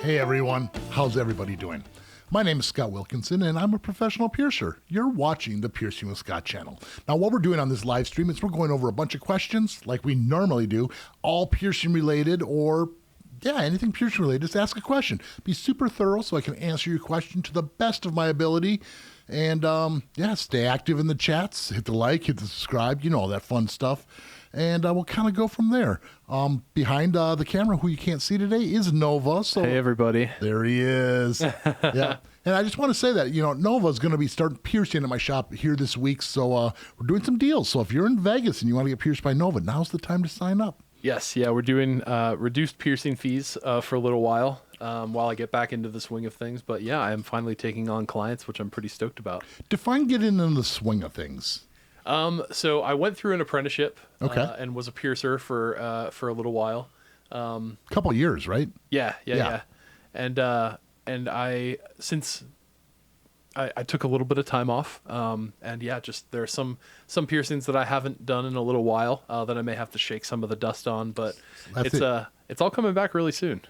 Hey everyone, how's everybody doing? My name is Scott Wilkinson and I'm a professional piercer. You're watching the Piercing with Scott channel. Now what we're doing on this live stream is we're going over a bunch of questions like we normally do, all piercing related or anything piercing related. Just ask a question. Be super thorough so I can answer your question to the best of my ability. And stay active in the chats. Hit the like, hit the subscribe, you know, all that fun stuff. And we'll kind of go from there. Behind the camera, who you can't see today, is Nova. So hey, everybody. There he is. Yeah. And I just want to say that, you know, Nova's going to be starting piercing at my shop here this week. So we're doing some deals. So if you're in Vegas and you want to get pierced by Nova, now's the time to sign up. Yes. Yeah, we're doing reduced piercing fees for a little while I get back into the swing of things. But yeah, I am finally taking on clients, which I'm pretty stoked about. Define getting in the swing of things. So I went through an apprenticeship and was a piercer for a little while. Couple years, right? Yeah. And I took a little bit of time off. Just there are some piercings that I haven't done in a little while that I may have to shake some of the dust on, but it's all coming back really soon.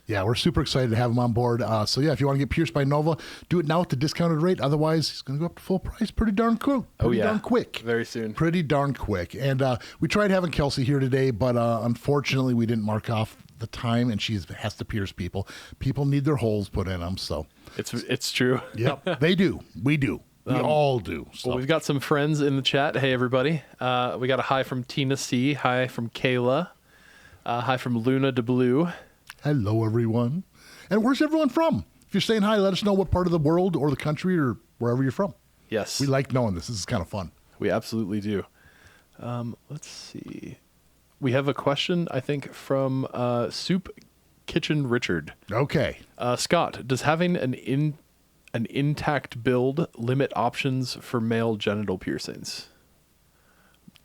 Yeah, we're super excited to have him on board. If you want to get pierced by Nova, do it now at the discounted rate. Otherwise, it's going to go up to full price pretty darn quick. Darn quick. Very soon. Pretty darn quick. And we tried having Kelsey here today, but unfortunately, we didn't mark off the time, and she has to pierce people. People need their holes put in them, so. It's true. Yep, they do. We do. We all do. So. Well, we've got some friends in the chat. Hey, everybody. We got a hi from Tina C. Hi from Kayla. Hi from Luna de Blue. Hello, everyone. And where's everyone from? If you're saying hi, let us know what part of the world or the country or wherever you're from. Yes. We like knowing this. This is kind of fun. We absolutely do. Let's see. We have a question, I think, from Soup Kitchen Richard. Okay. Scott, does having an intact build limit options for male genital piercings?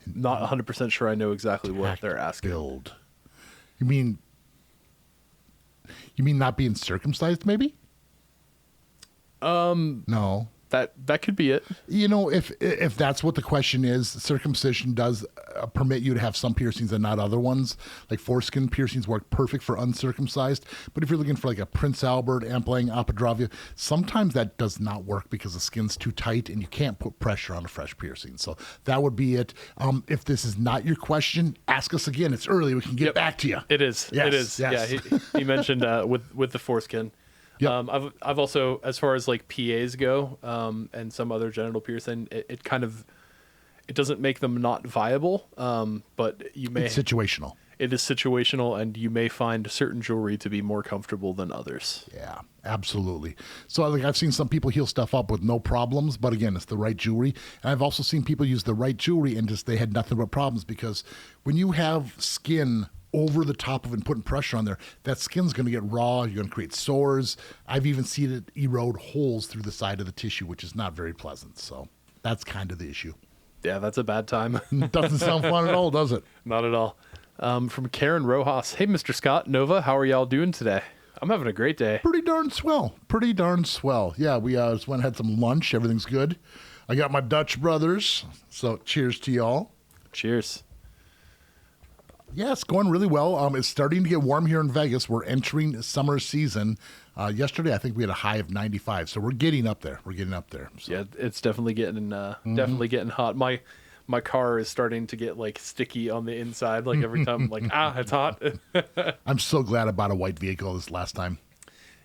Not 100% sure I know exactly what they're asking. Build. You mean not being circumcised, maybe? No. That could be it. You know, if that's what the question is, circumcision does permit you to have some piercings and not other ones. Like foreskin piercings work perfect for uncircumcised. But if you're looking for like a Prince Albert, Ampling, Apodravia, sometimes that does not work because the skin's too tight and you can't put pressure on a fresh piercing. So that would be it. If this is not your question, ask us again. It's early. We can get back to you. It is. Yes, it is. yes. Yeah, he mentioned with the foreskin. Yep. I've also, as far as like PAs go, and some other genital piercing, it doesn't make them not viable, but you may. It's situational. It is situational, and you may find certain jewelry to be more comfortable than others. Yeah, absolutely. So like I've seen some people heal stuff up with no problems, but again, it's the right jewelry. And I've also seen people use the right jewelry and just they had nothing but problems because when you have skin over the top of it and putting pressure on there, that skin's going to get raw. You're going to create sores. I've even seen it erode holes through the side of the tissue, which is not very pleasant. So that's kind of the issue. Yeah, that's a bad time. Doesn't sound fun at all, does it? Not at all. From Karen Rojas. Hey, Mr. Scott, Nova, how are y'all doing today? I'm having a great day. Pretty darn swell. Pretty darn swell. Yeah, we just went and had some lunch. Everything's good. I got my Dutch brothers. So cheers to y'all. Cheers. Yeah, it's going really well. It's starting to get warm here in Vegas. We're entering summer season. Yesterday, I think we had a high of 95, so we're getting up there. So. Yeah, it's definitely getting definitely getting hot. My car is starting to get like sticky on the inside. Like every time, I'm like it's hot. I'm so glad I bought a white vehicle this last time.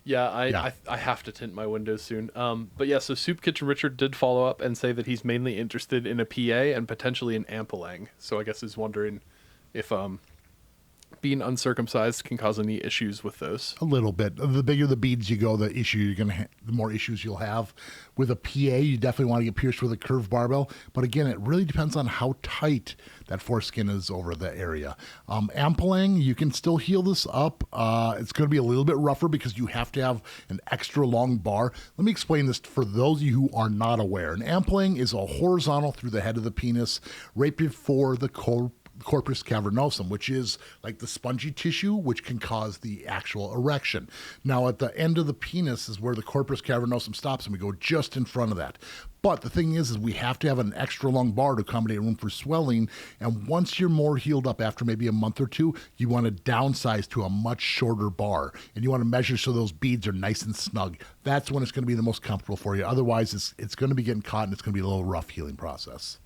Yeah, I have to tint my windows soon. But yeah, so Soup Kitchen Richard did follow up and say that he's mainly interested in a PA and potentially an Ampelang. So I guess he's wondering if being uncircumcised can cause any issues with those. A little bit. The bigger the beads you go, the more issues you'll have. With a PA, you definitely want to get pierced with a curved barbell. But again, it really depends on how tight that foreskin is over the area. Ampelang, you can still heal this up. It's going to be a little bit rougher because you have to have an extra long bar. Let me explain this for those of you who are not aware. An Ampelang is a horizontal through the head of the penis right before the corpus cavernosum, which is like the spongy tissue, which can cause the actual erection. Now, at the end of the penis is where the corpus cavernosum stops, and we go just in front of that. But the thing is we have to have an extra long bar to accommodate room for swelling. And once you're more healed up after maybe a month or two, you want to downsize to a much shorter bar. And you want to measure so those beads are nice and snug. That's when it's going to be the most comfortable for you. Otherwise, it's going to be getting caught, and it's going to be a little rough healing process.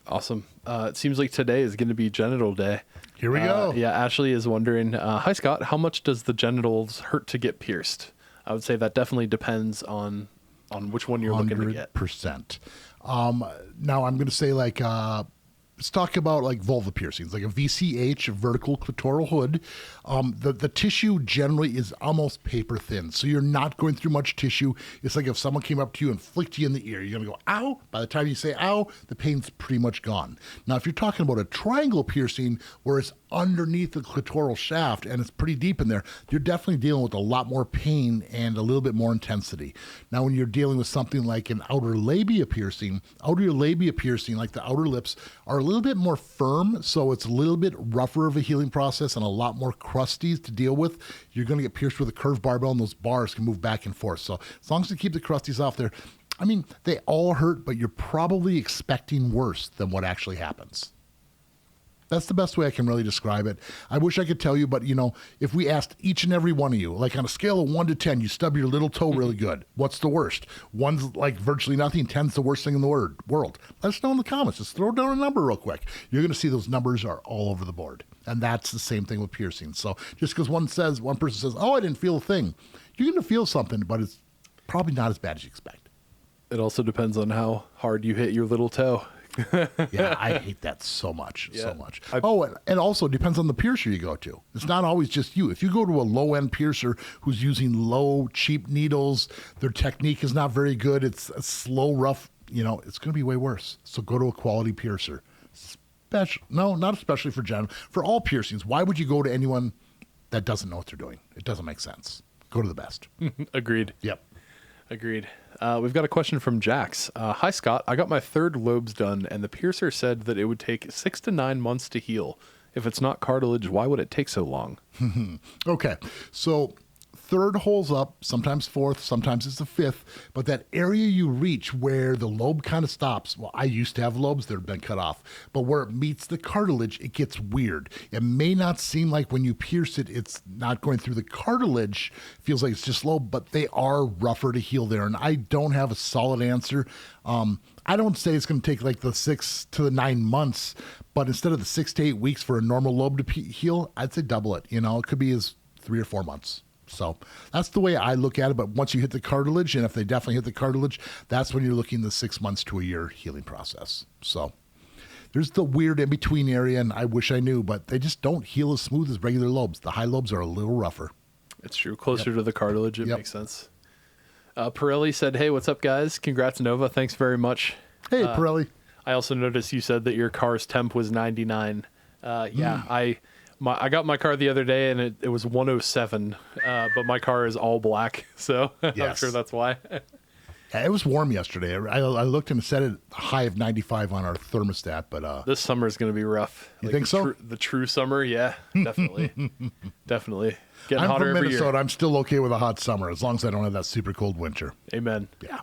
Awesome. It seems like today is going to be genital day. Here we go. Yeah, Ashley is wondering, hi, Scott, how much does the genitals hurt to get pierced? I would say that definitely depends on which one you're looking to get. 100%. Now I'm going to say let's talk about like vulva piercings, like a VCH, a vertical clitoral hood. The tissue generally is almost paper thin, so you're not going through much tissue. It's like if someone came up to you and flicked you in the ear, you're going to go, ow. By the time you say ow, the pain's pretty much gone. Now, if you're talking about a triangle piercing where it's underneath the clitoral shaft and it's pretty deep in there, you're definitely dealing with a lot more pain and a little bit more intensity. Now, when you're dealing with something like an outer labia piercing, like the outer lips, are a little bit more firm, so it's a little bit rougher of a healing process and a lot more crusties to deal with. You're going to get pierced with a curved barbell, and those bars can move back and forth. So as long as you keep the crusties off there, I mean, they all hurt, but you're probably expecting worse than what actually happens. That's the best way I can really describe it. I wish I could tell you, but, if we asked each and every one of you, like on a scale of 1 to 10, you stub your little toe really good. What's the worst? 1's like virtually nothing. 10's the worst thing in the world. Let us know in the comments. Just throw down a number real quick. You're going to see those numbers are all over the board. And that's the same thing with piercings. So just because one person says, oh, I didn't feel a thing, you're going to feel something, but it's probably not as bad as you expect. It also depends on how hard you hit your little toe. Yeah, I hate that so much. And also depends on the piercer you go to. It's not always just you. If you go to a low-end piercer who's using low, cheap needles, their technique is not very good, it's a slow, rough, it's going to be way worse. So go to a quality piercer. Not especially for genital. For all piercings, why would you go to anyone that doesn't know what they're doing? It doesn't make sense. Go to the best. Agreed. Yep. Agreed. We've got a question from Jax. Hi, Scott. I got my 3rd lobes done, and the piercer said that it would take 6 to 9 months to heal. If it's not cartilage, why would it take so long? Okay. So 3rd hole's up, sometimes 4th, sometimes it's the 5th, but that area you reach where the lobe kind of stops, well, I used to have lobes that have been cut off, but where it meets the cartilage, it gets weird. It may not seem like when you pierce it, it's not going through the cartilage, feels like it's just low, but they are rougher to heal there, and I don't have a solid answer. I don't say it's going to take like the 6 to the 9 months, but instead of the 6 to 8 weeks for a normal lobe to heal, I'd say double it. It could be as 3 or 4 months. So that's the way I look at it. But once you hit the cartilage, and if they definitely hit the cartilage, that's when you're looking the 6 months to a year healing process. So there's the weird in-between area, and I wish I knew, but they just don't heal as smooth as regular lobes. The high lobes are a little rougher. It's true. Closer to the cartilage, it makes sense. Pirelli said, hey, what's up, guys? Congrats, Nova. Thanks very much. Hey, Pirelli. I also noticed you said that your car's temp was 99. I got my car the other day, and it was 107, but my car is all black, so yes. I'm sure that's why. Yeah, it was warm yesterday. I looked and set it a high of 95 on our thermostat, but this summer is going to be rough. You think so? The true summer, yeah, definitely. Definitely. Getting hotter every year. I'm from Minnesota. I'm still okay with a hot summer, as long as I don't have that super cold winter. Amen. Yeah.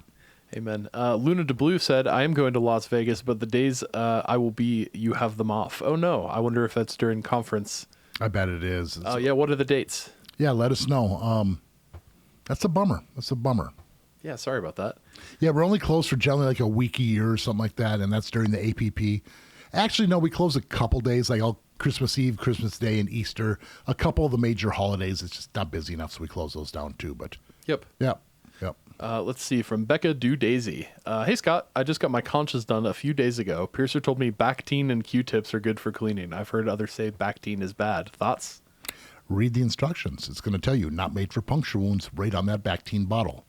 Amen. Luna DeBlue said, I am going to Las Vegas, but the days I will be, you have them off. Oh, no. I wonder if that's during conference. I bet it is. Oh, yeah. What are the dates? Yeah, let us know. That's a bummer. Yeah, sorry about that. Yeah, we're only closed for generally like a week a year or something like that, and that's during the APP. Actually, no, we close a couple days, like Christmas Eve, Christmas Day, and Easter. A couple of the major holidays, it's just not busy enough, so we close those down too. But Yep. Let's see, from Becca Do Daisy. Hey, Scott, I just got my conches done a few days ago. Piercer told me Bactine and Q-tips are good for cleaning. I've heard others say Bactine is bad. Thoughts? Read the instructions. It's going to tell you, not made for puncture wounds, right on that Bactine bottle.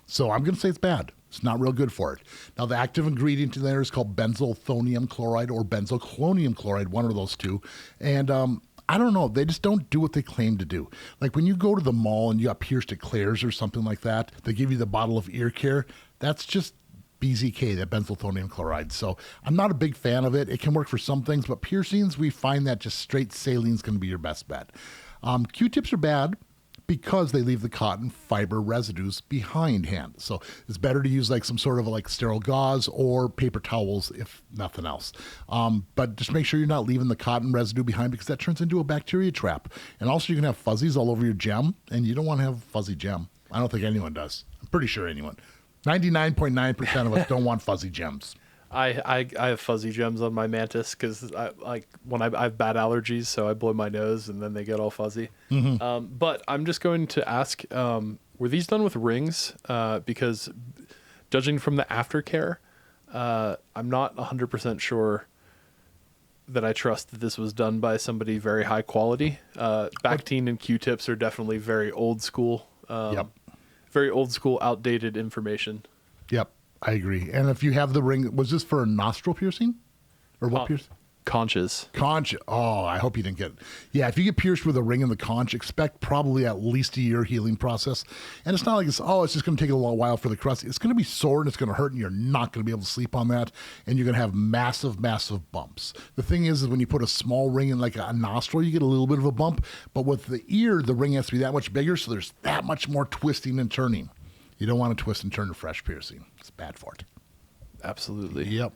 So I'm going to say it's bad. It's not real good for it. Now, the active ingredient in there is called benzalthonium chloride or benzalchlonium chloride, one of those two. And I don't know. They just don't do what they claim to do. Like when you go to the mall and you got pierced at Claire's or something like that, they give you the bottle of ear care. That's just BZK, that benzalthonium chloride. So I'm not a big fan of it. It can work for some things, but piercings, we find that just straight saline is going to be your best bet. Q-tips are bad because they leave the cotton fiber residues behind hand. So it's better to use like some sort of like sterile gauze or paper towels if nothing else. But just make sure you're not leaving the cotton residue behind because that turns into a bacteria trap. And also you can have fuzzies all over your gem, and you don't want to have fuzzy gem. I don't think anyone does. I'm pretty sure anyone. 99.9% of us don't want fuzzy gems. I have fuzzy gems on my mantis because I have bad allergies, so I blow my nose and then they get all fuzzy. But I'm just going to ask, were these done with rings? Because judging from the aftercare, I'm not 100% sure that I trust that this was done by somebody very high quality. Bactine and Q-tips are definitely very old school. Very old school, outdated information. Yep. I agree. And if you have the ring, was this for a nostril piercing? Or what piercing? Conches. Conch. Oh, I hope you didn't get... Yeah, if you get pierced with a ring in the conch, expect probably at least a year healing process. And it's not like it's just going to take a little while for the crust. It's going to be sore and it's going to hurt and you're not going to be able to sleep on that. And you're going to have massive, massive bumps. The thing is when you put a small ring in like a nostril, you get a little bit of a bump. But with the ear, the ring has to be that much bigger, so there's that much more twisting and turning. You don't want to twist and turn a fresh piercing. It's bad for it. Absolutely. Yep.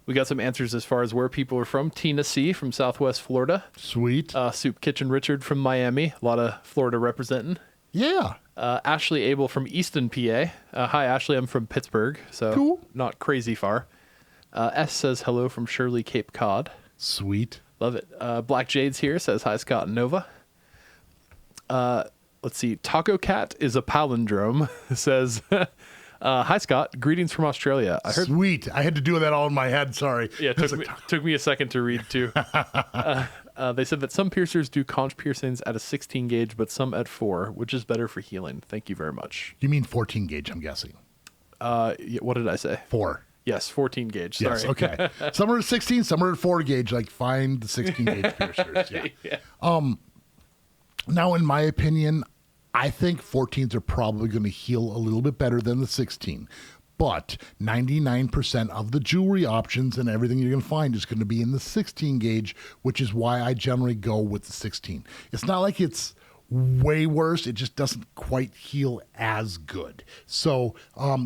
We got some answers as far as where people are from. Tina C. from Southwest Florida. Sweet. Soup Kitchen Richard from Miami. A lot of Florida representing. Yeah. Ashley Abel from Easton, PA. Hi, Ashley. I'm from Pittsburgh, so cool. Not crazy far. S says hello from Shirley, Cape Cod. Sweet. Love it. Black Jade's here, says hi, Scott and Nova. Let's see. Taco Cat is a palindrome, says, hi, Scott. Greetings from Australia. I heard. Sweet. I had to do that all in my head. Sorry. Yeah, it took me a second to read, too. They said that some piercers do conch piercings at a 16 gauge, but some at 4, which is better for healing. Thank you very much. You mean 14 gauge, I'm guessing. What did I say? 4. Yes, 14 gauge. Sorry. Yes, okay. Some are at 16, some are at 4 gauge. Like, find the 16 gauge piercers. Yeah. Yeah. Now, in my opinion, I think 14s are probably going to heal a little bit better than the 16. But 99% of the jewelry options and everything you're going to find is going to be in the 16 gauge, which is why I generally go with the 16. It's not like it's way worse. It just doesn't quite heal as good. So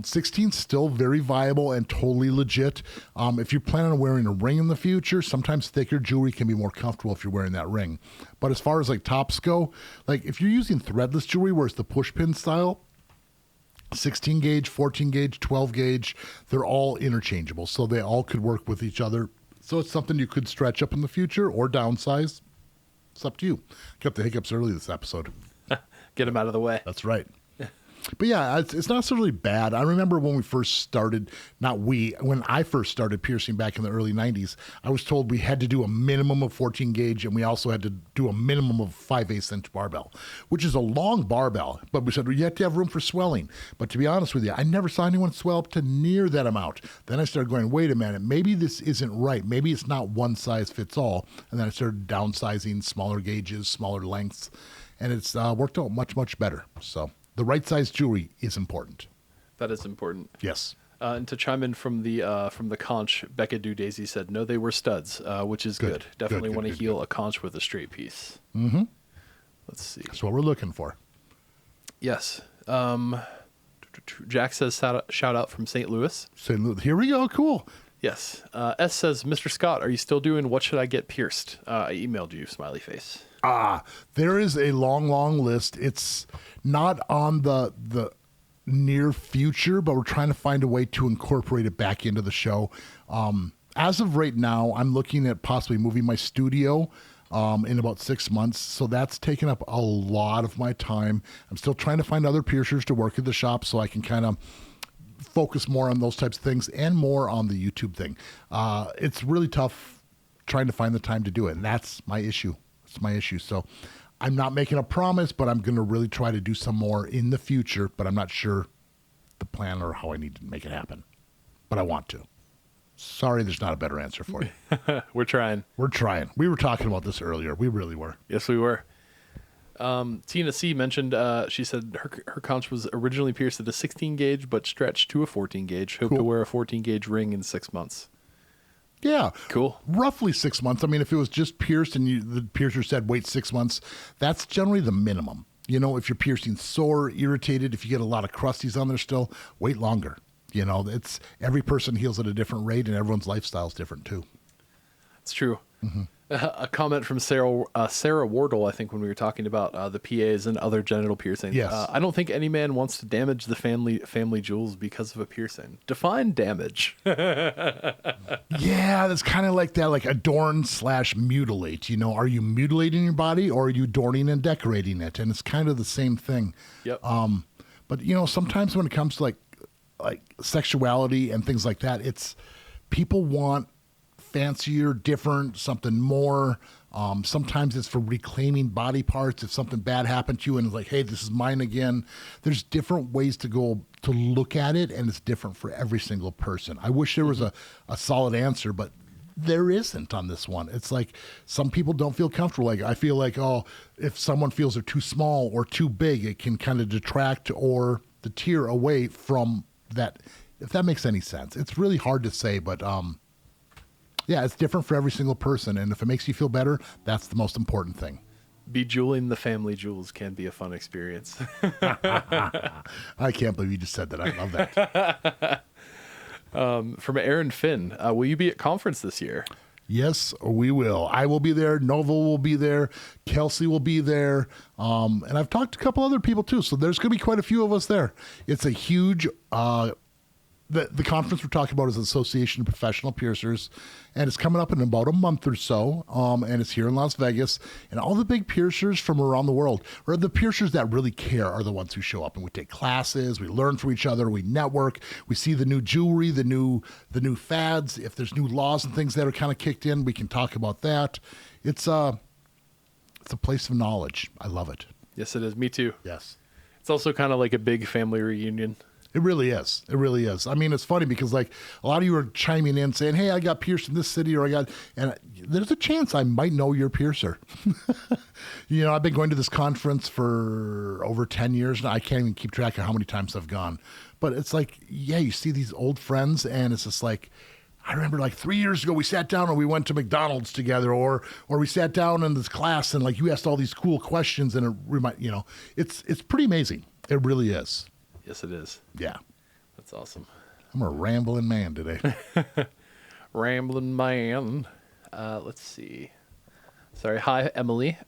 16 is still very viable and totally legit. If you're planning on wearing a ring in the future, sometimes thicker jewelry can be more comfortable if you're wearing that ring. But as far as like tops go, like if you're using threadless jewelry where it's the push pin style, 16 gauge, 14 gauge, 12 gauge, they're all interchangeable. So they all could work with each other. So it's something you could stretch up in the future or downsize. It's up to you. Got the hiccups early this episode. Get them out of the way. That's right. But yeah, it's not necessarily bad. I remember when we first started, when I first started piercing back in the early 90s, I was told we had to do a minimum of 14 gauge and we also had to do a minimum of 5/8 inch barbell, which is a long barbell. But we said you have to have room for swelling. But to be honest with you, I never saw anyone swell up to near that amount. Then I started going, wait a minute, maybe this isn't right. Maybe it's not one size fits all. And then I started downsizing smaller gauges, smaller lengths, and it's worked out much, much better. So the right size jewelry is important. That is important. Yes. And to chime in from the conch, Becca Do Daisy said, no, they were studs, which is good. Definitely want to heal a conch with a straight piece. Mm-hmm. Let's see. That's what we're looking for. Yes. Jack says shout out from St. Louis. St. Louis. Here we go. Cool. Yes. S says, Mr. Scott, are you still doing What Should I Get Pierced? I emailed you, smiley face. There is a long, long list. It's not on the near future, but we're trying to find a way to incorporate it back into the show. As of right now, I'm looking at possibly moving my studio in about 6 months. So that's taken up a lot of my time. I'm still trying to find other piercers to work at the shop so I can kind of focus more on those types of things and more on the YouTube thing. It's really tough trying to find the time to do it. And that's my issue. It's my issue. So I'm not making a promise, but I'm going to really try to do some more in the future, but I'm not sure the plan or how I need to make it happen. But I want to. Sorry, there's not a better answer for you. We're trying. We're trying. We were talking about this earlier. We really were. Yes, we were. Tina C mentioned, she said her conch was originally pierced at a 16 gauge, but stretched to a 14 gauge. Hope to wear a 14 gauge ring in 6 months. Yeah. Cool. Roughly 6 months. I mean, if it was just pierced and the piercer said wait 6 months, that's generally the minimum. You know, if you're piercing sore, irritated, if you get a lot of crusties on there still, wait longer. You know, it's every person heals at a different rate, and everyone's lifestyle is different too. It's true. Mm-hmm. A comment from Sarah Wardle, I think, when we were talking about the PAs and other genital piercings. Yes. I don't think any man wants to damage the family jewels because of a piercing. Define damage. Yeah, that's kind of like that, like adorn/mutilate. You know, are you mutilating your body or are you adorning and decorating it? And it's kind of the same thing. Yep. But you know, sometimes when it comes to like sexuality and things like that, it's people want fancier, different, something more. Sometimes it's for reclaiming body parts. If something bad happened to you and it's like, hey, this is mine again. There's different ways to go to look at it, and it's different for every single person. I wish there was a solid answer, but there isn't on this one. It's like some people don't feel comfortable. Like I feel like, oh, if someone feels they're too small or too big, it can kind of detract or deter away from that, if that makes any sense. It's really hard to say, but yeah, it's different for every single person, and if it makes you feel better, that's the most important thing. Bejeweling the family jewels can be a fun experience. I can't believe you just said that. I love that. From Aaron Finn, will you be at conference this year? Yes, we will. I will be there. Nova will be there. Kelsey will be there. And I've talked to a couple other people too, so there's going to be quite a few of us there. It's a huge the conference we're talking about is the Association of Professional Piercers, and it's coming up in about a month or so, and it's here in Las Vegas, and all the big piercers from around the world, or the piercers that really care, are the ones who show up, and we take classes, we learn from each other, we network, we see the new jewelry, the new fads. If there's new laws and things that are kind of kicked in, we can talk about that. It's a place of knowledge. I love it. Yes, it is. Me too. Yes. It's also kind of like a big family reunion. It really is. It really is. I mean, it's funny because like a lot of you are chiming in saying, hey, I got pierced in this city, or and there's a chance I might know your piercer. You know, I've been going to this conference for over 10 years now. I can't even keep track of how many times I've gone. But it's like, yeah, you see these old friends, and it's just like, I remember like 3 years ago, we sat down and we went to McDonald's together, or we sat down in this class and like you asked all these cool questions, and it's pretty amazing. It really is. Yes, it is. Yeah. That's awesome. I'm a rambling man today. Rambling man. Let's see. Sorry. Hi, Emily.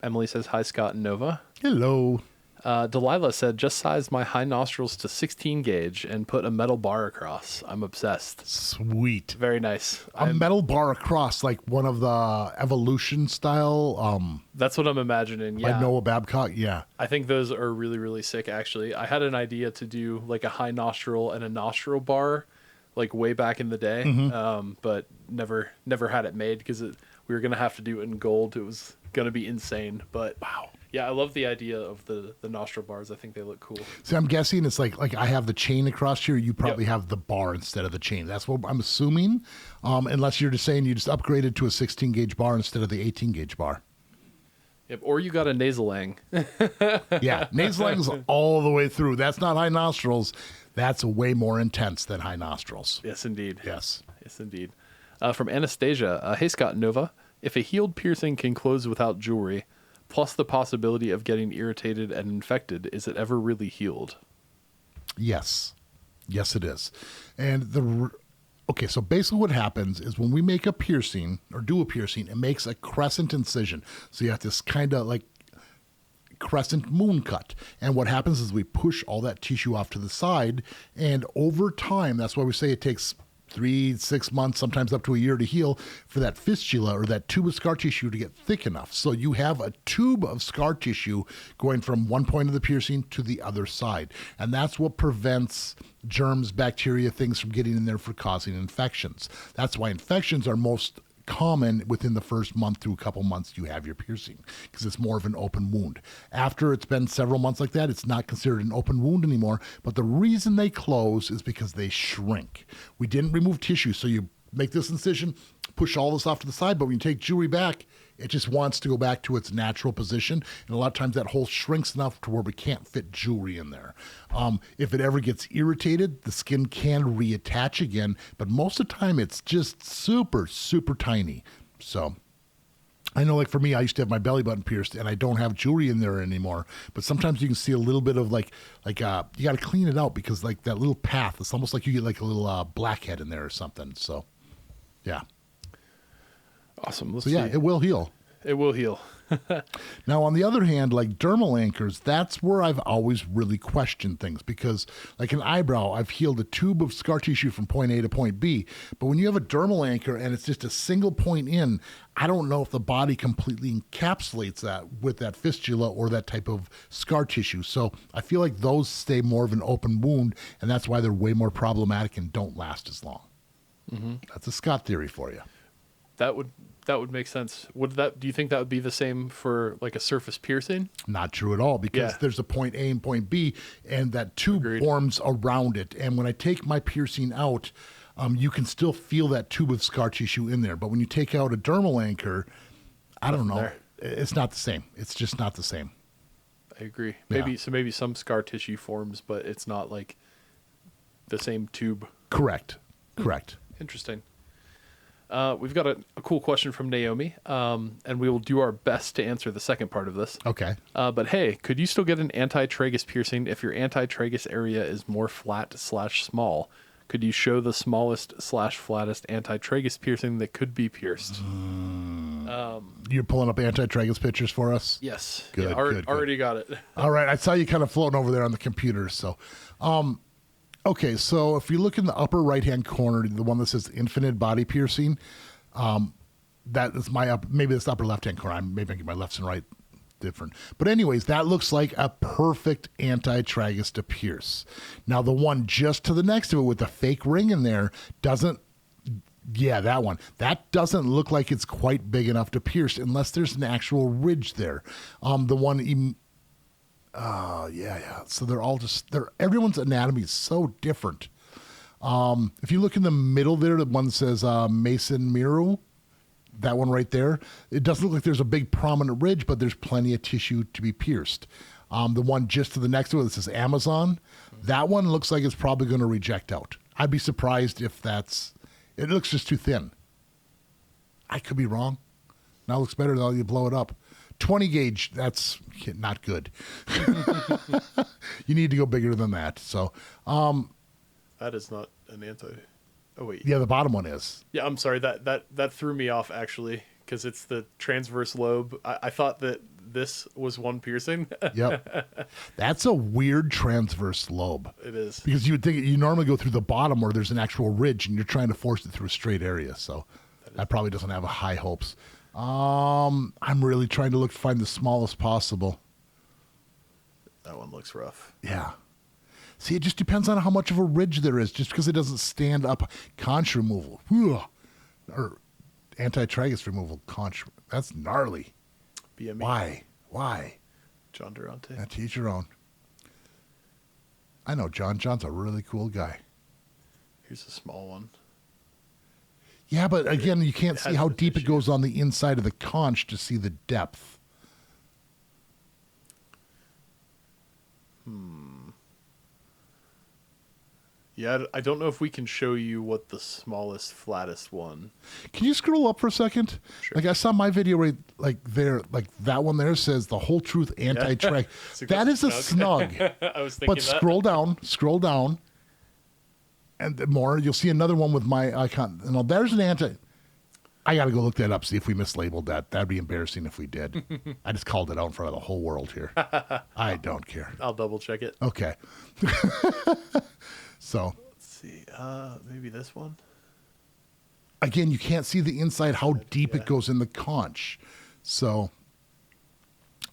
Emily says, hi, Scott and Nova. Hello. Delilah said, just sized my high nostrils to 16 gauge and put a metal bar across. I'm obsessed. Sweet. Very nice. A metal bar across, like one of the Evolution style. That's what I'm imagining. Yeah. Like Noah Babcock. Yeah. I think those are really, really sick, actually. I had an idea to do like a high nostril and a nostril bar, like way back in the day, but never had it made because we were going to have to do it in gold. It was going to be insane, but wow. Yeah, I love the idea of the nostril bars. I think they look cool. So I'm guessing it's like I have the chain across here. You probably have the bar instead of the chain. That's what I'm assuming, unless you're just saying you just upgraded to a 16 gauge bar instead of the 18 gauge bar. Yep, or you got a nasalang. Yeah, nasalang's all the way through. That's not high nostrils. That's way more intense than high nostrils. Yes, indeed. Yes. Yes, indeed. From Anastasia, hey, Scott and Nova. If a healed piercing can close without jewelry, plus the possibility of getting irritated and infected, is it ever really healed? Yes. Yes, it is. And okay, so basically what happens is when we make a piercing or do a piercing, it makes a crescent incision. So you have this kind of like crescent moon cut. And what happens is we push all that tissue off to the side, and over time, that's why we say it takes 3-6 months, sometimes up to a year to heal, for that fistula or that tube of scar tissue to get thick enough. So you have a tube of scar tissue going from one point of the piercing to the other side. And that's what prevents germs, bacteria, things from getting in there for causing infections. That's why infections are most common within the first month to a couple months you have your piercing, because it's more of an open wound. After it's been several months like that, it's not considered an open wound anymore, but the reason they close is because they shrink. We didn't remove tissue, so you make this incision, push all this off to the side. But when you take jewelry back, it just wants to go back to its natural position. And a lot of times that hole shrinks enough to where we can't fit jewelry in there. If it ever gets irritated, the skin can reattach again. But most of the time, it's just super, super tiny. So I know, like for me, I used to have my belly button pierced, and I don't have jewelry in there anymore. But sometimes you can see a little bit of like you got to clean it out because like that little path, it's almost like you get like a little blackhead in there or something. So, yeah. Awesome. So yeah, it will heal. It will heal. Now, on the other hand, like dermal anchors, that's where I've always really questioned things because, like an eyebrow, I've healed a tube of scar tissue from point A to point B. But when you have a dermal anchor and it's just a single point in, I don't know if the body completely encapsulates that with that fistula or that type of scar tissue. So I feel like those stay more of an open wound, and that's why they're way more problematic and don't last as long. Mm-hmm. That's a Scott theory for you. That would make sense. Do you think that would be the same for like a surface piercing? Not true at all, because there's a point A and point B, and that tube forms around it. And when I take my piercing out, you can still feel that tube of scar tissue in there. But when you take out a dermal anchor, I don't know. It's not the same. It's just not the same. I agree. Maybe some scar tissue forms, but it's not like the same tube. Correct. Interesting. We've got a cool question from Naomi, and we will do our best to answer the second part of this. Okay. But hey, could you still get an anti-tragus piercing if your anti-tragus area is more flat/small? Could you show the smallest/flattest anti-tragus piercing that could be pierced? You're pulling up anti-tragus pictures for us? Yes. Good, good. Already got it. All right. I saw you kind of floating over there on the computer. So, okay, so if you look in the upper right-hand corner, the one that says infinite body piercing, that is maybe it's the upper left-hand corner. Maybe I get my lefts and right different. But anyways, that looks like a perfect anti-tragus to pierce. Now, the one just to the next of it with the fake ring in there that one. That doesn't look like it's quite big enough to pierce unless there's an actual ridge there. The one... So they're all everyone's anatomy is so different. If you look in the middle there, the one that says Mason Miru, that one right there, it doesn't look like there's a big prominent ridge, but there's plenty of tissue to be pierced. The one just to the next to it that says Amazon, that one looks like it's probably going to reject out. I'd be surprised if it looks just too thin. I could be wrong. Now it looks better than you blow it up. 20 gauge, that's not good. You need to go bigger than that. So, that is not an oh wait. Yeah, the bottom one is. Yeah, I'm sorry. That threw me off actually because it's the transverse lobe. I thought that this was one piercing. Yep. That's a weird transverse lobe. It is. Because you would think you normally go through the bottom where there's an actual ridge and you're trying to force it through a straight area. So that probably doesn't have high hopes. I'm really trying to find the smallest possible. That one looks rough. Yeah. See, it just depends on how much of a ridge there is. Just because it doesn't stand up, conch removal, or anti-tragus removal, conch. That's gnarly. BME. Why? John Durante. To each your own. I know John. John's a really cool guy. Here's a small one. Yeah, but again, you can't see how deep it goes on the inside of the conch to see the depth. Yeah, I don't know if we can show you what the smallest, flattest one. Can you scroll up for a second? Sure. Like I saw my video right there, like that one there says the whole truth anti-track. That is a snug. I was thinking but scroll down. And more, you'll see another one with my icon. No, there's an anti. I got to go look that up, see if we mislabeled that. That'd be embarrassing if we did. I just called it out in front of the whole world here. I don't care. I'll double check it. Okay. So. Let's see. Maybe this one. Again, you can't see the inside, how deep it goes in the conch. So,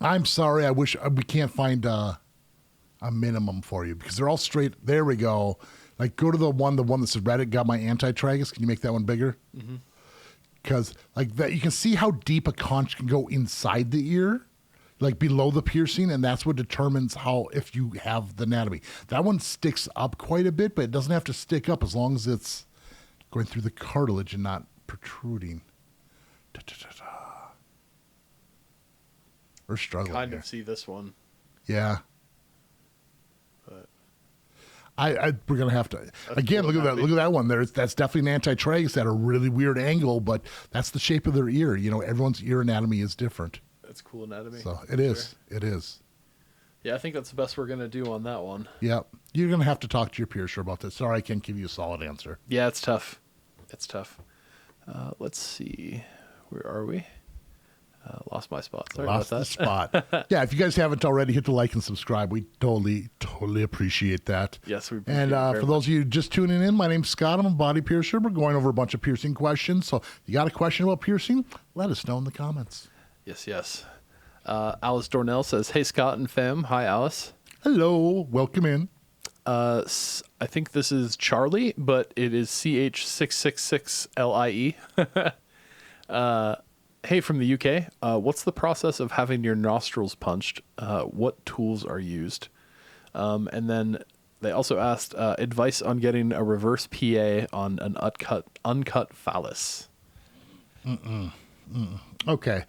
I'm sorry. I wish we can't find a minimum for you because they're all straight. There we go. Like, go to the one that says Reddit got my anti-tragus. Can you make that one bigger? Because, like, that you can see how deep a conch can go inside the ear, like below the piercing, and that's what determines if you have the anatomy. That one sticks up quite a bit, but it doesn't have to stick up as long as it's going through the cartilage and not protruding. Da, da, da, da. We're struggling. Kind here. of see this one. Yeah. But We're gonna have to again look at that one there. That's definitely an antitragus at a really weird angle, but that's the shape of their ear. You know, everyone's ear anatomy is different. That's cool anatomy. So it is. It is. Yeah, I think that's the best we're gonna do on that one. Yep. You're gonna have to talk to your piercer about this. Sorry, I can't give you a solid answer. Yeah, it's tough. It's tough. Let's see. Where are we? Lost my spot. Sorry Lost about the spot. Yeah, if you guys haven't already, hit the like and subscribe. We totally appreciate that. Yes, we appreciate And it for those of you just tuning in, my name's Scott. I'm a body piercer. We're going over a bunch of piercing questions. So if you got a question about piercing, let us know in the comments. Yes. Alice Dornell says, "Hey, Scott and fam." Hi, Alice. Hello. Welcome in. I think this is Charlie, but it is CH666LIE. Hey, from the UK. What's the process of having your nostrils punched? What tools are used? And then they also asked advice on getting a reverse PA on an uncut phallus. Okay.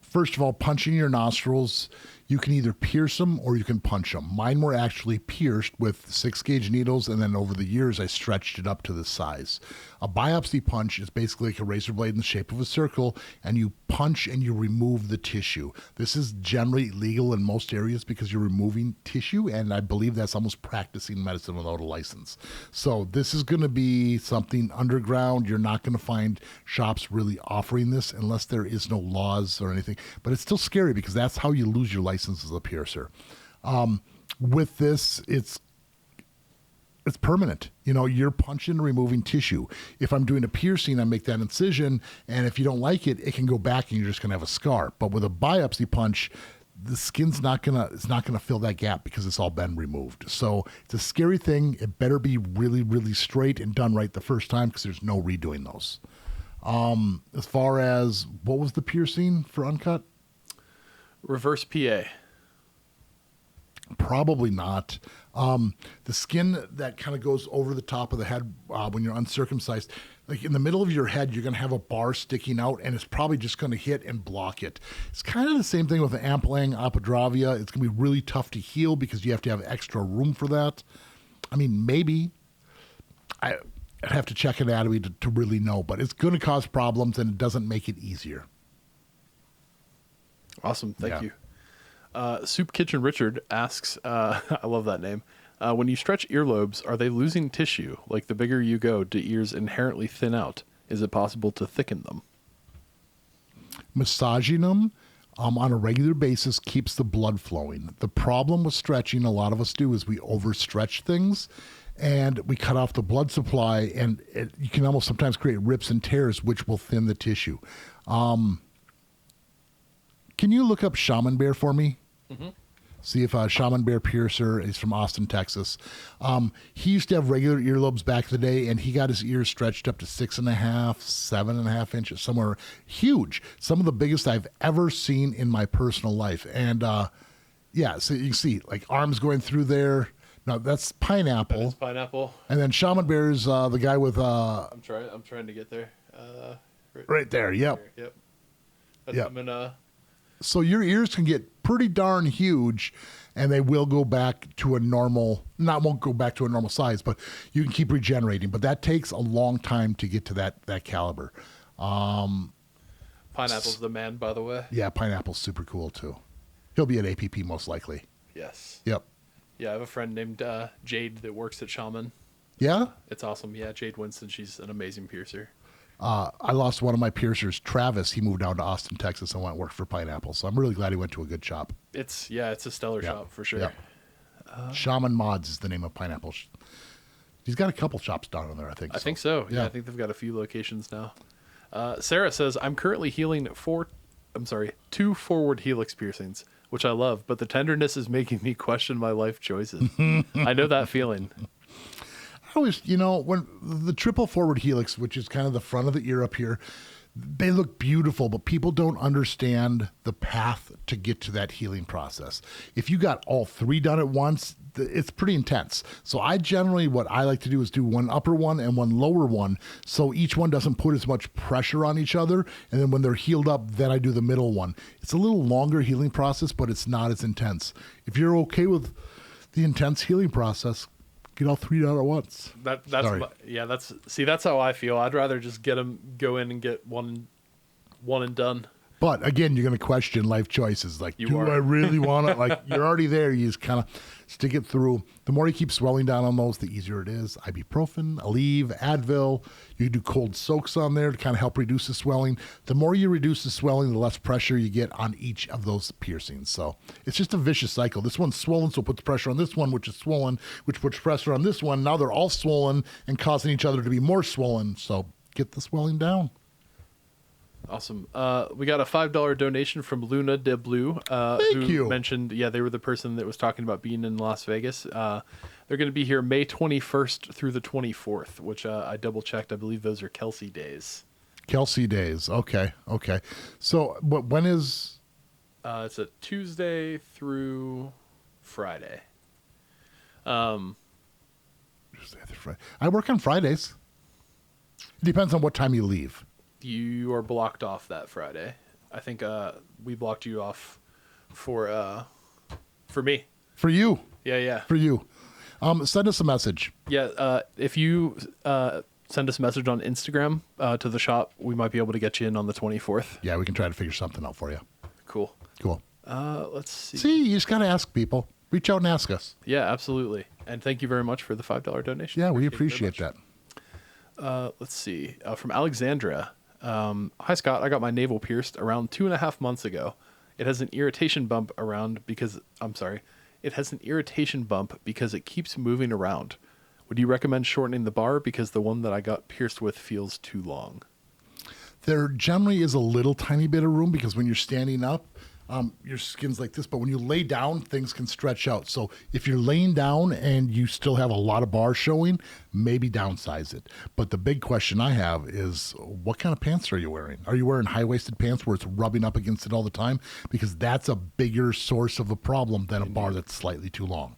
First of all, punching your nostrils, you can either pierce them or you can punch them. Mine were actually pierced with 6-gauge needles, and then over the years, I stretched it up to this size. A biopsy punch is basically like a razor blade in the shape of a circle, and you punch and you remove the tissue. This is generally legal in most areas because you're removing tissue, and I believe that's almost practicing medicine without a license. So this is going to be something underground. You're not going to find shops really offering this unless there is no laws or anything. But it's still scary because that's how you lose your license as a piercer. With this, it's permanent. You know, you're punching and removing tissue. If I'm doing a piercing, I make that incision, and if you don't like it, it can go back and you're just gonna have a scar. But with a biopsy punch, the skin's not gonna fill that gap because it's all been removed. So it's a scary thing. It better be really, really straight and done right the first time because there's no redoing those. As far as what was the piercing for uncut? Reverse PA. Probably not. The skin that kind of goes over the top of the head when you're uncircumcised, like in the middle of your head, you're going to have a bar sticking out, and it's probably just going to hit and block it. It's kind of the same thing with the ampulang apodravia. It's going to be really tough to heal because you have to have extra room for that. I mean, maybe. I'd have to check anatomy to really know, but it's going to cause problems, and it doesn't make it easier. Awesome. Thank you. Soup Kitchen Richard asks, I love that name. When you stretch earlobes, are they losing tissue? Like the bigger you go, do ears inherently thin out? Is it possible to thicken them? Massaging them on a regular basis keeps the blood flowing. The problem with stretching, a lot of us do, is we overstretch things and we cut off the blood supply, and you can almost sometimes create rips and tears, which will thin the tissue. Can you look up Shaman Bear for me? Mm-hmm. See if Shaman Bear Piercer is from Austin, Texas. He used to have regular earlobes back in the day, and he got his ears stretched up to 6.5, 7.5 inches, somewhere huge. Some of the biggest I've ever seen in my personal life. And yeah, so you can see like arms going through there. No, that's Pineapple. That is Pineapple. And then Shaman Bear's the guy with. I'm trying to get there. Right there. Yep. Yep. That's yep. So your ears can get pretty darn huge, and they will go back to a normal. Won't go back to a normal size, but you can keep regenerating. But that takes a long time to get to that caliber. Pineapple's the man, by the way. Yeah, Pineapple's super cool too. He'll be at APP most likely. Yes. Yep. Yeah, I have a friend named Jade that works at Shaman. Yeah? It's awesome. Yeah, Jade Winston. She's an amazing piercer. I lost one of my piercers, Travis. He moved down to Austin, Texas, and went and worked for Pineapple. So I'm really glad he went to a good shop. It's a stellar shop for sure. Yep. Shaman Mods is the name of Pineapple. He's got a couple shops down in there, I think. I think so. Yeah, I think they've got a few locations now. Sarah says, I'm currently healing 2 forward helix piercings, which I love, but the tenderness is making me question my life choices. I know that feeling. I always, when the triple forward helix, which is kind of the front of the ear up here, They look beautiful, but people don't understand the path to get to that healing process. If you got all three done at once, it's pretty intense. So what I like to do is do one upper one and one lower one, so each one doesn't put as much pressure on each other. And then when they're healed up, then I do the middle one. It's a little longer healing process, but it's not as intense. If you're okay with the intense healing process, get all three done at once. That's how I feel. I'd rather just go in and get one and done. But again, you're going to question life choices. Like, I really want to? Like, you're already there. You just kind of stick it through. The more you keep swelling down on those, the easier it is. Ibuprofen, Aleve, Advil. You do cold soaks on there to kind of help reduce the swelling. The more you reduce the swelling, the less pressure you get on each of those piercings. So it's just a vicious cycle. This one's swollen, so it puts pressure on this one, which is swollen, which puts pressure on this one. Now they're all swollen and causing each other to be more swollen. So get the swelling down. Awesome. We got a $5 donation from Luna de Blue, who mentioned, they were the person that was talking about being in Las Vegas. They're going to be here May 21st through the 24th, which I double checked. I believe those are Kelsey days. Kelsey days. Okay. So when is? It's a Tuesday through Friday. Tuesday through Friday. I work on Fridays. It depends on what time you leave. You are blocked off that Friday. I think we blocked you off for me. For you. Yeah. For you. Send us a message. Yeah, if you send us a message on Instagram to the shop, we might be able to get you in on the 24th. Yeah, we can try to figure something out for you. Cool. Let's see. See, you just got to ask people. Reach out and ask us. Yeah, absolutely. And thank you very much for the $5 donation. Yeah, we appreciate that. Let's see. From Alexandra. Hi, Scott. I got my navel pierced around 2.5 months ago. It has an irritation bump because it keeps moving around. Would you recommend shortening the bar because the one that I got pierced with feels too long? There generally is a little tiny bit of room because when you're standing up, your skin's like this, but when you lay down, things can stretch out. So if you're laying down and you still have a lot of bar showing, maybe downsize it. But the big question I have is, what kind of pants are you wearing? Are you wearing high-waisted pants where it's rubbing up against it all the time? Because that's a bigger source of a problem than a bar that's slightly too long.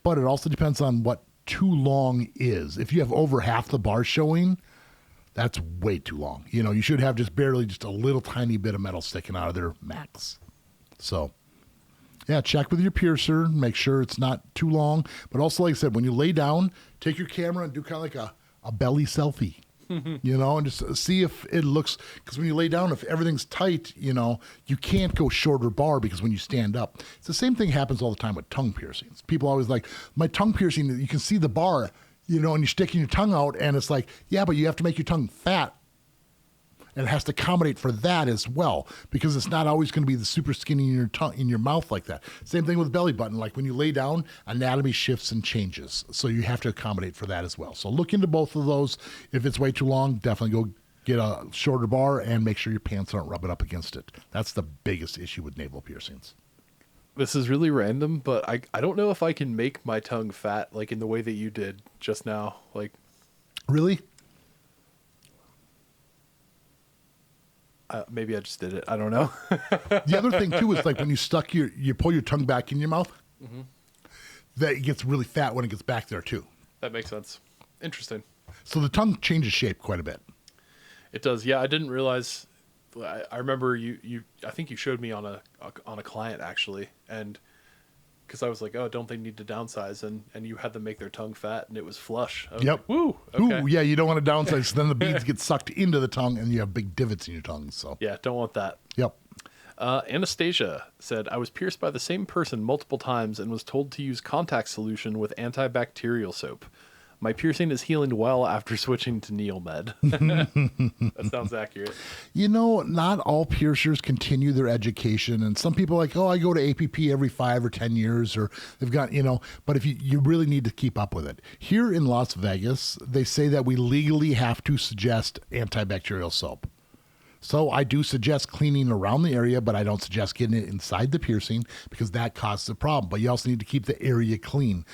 But it also depends on what too long is. If you have over half the bar showing, that's way too long. You should have just a little tiny bit of metal sticking out of there max. So, yeah, check with your piercer, make sure it's not too long. But also, like I said, when you lay down, take your camera and do kind of like a belly selfie, and just see if it looks, because when you lay down, if everything's tight, you can't go shorter bar because when you stand up, it's the same thing happens all the time with tongue piercings. People always like, my tongue piercing, you can see the bar, and you're sticking your tongue out, and it's like, yeah, but you have to make your tongue fat. And it has to accommodate for that as well, because it's not always going to be the super skinny in your tongue, in your mouth like that. Same thing with belly button. Like when you lay down, anatomy shifts and changes. So you have to accommodate for that as well. So look into both of those. If it's way too long, definitely go get a shorter bar and make sure your pants aren't rubbing up against it. That's the biggest issue with navel piercings. This is really random, but I don't know if I can make my tongue fat like in the way that you did just now. Like, really? Maybe I just did it. I don't know. The other thing too is like when you pull your tongue back in your mouth, that it gets really fat when it gets back there too. That makes sense. Interesting. So the tongue changes shape quite a bit. It does. Yeah, I didn't realize. I remember you. I think you showed me on a client actually, and because I was like, oh, don't they need to downsize? And you had them make their tongue fat, and it was flush. I was Yep. Like, woo. Okay. Ooh, yeah, you don't want to downsize. So then the beads get sucked into the tongue, and you have big divots in your tongue. So yeah, don't want that. Yep. Anastasia said, I was pierced by the same person multiple times and was told to use contact solution with antibacterial soap. My piercing is healing well after switching to Neomed. That sounds accurate. Not all piercers continue their education. And some people are like, oh, I go to APP every 5 or 10 years, or they've got, but if you really need to keep up with it. Here in Las Vegas, they say that we legally have to suggest antibacterial soap. So I do suggest cleaning around the area, but I don't suggest getting it inside the piercing because that causes a problem. But you also need to keep the area clean.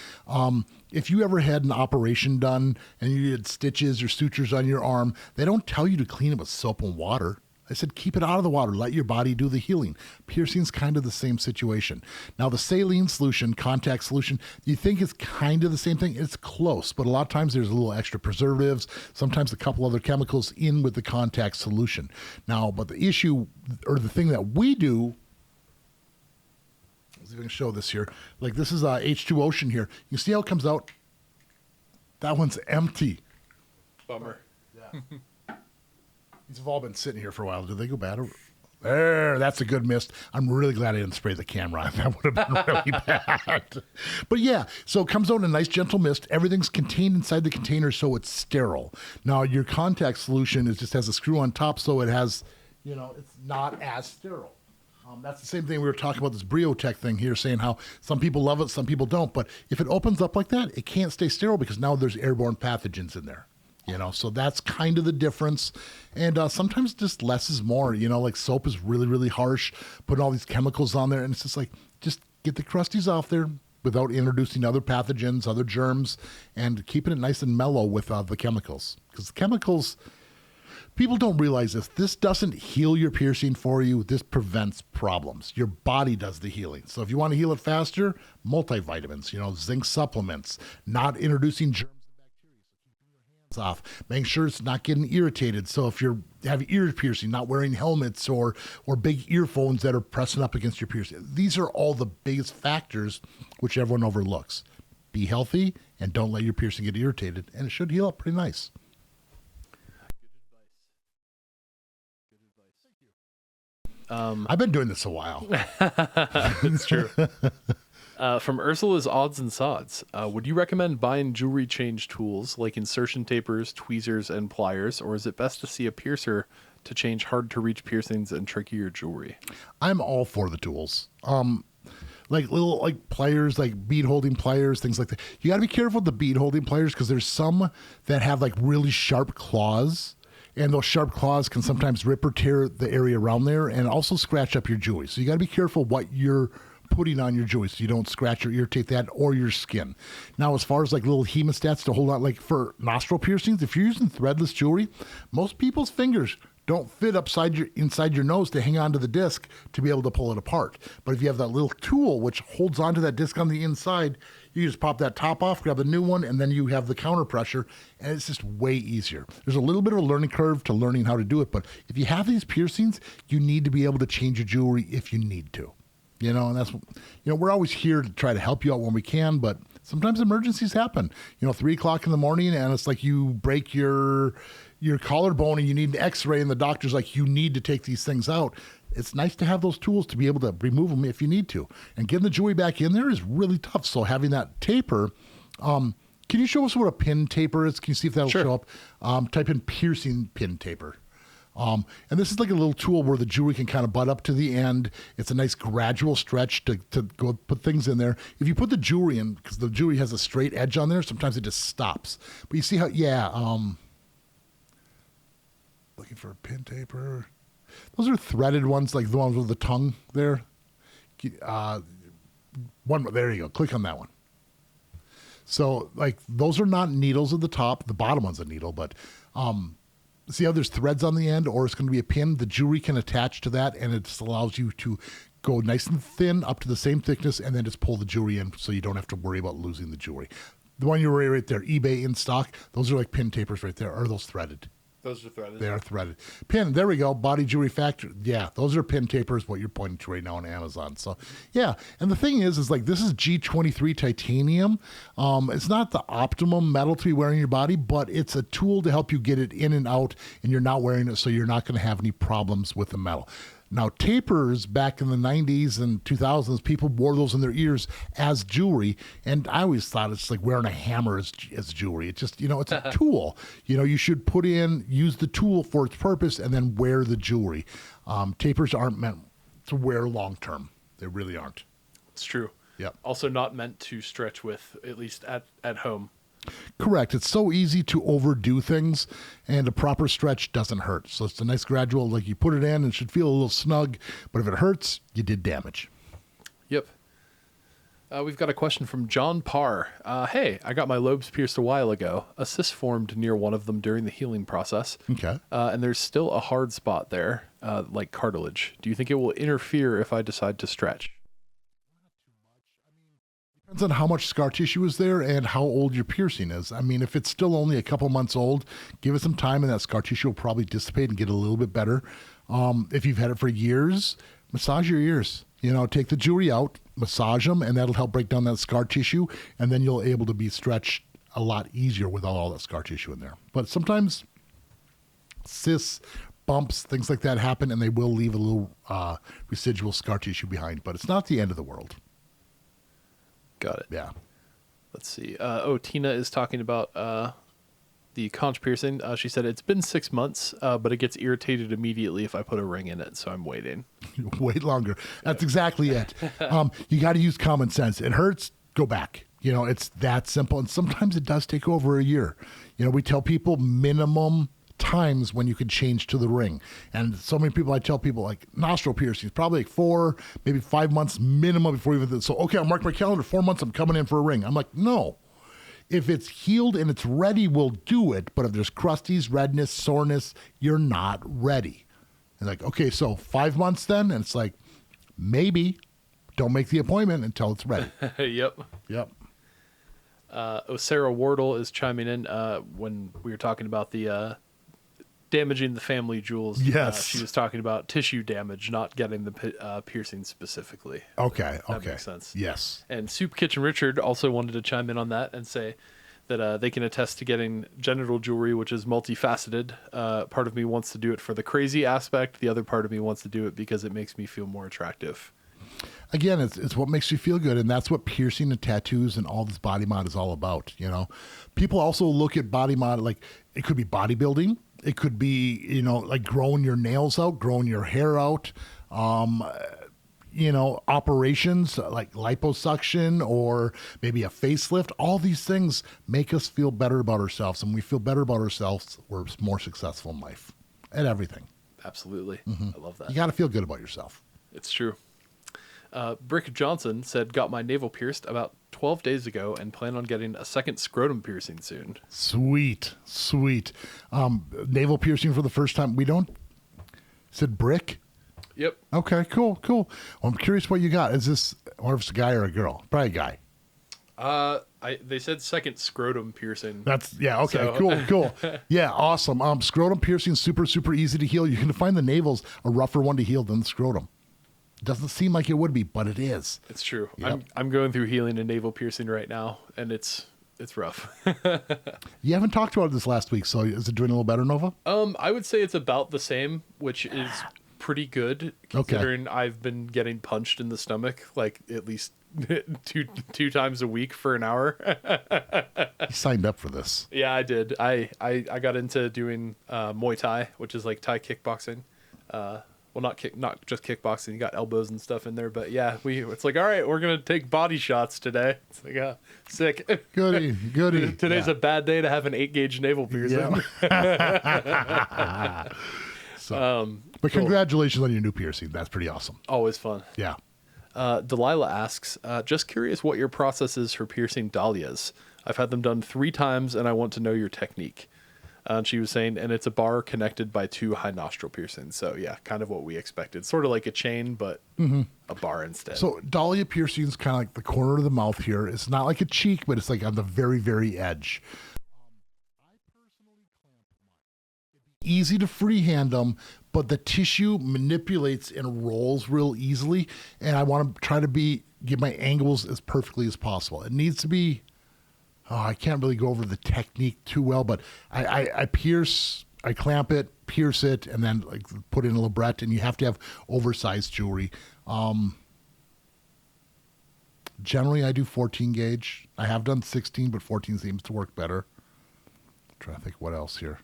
If you ever had an operation done and you had stitches or sutures on your arm, they don't tell you to clean it with soap and water. I said, keep it out of the water. Let your body do the healing. Piercing's kind of the same situation. Now, the saline solution, contact solution, you think it's kind of the same thing. It's close, but a lot of times there's a little extra preservatives, sometimes a couple other chemicals in with the contact solution. Now, but the issue, or the thing that we do, let's see if I can show this here. Like this is H2 Ocean here. You see how it comes out? That one's empty. Bummer. Yeah. These have all been sitting here for a while. Did they go bad? There, that's a good mist. I'm really glad I didn't spray the camera. That would have been really bad. But yeah, so it comes out in a nice gentle mist. Everything's contained inside the container, so it's sterile. Now, your contact solution just has a screw on top, so it has, it's not as sterile. That's the same thing we were talking about, this Briotech thing here, saying how some people love it, some people don't. But if it opens up like that, it can't stay sterile because now there's airborne pathogens in there. So that's kind of the difference. And sometimes just less is more, like soap is really, really harsh, putting all these chemicals on there. And it's just like, just get the crusties off there without introducing other pathogens, other germs, and keeping it nice and mellow with the chemicals. Because the chemicals, people don't realize this. This doesn't heal your piercing for you. This prevents problems. Your body does the healing. So if you want to heal it faster, multivitamins, zinc supplements, not introducing germs off, making sure it's not getting irritated. So if you're having ear piercing, not wearing helmets or big earphones that are pressing up against your piercing. These are all the biggest factors which everyone overlooks. Be healthy and don't let your piercing get irritated, and it should heal up pretty nice. Good advice. I've been doing this a while. It's true. From Ursula's Odds and Sods, would you recommend buying jewelry change tools like insertion tapers, tweezers, and pliers, or is it best to see a piercer to change hard-to-reach piercings and trickier jewelry? I'm all for the tools. Like little pliers, like bead holding pliers, things like that. You got to be careful with the bead holding pliers because there's some that have like really sharp claws. And those sharp claws can sometimes rip or tear the area around there and also scratch up your jewelry. So you got to be careful what you're putting on your jewelry so you don't scratch or irritate that or your skin. Now, as far as like little hemostats to hold on, like for nostril piercings, if you're using threadless jewelry, most people's fingers don't fit inside your nose to hang onto the disc to be able to pull it apart. But if you have that little tool which holds onto that disc on the inside, you just pop that top off, grab a new one, and then you have the counter pressure, and it's just way easier. There's a little bit of a learning curve to learning how to do it, but if you have these piercings, you need to be able to change your jewelry if you need to. And that's, we're always here to try to help you out when we can, but sometimes emergencies happen. 3:00 in the morning, and it's like you break your collarbone and you need an x-ray, and the doctor's like, you need to take these things out. It's nice to have those tools to be able to remove them if you need to. And getting the jewelry back in there is really tough. So having that taper, can you show us what a pin taper is? Can you see if that'll show up? Type in piercing pin taper. And this is like a little tool where the jewelry can kind of butt up to the end. It's a nice gradual stretch to go put things in there. If you put the jewelry in, because the jewelry has a straight edge on there, sometimes it just stops. But you see how, looking for a pin taper. Those are threaded ones, like the ones with the tongue there. There you go. Click on that one. So like those are not needles at the top. The bottom one's a needle, but see how there's threads on the end, or it's going to be a pin. The jewelry can attach to that, and it just allows you to go nice and thin up to the same thickness, and then just pull the jewelry in so you don't have to worry about losing the jewelry. The one you were right there, eBay in stock, those are like pin tapers right there. Are those threaded? Those are threaded. They are threaded. Pin, there we go. Body Jewelry Factory. Yeah, those are pin tapers, what you're pointing to right now on Amazon. So, yeah. And the thing is like this is G23 titanium. It's not the optimum metal to be wearing your body, but it's a tool to help you get it in and out, and you're not wearing it, so you're not going to have any problems with the metal. Now, tapers back in the 90s and 2000s, people wore those in their ears as jewelry. And I always thought it's like wearing a hammer as jewelry. It's just, it's a tool. You should use the tool for its purpose and then wear the jewelry. Tapers aren't meant to wear long term. They really aren't. It's true. Yep. Also not meant to stretch with, at least at home. Correct. It's so easy to overdo things, and a proper stretch doesn't hurt. So it's a nice gradual, like you put it in and it should feel a little snug, but if it hurts, you did damage. Yep. We've got a question from John Parr. Hey, I got my lobes pierced a while ago. A cyst formed near one of them during the healing process. Okay. And there's still a hard spot there, like cartilage. Do you think it will interfere if I decide to stretch? Depends on how much scar tissue is there and how old your piercing is. I mean, if it's still only a couple months old, give it some time and that scar tissue will probably dissipate and get a little bit better. If you've had it for years, massage your ears. Take the jewelry out, massage them, and that'll help break down that scar tissue, and then you'll be able to be stretched a lot easier without all that scar tissue in there. But sometimes cysts, bumps, things like that happen, and they will leave a little residual scar tissue behind, but it's not the end of the world. Got it. Yeah. Let's see. Tina is talking about the conch piercing. She said it's been 6 months, but it gets irritated immediately if I put a ring in it, so I'm waiting. Wait longer. That's exactly it. You got to use common sense. It hurts, go back. It's that simple, and sometimes it does take over a year. We tell people minimum times when you could change to the ring. And so many people, I tell people like nostril piercings, probably like 4, maybe 5 months minimum before even. So, okay, I'll mark my calendar, 4 months, I'm coming in for a ring. I'm like, no. If it's healed and it's ready, we'll do it. But if there's crusties, redness, soreness, you're not ready. And like, okay, so 5 months then? And it's like, maybe. Don't make the appointment until it's ready. Yep. Sarah Wardle is chiming in when we were talking about the damaging the family jewels. Yes. She was talking about tissue damage, not getting the piercing specifically. Okay. That makes sense. Yes. And Soup Kitchen Richard also wanted to chime in on that and say that they can attest to getting genital jewelry, which is multifaceted. Part of me wants to do it for the crazy aspect. The other part of me wants to do it because it makes me feel more attractive. Again, it's what makes you feel good, and that's what piercing and tattoos and all this body mod is all about. People also look at body mod like it could be bodybuilding. It could be, like growing your nails out, growing your hair out, operations like liposuction or maybe a facelift. All these things make us feel better about ourselves. And when we feel better about ourselves, we're more successful in life at everything. Absolutely. Mm-hmm. I love that. You got to feel good about yourself. It's true. Brick Johnson said, got my navel pierced about 12 days ago and plan on getting a second scrotum piercing soon. Sweet. Navel piercing for the first time. Said Brick? Yep. Okay, cool. Well, I'm curious what you got. Is this, I wonder if it's a guy or a girl? Probably a guy. They said second scrotum piercing. Okay, so. Cool. Yeah, awesome. Scrotum piercing, super easy to heal. You can find the navel's a rougher one to heal than the scrotum. Doesn't seem like it would be, but it is. It's true. Yep. I'm going through healing and navel piercing right now, and it's rough. You haven't talked about it this last week, so is it doing a little better, Nova? I would say it's about the same, which is pretty good considering I've been getting punched in the stomach like at least two times a week for an hour. You signed up for this. Yeah, I did. I got into doing Muay Thai, which is like Thai kickboxing. Well, not just kickboxing. You got elbows and stuff in there, but yeah, it's like, all right, we're gonna take body shots today. It's like, sick. Goody. Today's a bad day to have an 8-gauge navel piercing. Yeah. But congratulations on your new piercing. That's pretty awesome. Always fun. Yeah. Delilah asks, just curious what your process is for piercing dahlias. I've had them done 3 times, and I want to know your technique. And she was saying, and it's a bar connected by 2 high nostril piercings. So yeah, kind of what we expected. Sort of like a chain, but a bar instead. So dahlia piercing is kind of like the corner of the mouth here. It's not like a cheek, but it's like on the very, very edge. I personally clamp mine. Easy to freehand them, but the tissue manipulates and rolls real easily. And I want to try to get my angles as perfectly as possible. It needs to be... I can't really go over the technique too well, but I clamp it, pierce it, and then like put in a librette, and you have to have oversized jewelry. Generally, I do 14 gauge. I have done 16, but 14 seems to work better. I'm trying to think what else here.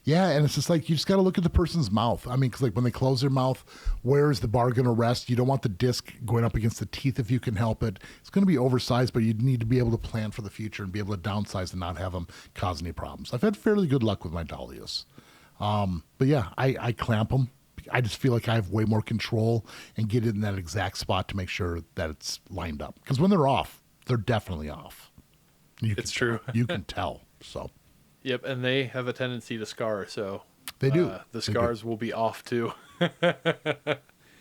Yeah, and it's just like you just got to look at the person's mouth. I mean, because like when they close their mouth, where is the bar going to rest? You don't want the disc going up against the teeth if you can help it. It's going to be oversized, but you need to be able to plan for the future and be able to downsize and not have them cause any problems. I've had fairly good luck with my dahlias. But yeah, I clamp them. I just feel like I have way more control and get it in that exact spot to make sure that it's lined up. Because when they're off, they're definitely off. It's true. You can tell. So. Yep, and they have a tendency to scar, so they do. The scars will be off too.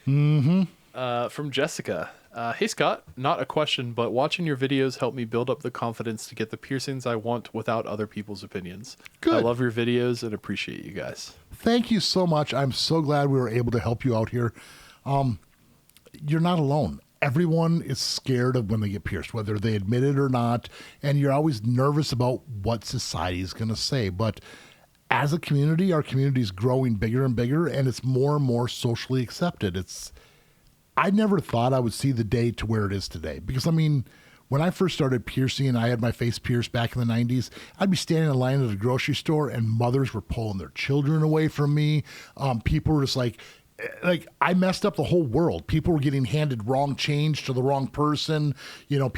From Jessica. Hey Scott, not a question, but watching your videos helped me build up the confidence to get the piercings I want without other people's opinions. Good. I love your videos and appreciate you guys. Thank you so much. I'm so glad we were able to help you out here. You're not alone. Everyone is scared of when they get pierced, whether they admit it or not, and you're always nervous about what society is going to say. But as a community, our community is growing bigger and bigger, and it's more and more socially accepted. I never thought I would see the day to where it is today. Because, I mean, when I first started piercing and I had my face pierced back in the 90s, I'd be standing in line at a grocery store, and mothers were pulling their children away from me. People were just like I messed up the whole world. People were getting handed wrong change to the wrong person. You know,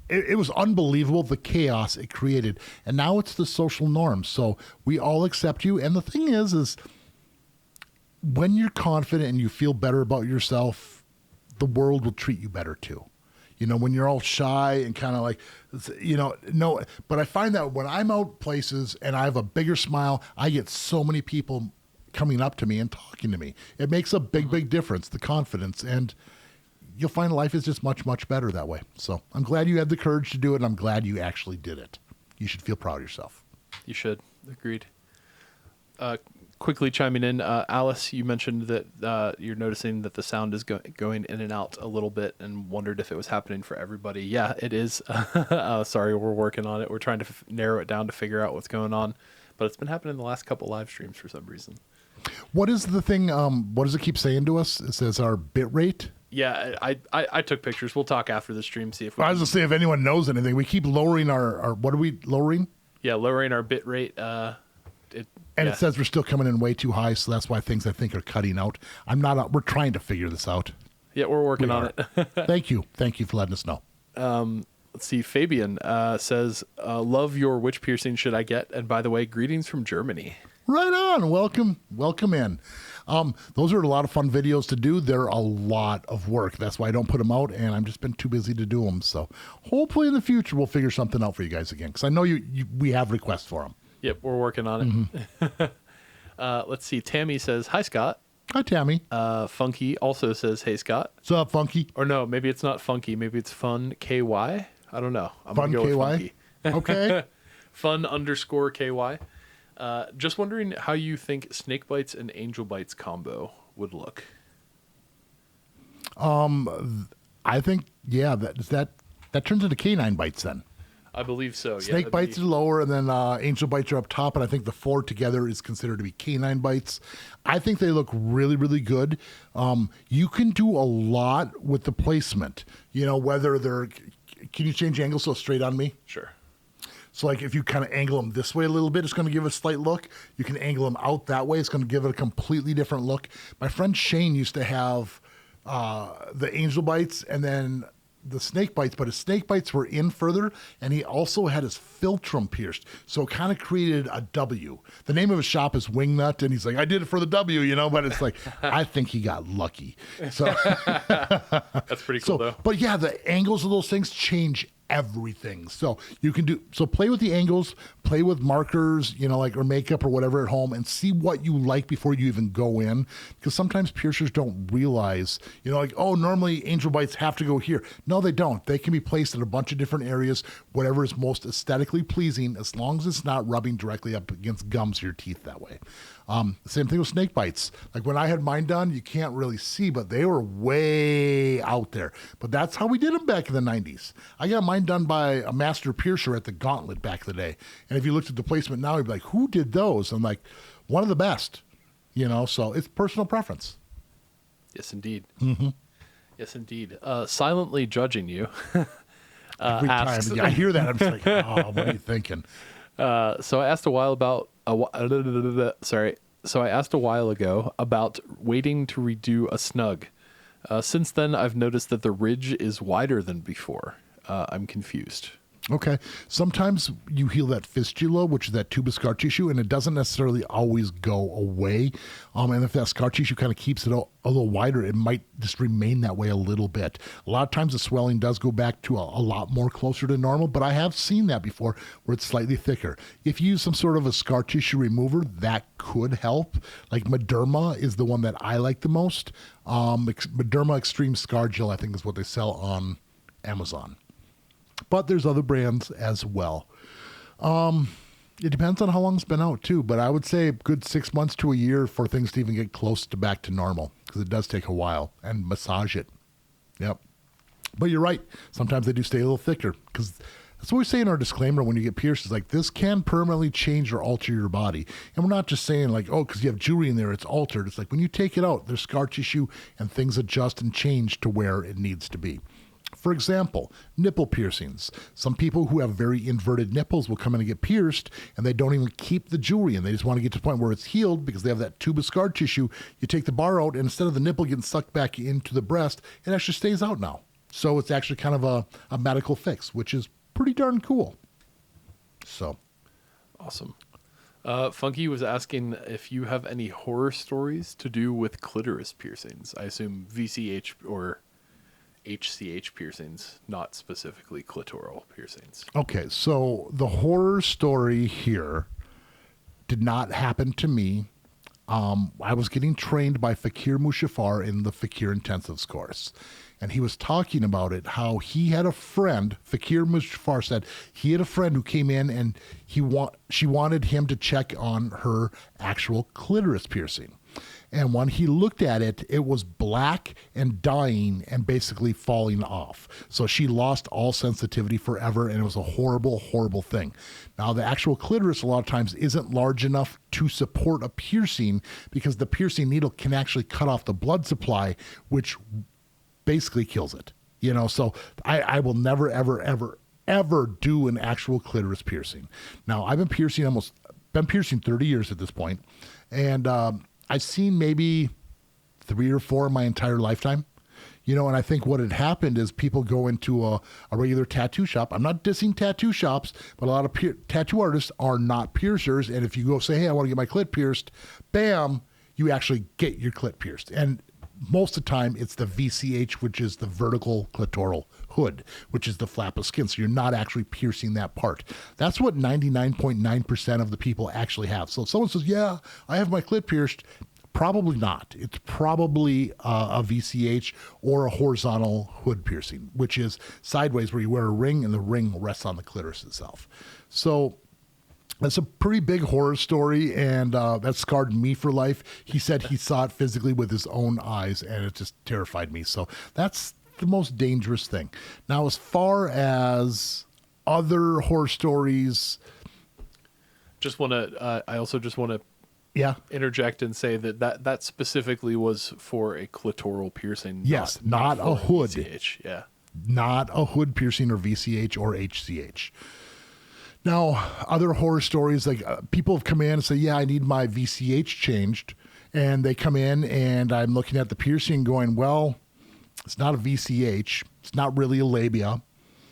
it was unbelievable, the chaos it created. And now it's the social norm. So we all accept you. And the thing is when you're confident and you feel better about yourself, the world will treat you better too. You know, when you're all shy and kind of like, no. But I find that when I'm out places and I have a bigger smile, I get so many people coming up to me and talking to me. It makes a big difference, the confidence, and you'll find life is just much, much better that way. So I'm glad you had the courage to do it, and I'm glad you actually did it. You should feel proud of yourself. You should. Agreed. Quickly chiming in, Alice, you mentioned that you're noticing that the sound is going in and out a little bit and wondered if it was happening for everybody. Yeah, it is. Sorry, we're working on it. We're trying to narrow it down to figure out what's going on, but it's been happening the last couple live streams for some reason. What is the thing? What does it keep saying to us? It says our bit rate. Yeah, I took pictures. We'll talk after the stream. See if I was gonna say if anyone knows anything. We keep lowering our what are we lowering? Yeah, lowering our bit rate. It says we're still coming in way too high, so that's why things I think are cutting out. We're trying to figure this out. Yeah, we're working on it. Thank you for letting us know. Let's see. Fabian says, "Love your which piercing should I get?" And by the way, greetings from Germany. Right on. Welcome in. Those are a lot of fun videos to do. They're a lot of work. That's why I don't put them out, and I've just been too busy to do them. So hopefully in the future we'll figure something out for you guys again, because I know we have requests for them. Yep, we're working on it. Let's see. Tammy says, "Hi, Scott." Hi, Tammy. Funky also says, "Hey, Scott." What's up, Funky? Or no, maybe it's not Funky. Maybe it's Fun KY. I don't know. I'm Fun gonna go KY? with Funky. Okay. Fun_KY. Just wondering how you think snake bites and angel bites combo would look. I think, yeah, that turns into canine bites then. I believe so. Snake bites are lower, and then angel bites are up top, and I think the four together is considered to be canine bites. I think they look really, really good. You can do a lot with the placement. You know, whether they're... Can you change angle so straight on me? Sure. So like if you kind of angle them this way a little bit, it's going to give a slight look. You can angle them out that way. It's going to give it a completely different look. My friend Shane used to have the angel bites and then the snake bites, but his snake bites were in further, and he also had his philtrum pierced. So it kind of created a W. The name of his shop is Wingnut, and he's like, I did it for the W, you know, but it's like, I think he got lucky. So that's pretty cool, though. But yeah, the angles of those things change everything. So you can play with the angles, play with markers, you know, like, or makeup or whatever at home, and see what you like before you even go in. Because sometimes piercers don't realize, you know, like, oh, normally angel bites have to go here. No, they don't. They can be placed in a bunch of different areas, whatever is most aesthetically pleasing, as long as it's not rubbing directly up against gums of your teeth that way. Same thing with snake bites. Like when I had mine done, you can't really see, but they were way out there. But that's how we did them back in the 90s. I got mine done by a master piercer at the Gauntlet back in the day. And if you looked at the placement now, you'd be like, who did those? I'm like, one of the best, you know, so it's personal preference. Yes, indeed. Mm-hmm. Yes, indeed. Silently judging you. Every time. Yeah, I hear that. I'm just like, oh, what are you thinking? So I asked a while Sorry. So I asked a while ago about waiting to redo a snug. Since then, I've noticed that the ridge is wider than before. I'm confused. Okay. Sometimes you heal that fistula, which is that tube of scar tissue, and it doesn't necessarily always go away. And if that scar tissue kind of keeps it a little wider, it might just remain that way a little bit. A lot of times the swelling does go back to a lot more closer to normal, but I have seen that before where it's slightly thicker. If you use some sort of a scar tissue remover, that could help. Like Mederma is the one that I like the most. Mederma Extreme Scar Gel, I think, is what they sell on Amazon. But there's other brands as well. It depends on how long it's been out too, but I would say a good 6 months to a year for things to even get close to back to normal, because it does take a while, and massage it. Yep. But you're right. Sometimes they do stay a little thicker, because that's what we say in our disclaimer when you get pierced. Is like, this can permanently change or alter your body. And we're not just saying like, oh, because you have jewelry in there, it's altered. It's like when you take it out, there's scar tissue and things adjust and change to where it needs to be. For example, nipple piercings. Some people who have very inverted nipples will come in and get pierced, and they don't even keep the jewelry in. They just want to get to the point where it's healed because they have that tube of scar tissue. You take the bar out, and instead of the nipple getting sucked back into the breast, it actually stays out now. So it's actually kind of a medical fix, which is pretty darn cool. So. Awesome. Funky was asking if you have any horror stories to do with clitoris piercings. I assume VCH or HCH piercings, not specifically clitoral piercings. Okay, so the horror story here did not happen to me. I was getting trained by Fakir Mushafar in the Fakir Intensives course, and he was talking about it, how he had a friend. Fakir Mushafar said he had a friend who came in and she wanted him to check on her actual clitoris piercing. And when he looked at it, it was black and dying and basically falling off. So she lost all sensitivity forever, and it was a horrible, horrible thing. Now, the actual clitoris a lot of times isn't large enough to support a piercing, because the piercing needle can actually cut off the blood supply, which basically kills it. You know, so I will never, ever, ever, ever do an actual clitoris piercing. Now, I've been piercing 30 years at this point, and I've seen maybe 3 or 4 in my entire lifetime. You know, and I think what had happened is people go into a regular tattoo shop. I'm not dissing tattoo shops, but a lot of tattoo artists are not piercers. And if you go say, hey, I want to get my clit pierced, bam, you actually get your clit pierced. And most of the time it's the VCH, which is the vertical clitoral hood, which is the flap of skin. So you're not actually piercing that part. That's what 99.9% of the people actually have. So if someone says, yeah, I have my clit pierced, probably not. It's probably a VCH or a horizontal hood piercing, which is sideways, where you wear a ring and the ring rests on the clitoris itself. So that's a pretty big horror story, and that scarred me for life. He said he saw it physically with his own eyes, and it just terrified me. So that's the most dangerous thing. Now, as far as other horror stories, I also just want to interject and say that specifically was for a clitoral piercing. Yes, not a hood. VCH, yeah. Not a hood piercing or VCH or HCH. Now, other horror stories, like people have come in and say, yeah, I need my VCH changed. And they come in and I'm looking at the piercing going, well, it's not a VCH. It's not really a labia.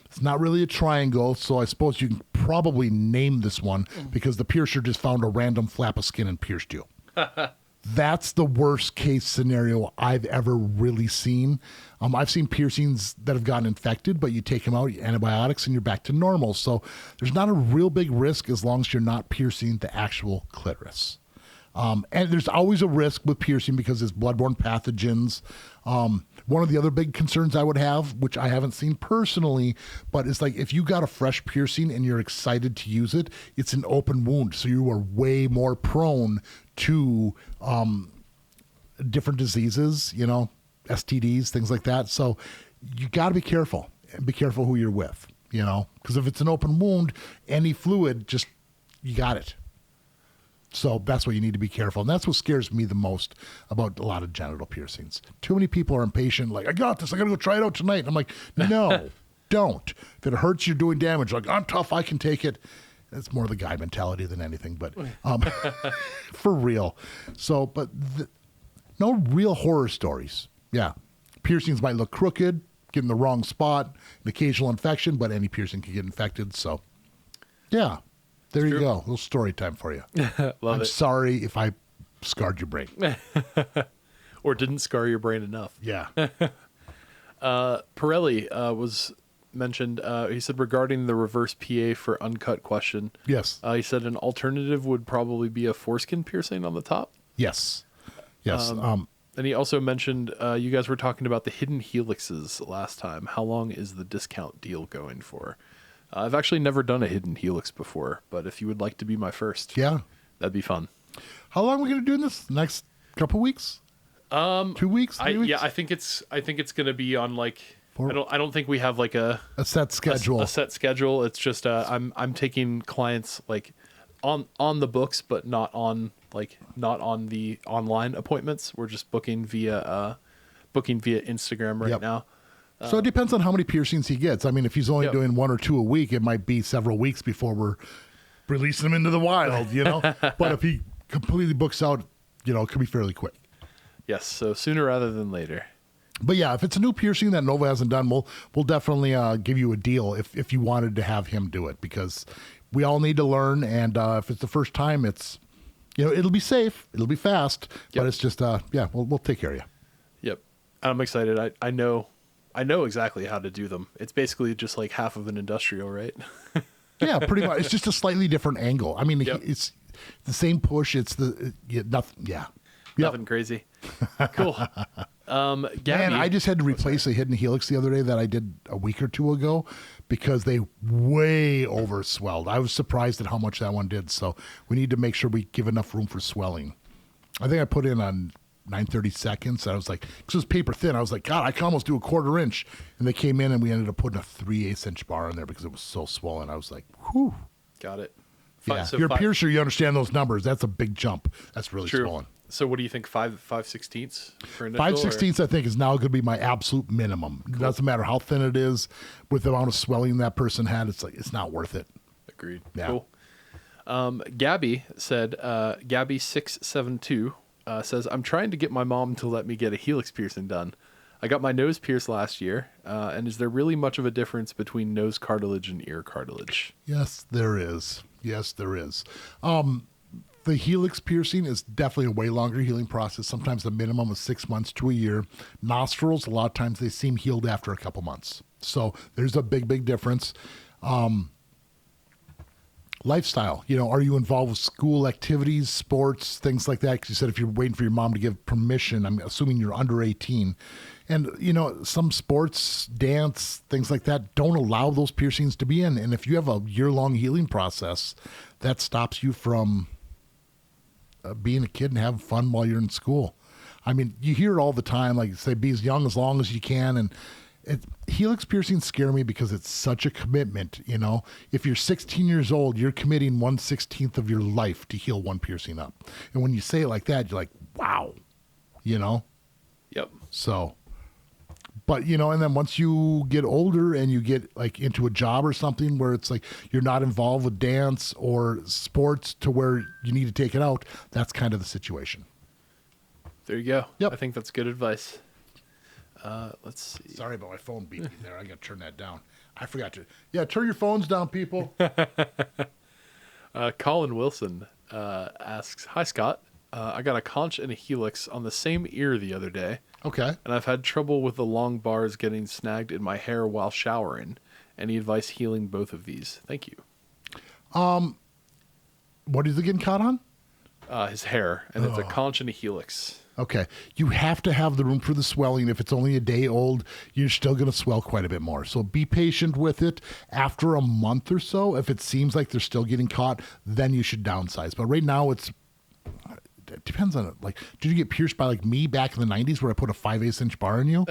It's not really a triangle. So I suppose you can probably name this one because the piercer just found a random flap of skin and pierced you. That's the worst case scenario I've ever really seen. I've seen piercings that have gotten infected, but you take them out, antibiotics, and you're back to normal. So there's not a real big risk as long as you're not piercing the actual clitoris. And there's always a risk with piercing because it's bloodborne pathogens. One of the other big concerns I would have, which I haven't seen personally, but it's like if you got a fresh piercing and you're excited to use it, it's an open wound. So you are way more prone to different diseases, you know, STDs, things like that. So you got to be careful and be careful who you're with, you know, because if it's an open wound, any fluid, just you got it. So that's why you need to be careful. And that's what scares me the most about a lot of genital piercings. Too many people are impatient, like, I got this, I got to go try it out tonight. And I'm like, no, don't. If it hurts, you're doing damage. Like, I'm tough, I can take it. it's more the guy mentality than anything, but for real. So, but no real horror stories. Yeah. Piercings might look crooked, get in the wrong spot, an occasional infection, but any piercing can get infected. So, yeah, there you go. A little story time for you. I'm sorry if I scarred your brain. Or didn't scar your brain enough. Yeah. Pirelli was mentioned. He said regarding the reverse PA for uncut question. Yes. He said an alternative would probably be a foreskin piercing on the top. Yes. Yes. And he also mentioned you guys were talking about the hidden helixes last time. How long is the discount deal going for? I've actually never done a hidden helix before, but if you would like to be my first, yeah, that'd be fun. How long are we going to do this? Next couple weeks? 2 weeks? 3 weeks? Yeah, I think it's going to be on like 4. I don't think we have like a set schedule. A set schedule. It's just I'm taking clients like on the books, but not on the online appointments. We're just booking via Instagram right now. So it depends on how many piercings he gets. I mean, if he's only doing 1 or 2 a week, it might be several weeks before we're releasing him into the wild, But if he completely books out, it could be fairly quick. Yes, so sooner rather than later. But yeah, if it's a new piercing that Nova hasn't done, we'll definitely give you a deal if you wanted to have him do it, because we all need to learn, and if it's the first time, it's it'll be safe, it'll be fast, but it's just we'll take care of you. Yep, I'm excited. I know exactly how to do them. It's basically just like half of an industrial, right? Yeah, pretty much. It's just a slightly different angle. I mean, it's the same push. It's nothing. Yeah. Nothing crazy. Cool. Gabby, man, I just had to replace a hidden helix the other day that I did a week or two ago because they way overswelled. I was surprised at how much that one did. So we need to make sure we give enough room for swelling. I think I put in on 9/32. I was like, because it was paper thin. I was like, God, I can almost do a 1/4 inch. And they came in and we ended up putting a 3/8 inch bar in there because it was so swollen. I was like, whew. Got it. If you're a piercer, you understand those numbers. That's a big jump. That's really swollen. So what do you think, 5/16 for initial? 5/16 I think is now going to be my absolute minimum. Cool. It doesn't matter how thin it is. With the amount of swelling that person had, it's not worth it. Agreed. Yeah. Cool. Gabby said, Gabby672 says, I'm trying to get my mom to let me get a helix piercing done. I got my nose pierced last year, and is there really much of a difference between nose cartilage and ear cartilage? Yes, there is. Yes, there is. The helix piercing is definitely a way longer healing process. Sometimes the minimum is 6 months to a year. Nostrils, a lot of times they seem healed after a couple months. So there's a big difference. Lifestyle, are you involved with school activities, sports, things like that? Because you said if you're waiting for your mom to give permission, I'm assuming you're under 18. And, some sports, dance, things like that don't allow those piercings to be in. And if you have a year-long healing process, that stops you from being a kid and having fun while you're in school. I mean, you hear it all the time, like say, be as young as long as you can. And helix piercings scare me because it's such a commitment. If you're 16 years old, you're committing 1/16 of your life to heal one piercing up. And when you say it like that, you're like, wow, Yep. So, but, and then once you get older and you get like into a job or something where it's like you're not involved with dance or sports to where you need to take it out, that's kind of the situation. There you go. Yep. I think that's good advice. Let's see. Sorry about my phone beeping there. I got to turn that down. I forgot to. Yeah, turn your phones down, people. Colin Wilson asks, Hi, Scott. I got a conch and a helix on the same ear the other day. Okay. And I've had trouble with the long bars getting snagged in my hair while showering. Any advice healing both of these? Thank you. What is it getting caught on? His hair. And it's a conch and a helix. Okay. You have to have the room for the swelling. If it's only a day old, you're still going to swell quite a bit more. So be patient with it. After a month or so, if it seems like they're still getting caught, then you should downsize. But right now it depends on it. Like, did you get pierced by like me back in the 90s where I put a 5/8 inch bar in you?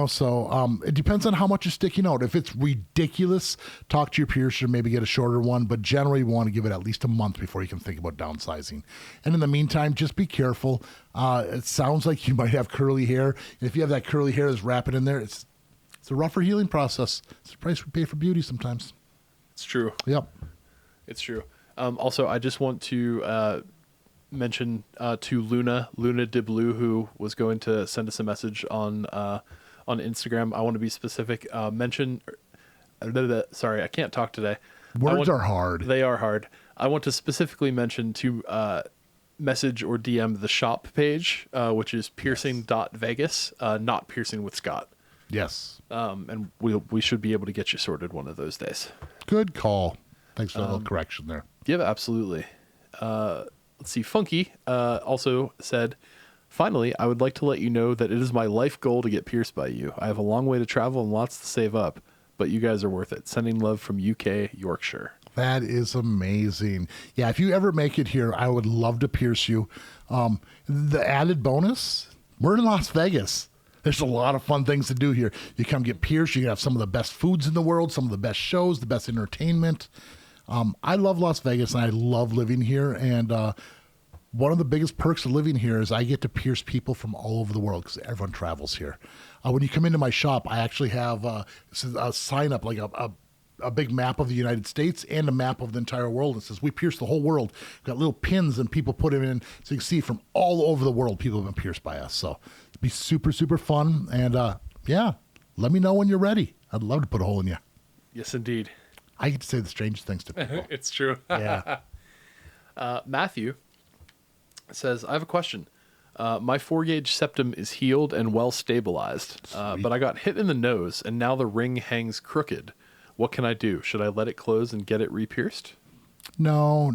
So it depends on how much is sticking out. If it's ridiculous, talk to your piercer, maybe get a shorter one, but generally you want to give it at least a month before you can think about downsizing. And in the meantime, just be careful. It sounds like you might have curly hair. And if you have that curly hair that's wrapping in there, it's a rougher healing process. It's the price we pay for beauty sometimes. It's true. Yep. It's true. Also, I just want to mention to Luna Diblu, who was going to send us a message on Instagram. I want to be specific. Sorry, I can't talk today. Words are hard. They are hard. I want to specifically mention to message or DM the shop page, which is piercing.vegas, not Piercing with Scott. Yes. And we should be able to get you sorted one of those days. Good call. Thanks for the little correction there. Yeah, absolutely. Let's see. Funky also said, finally, I would like to let you know that it is my life goal to get pierced by you. I have a long way to travel and lots to save up, but you guys are worth it. Sending love from UK, Yorkshire. That is amazing. Yeah, if you ever make it here, I would love to pierce you. The added bonus, we're in Las Vegas. There's a lot of fun things to do here. You come get pierced. You can have some of the best foods in the world, some of the best shows, the best entertainment. I love Las Vegas, and I love living here. And one of the biggest perks of living here is I get to pierce people from all over the world because everyone travels here. When you come into my shop, I actually have a sign up, like a big map of the United States and a map of the entire world. It says, we pierce the whole world. We've got little pins, and people put them in so you can see from all over the world people have been pierced by us. So it'd be super, super fun. And yeah, let me know when you're ready. I'd love to put a hole in you. Yes, indeed. I get to say the strangest things to people. It's true. Yeah. Matthew says, I have a question. My 4-gauge septum is healed and well stabilized, but I got hit in the nose, and now the ring hangs crooked. What can I do? Should I let it close and get it re-pierced? No.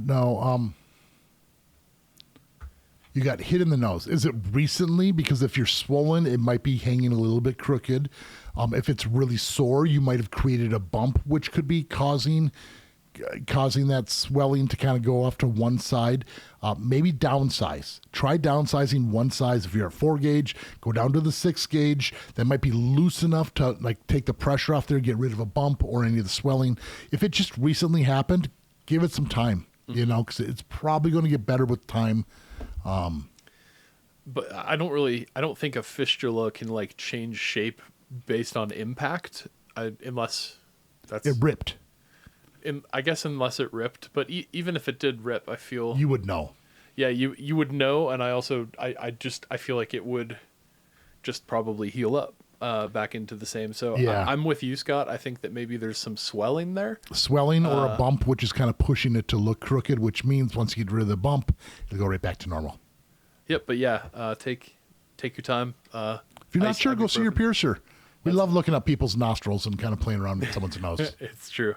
You got hit in the nose. Is it recently? Because if you're swollen, it might be hanging a little bit crooked. If it's really sore, you might have created a bump, which could be causing that swelling to kind of go off to one side. Maybe downsize. Try downsizing one size. If you're at 4-gauge, go down to the 6-gauge. That might be loose enough to like take the pressure off there, get rid of a bump or any of the swelling. If it just recently happened, give it some time, because it's probably going to get better with time. But I don't think a fistula can like change shape based on impact, unless it ripped. I guess unless it ripped, but even if it did rip, I feel you would know. Yeah, you would know, and I also I feel like it would just probably heal up back into the same. So yeah. I'm with you, Scott. I think that maybe there's some swelling there. Swelling or a bump, which is kind of pushing it to look crooked, which means once you get rid of the bump, it'll go right back to normal. Yep, but yeah, take your time. If you're not sure, go see your piercer. We love looking up people's nostrils and kind of playing around with someone's nose. It's true.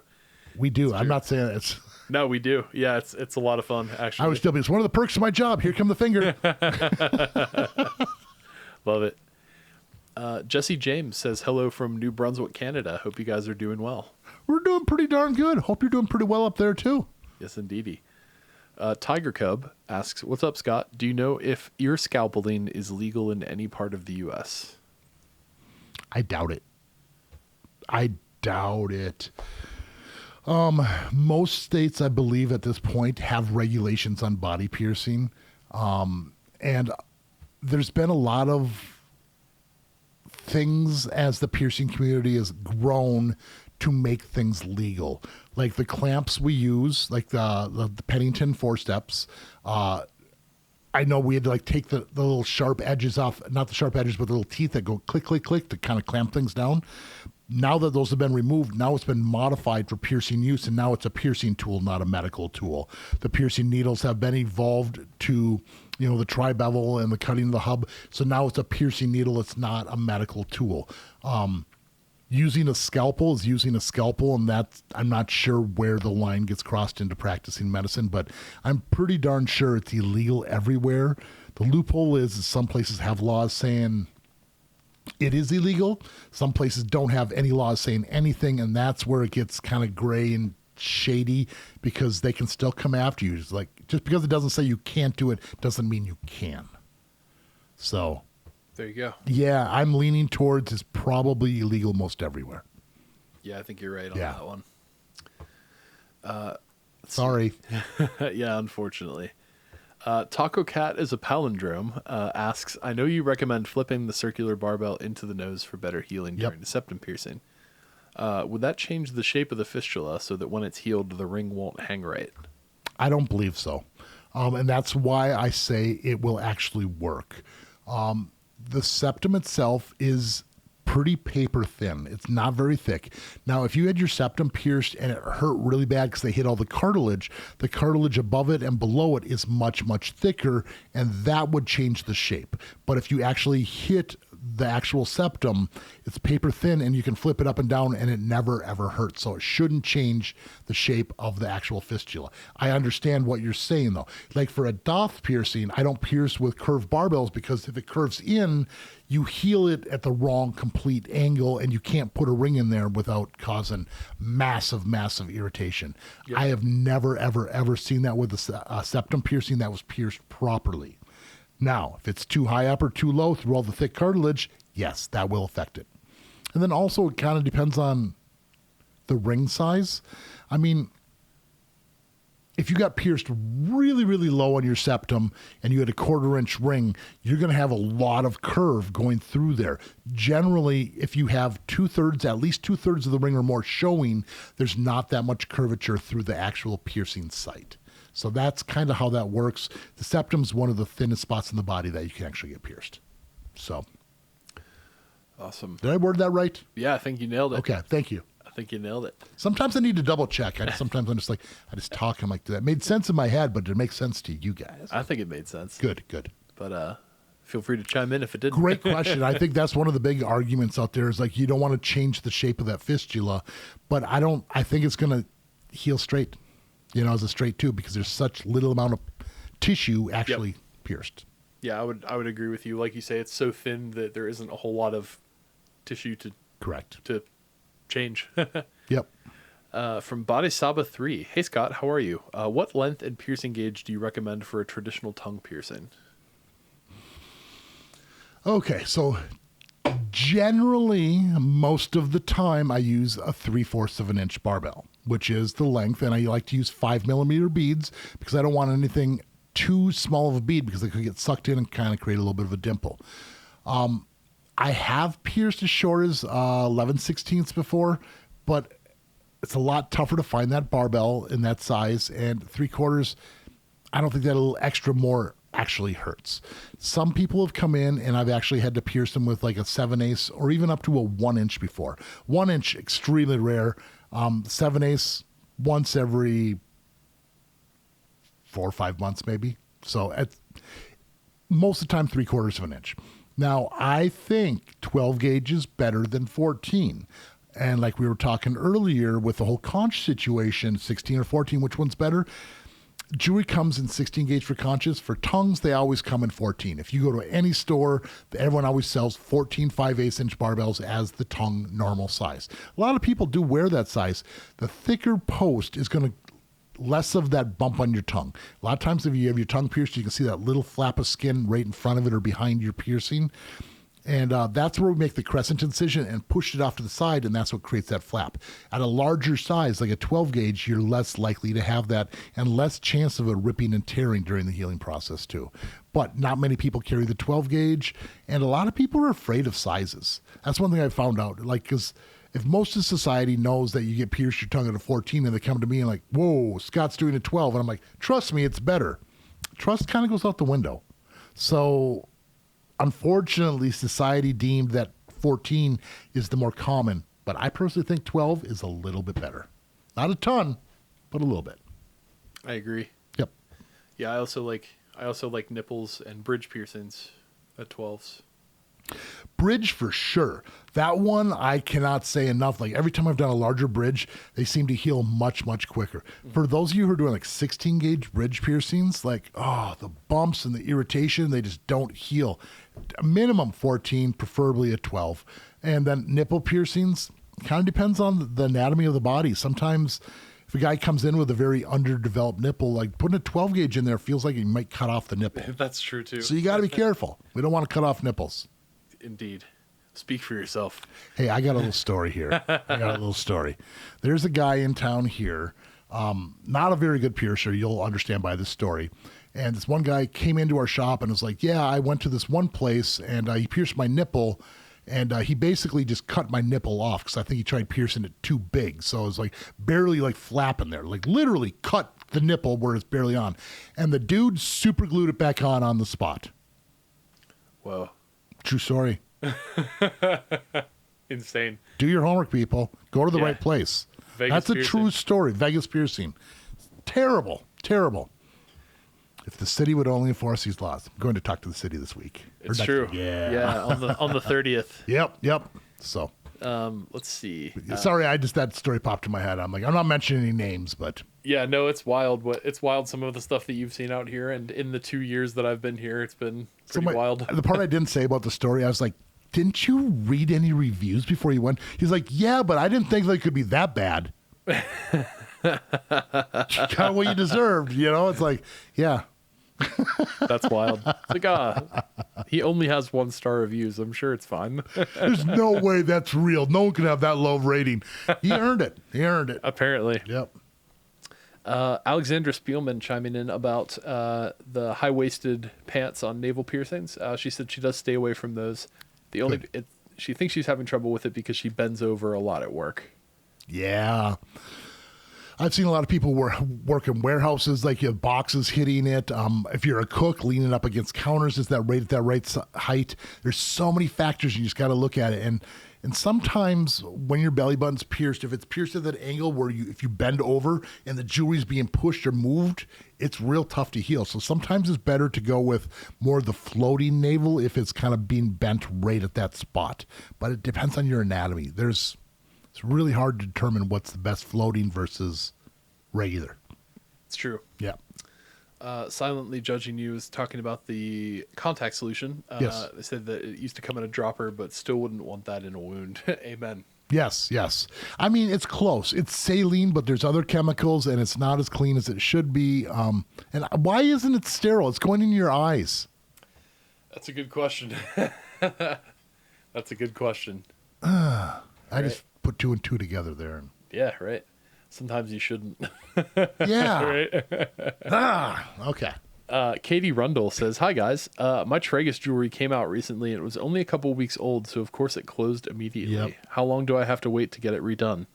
We do. I'm not saying it's... No, we do. Yeah, it's a lot of fun, actually. I would still be. It's one of the perks of my job. Here come the finger. Love it. Jesse James says, hello from New Brunswick, Canada. Hope you guys are doing well. We're doing pretty darn good. Hope you're doing pretty well up there, too. Yes, indeedy. Tiger Cub asks, what's up, Scott? Do you know if ear scalpeling is legal in any part of the U.S.? I doubt it. Most states, I believe, at this point have regulations on body piercing. And there's been a lot of things as the piercing community has grown to make things legal. Like the clamps we use, like the Pennington 4-steps. I know we had to like take the little sharp edges off, not the sharp edges, but the little teeth that go click, click, click to kind of clamp things down. Now that those have been removed, now it's been modified for piercing use, and now it's a piercing tool, not a medical tool. The piercing needles have been evolved to, the tri-bevel and the cutting of the hub. So now it's a piercing needle. It's not a medical tool. Using a scalpel is using a scalpel, and I'm not sure where the line gets crossed into practicing medicine, but I'm pretty darn sure it's illegal everywhere. The loophole is some places have laws saying it is illegal. Some places don't have any laws saying anything, and that's where it gets kind of gray and shady because they can still come after you. It's like, just because it doesn't say you can't do it doesn't mean you can. So there you go. Yeah, I'm leaning towards it's probably illegal most everywhere. Yeah, I think you're right on that one. Sorry. Yeah, unfortunately. Taco Cat is a palindrome, asks, I know you recommend flipping the circular barbell into the nose for better healing during the septum piercing. would that change the shape of the fistula so that when it's healed, the ring won't hang right? I don't believe so. And that's why I say it will actually work. The septum itself is pretty paper thin. It's not very thick. Now, if you had your septum pierced and it hurt really bad because they hit all the cartilage above it and below it is much, much thicker, and that would change the shape. But if you actually hit the actual septum, it's paper thin and you can flip it up and down and it never ever hurts. So it shouldn't change the shape of the actual fistula. I understand what you're saying though. Like for a doth piercing, I don't pierce with curved barbells because if it curves in, you heal it at the wrong complete angle and you can't put a ring in there without causing massive, massive irritation. Yep. I have never, ever, ever seen that with a septum piercing that was pierced properly. Now, if it's too high up or too low through all the thick cartilage, yes, that will affect it. And then also it kind of depends on the ring size. I mean, if you got pierced really, really low on your septum and you had a 1/4 inch ring, you're going to have a lot of curve going through there. Generally, if you have at least 2/3 of the ring or more showing, there's not that much curvature through the actual piercing site. So that's kind of how that works. The septum's one of the thinnest spots in the body that you can actually get pierced. So. Awesome. Did I word that right? Yeah, I think you nailed it. Okay, thank you. I think you nailed it. Sometimes I need to double check. Sometimes I'm just like, I just talk. I'm like, that made sense in my head, but did it make sense to you guys? I think it made sense. Good. But feel free to chime in if it didn't. Great question. I think that's one of the big arguments out there is like, you don't want to change the shape of that fistula, but I think it's going to heal straight. As a straight tube because there's such little amount of tissue actually pierced. Yeah, I would agree with you. Like you say, it's so thin that there isn't a whole lot of tissue to change. Yep. From Bodhisattva 3. Hey Scott, how are you? What length and piercing gauge do you recommend for a traditional tongue piercing? Okay, so generally, most of the time I use a 3/4 of an inch barbell, which is the length, and I like to use 5mm beads because I don't want anything too small of a bead because they could get sucked in and kind of create a little bit of a dimple. I have pierced as short as 11/16 before, but it's a lot tougher to find that barbell in that size, and 3/4, I don't think that a little extra more actually hurts. Some people have come in and I've actually had to pierce them with like a 7/8 or even up to a 1 inch before. 1 inch, extremely rare. 7/8 once every 4 or 5 months maybe. So most of the time 3/4 of an inch. Now I think 12 gauge is better than 14. And like we were talking earlier with the whole conch situation, 16 or 14, which one's better? Jewelry comes in 16 gauge for conches. For tongues, they always come in 14. If you go to any store, everyone always sells 14 5/8 inch barbells as the tongue normal size. A lot of people do wear that size. The thicker post is going to less of that bump on your tongue. A lot of times if you have your tongue pierced, you can see that little flap of skin right in front of it or behind your piercing. And that's where we make the crescent incision and push it off to the side, and that's what creates that flap. At a larger size, like a 12 gauge, you're less likely to have that and less chance of it ripping and tearing during the healing process too. But not many people carry the 12 gauge, and a lot of people are afraid of sizes. That's one thing I found out. Like, because if most of society knows that you get pierced your tongue at a 14 and they come to me and like, whoa, Scott's doing a 12. And I'm like, trust me, it's better. Trust kind of goes out the window. So unfortunately, society deemed that 14 is the more common, but I personally think 12 is a little bit better. Not a ton, but a little bit. I agree. Yep. Yeah, I also like nipples and bridge piercings at 12s. Bridge for sure. That one I cannot say enough. Like every time I've done a larger bridge, they seem to heal much, much quicker. For those of you who are doing like 16 gauge bridge piercings, like, the bumps and the irritation, they just don't heal. A minimum 14, preferably a 12. And then nipple piercings, kind of depends on the anatomy of the body. Sometimes if a guy comes in with a very underdeveloped nipple, like putting a 12 gauge in there feels like he might cut off the nipple. That's true too. So you got to be careful. We don't want to cut off nipples. Indeed. Speak for yourself. Hey, I got a little story here. There's a guy in town here, not a very good piercer. You'll understand by this story. And this one guy came into our shop and was like, yeah, I went to this one place and he pierced my nipple And he basically just cut my nipple off because I think he tried piercing it too big. So it was like barely like flapping there, like literally cut the nipple where it's barely on. And the dude super glued it back on the spot. Whoa. True story. Insane. Do your homework, people. Go to the right place. Vegas That's a piercing. true story. Vegas piercing. Terrible. Terrible. If the city would only enforce these laws. I'm going to talk to the city this week. It's true. Yeah, on the 30th. Yep. So. Let's see. Sorry, that story popped in my head. I'm not mentioning any names, but. Yeah, no, it's wild. It's wild, some of the stuff that you've seen out here. And in the 2 years that I've been here, it's been pretty wild. The part I didn't say about the story, I was like, didn't you read any reviews before you went? He's like, yeah, but I didn't think they could be that bad. Kind of what you deserved, It's like, yeah. That's wild. It's like, he only has 1-star reviews. I'm sure it's fine. There's no way that's real. No one can have that low of rating. He earned it. Apparently. Yep. Alexandra Spielman chiming in about the high-waisted pants on navel piercings. She said she does stay away from those. She thinks she's having trouble with it because she bends over a lot at work. Yeah. I've seen a lot of people work in warehouses, like you have boxes hitting it. If you're a cook, leaning up against counters, is that right at that right height? There's so many factors. You just got to look at it. And sometimes when your belly button's pierced, if it's pierced at that angle where if you bend over and the jewelry's being pushed or moved, it's real tough to heal. So sometimes it's better to go with more of the floating navel if it's kind of being bent right at that spot. But it depends on your anatomy. It's really hard to determine what's the best floating versus regular. It's true. Yeah. Silently Judging You is talking about the contact solution. Yes. They said that it used to come in a dropper, but still wouldn't want that in a wound. Amen. Yes. I mean, it's close. It's saline, but there's other chemicals, and it's not as clean as it should be. And why isn't it sterile? It's going in your eyes. That's a good question. That's a good question. I just put 2 and 2 together there. Yeah, right. Sometimes you shouldn't. Yeah. Right? Okay. Katie Rundle says, "Hi guys, my Tragus jewelry came out recently and it was only a couple weeks old, so of course it closed immediately. Yep. How long do I have to wait to get it redone?"